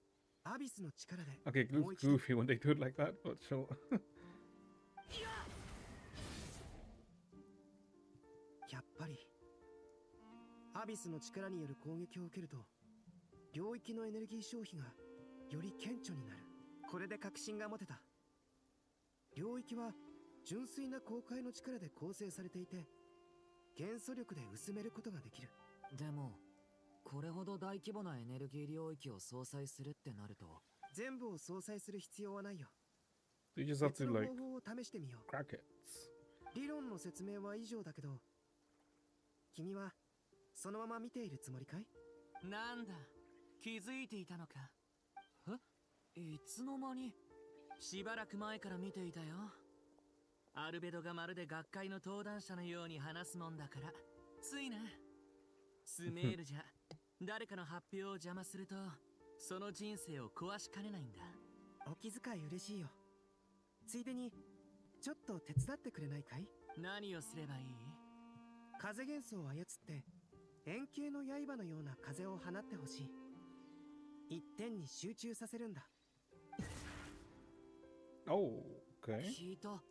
S14: アビスの力で。
S1: Okay, it looks goofy when they do it like that, but sure.
S14: やっぱりアビスの力による攻撃を受けると領域のエネルギー消費がより顕著になる。これで確信が持てた。領域は純粋な公開の力で構成されていて元素力で薄めることができる。
S13: でもこれほど大規模なエネルギー領域を相殺するってなると
S14: 全部を相殺する必要はないよ。
S1: You just have
S14: 別
S1: to
S14: の
S1: like
S14: 方法を試してみよう。
S1: crack it.
S14: 理論の説明は以上だけど君はそのまま見ているつもりかい？
S15: なんだ、気づいていたのか。
S13: いつの間に？
S15: しばらく前から見ていたよ。アルベドがまるで学会の登壇者のように話すもんだからついな。スメールじゃ誰かの発表を邪魔するとその人生を壊しかねないんだ。
S14: お気遣い嬉しいよ。ついでにちょっと手伝ってくれないかい？
S15: 何をすればいい？
S14: 風元素を操って円形の刃のような風を放ってほしい。一点に集中させるんだ。
S1: Oh, okay.
S13: 聞いた。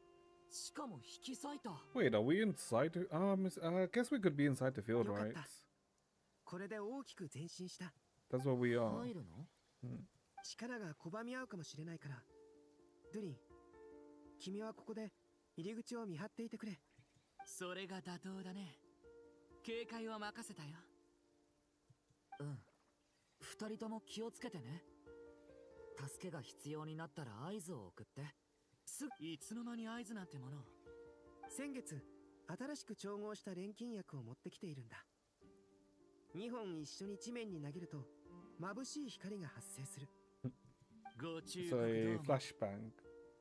S13: しかも引き裂いた。
S1: Wait, are we inside? I guess we could be inside the field,
S14: よかっ
S1: right?
S14: た。これで大きく前進した。
S1: That's what we are.
S13: 入るの？
S14: 力が拒み合うかもしれないから。ドゥリン、君はここで入り口を見張っていてくれ。
S15: それが妥当だね。警戒は任せたよ。
S13: うん。二人とも気をつけてね。助けが必要になったら合図を送って。
S15: いつの間に合図なんてもの。
S14: 先月新しく調合した錬金薬を持ってきているんだ。2本一緒に地面に投げると眩しい光が発生する。
S15: ご注
S1: So
S15: 目
S1: a
S15: どうも。
S1: flashbang.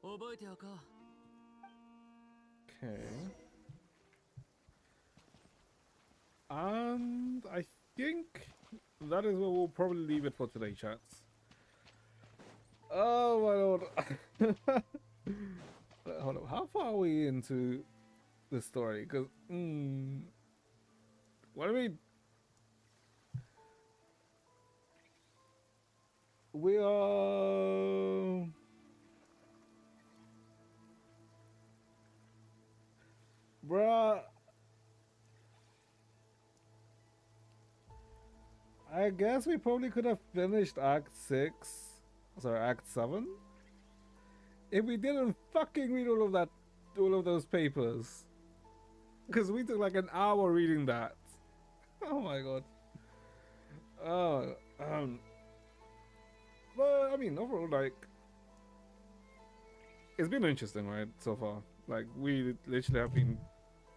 S15: 覚えておこう。
S1: Okay. And I think that is where we'll probably leave it for today, chats. Oh my lord. Hold on. How far are we into the story? Because, what do we are... Bruh. I guess we probably could have finished Act 6. Sorry, Act 7. If we didn't fucking read all of those papers. Because we took like an hour reading that. Oh my god. But I mean, overall, like, it's been interesting, right, so far. Like, we literally have been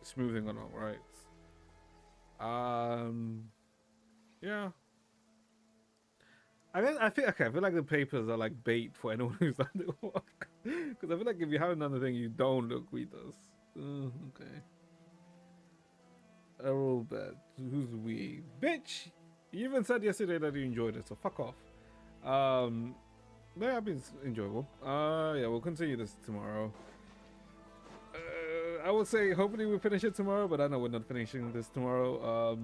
S1: smoothing along, right? Yeah. I feel like the papers are like bait for anyone who's done the work. Because I feel like if you haven't done the thing, you don't look readers. Okay. Errol Bet, who's we? Bitch! You even said yesterday that you enjoyed it, so fuck off. Yeah, I've been enjoyable. Yeah, we'll continue this tomorrow. I would say hopefully we'll finish it tomorrow, but I know we're not finishing this tomorrow.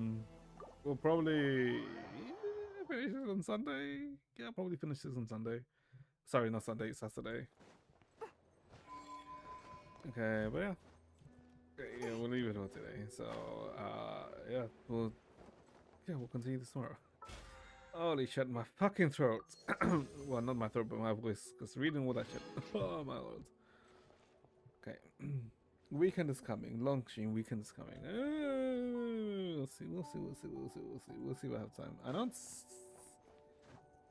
S1: We'll probably finish it on Sunday. Yeah, probably finish this on Sunday. Sorry, not Sunday, Saturday. Okay, but yeah. Yeah, we'll leave it for today. So, yeah, we'll continue this tomorrow. Holy shit, my fucking throat. Well, not my throat, but my voice. Because reading all that shit. Oh, my lord. Okay. Weekend is coming. Longshin weekend is coming. We'll see what I have time. I don't...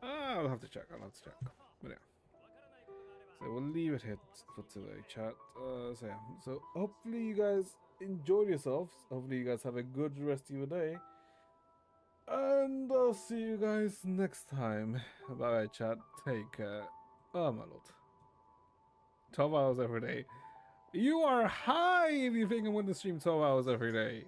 S1: I'll have to check. But yeah. So we'll leave it here for today, chat. So yeah. So hopefully you guys enjoyed yourselves. Hopefully you guys have a good rest of your day. And I'll see you guys next time. Bye bye, chat. Take care. Oh my lord. 12 hours every day. You are high if you think I'm going to stream 12 hours every day.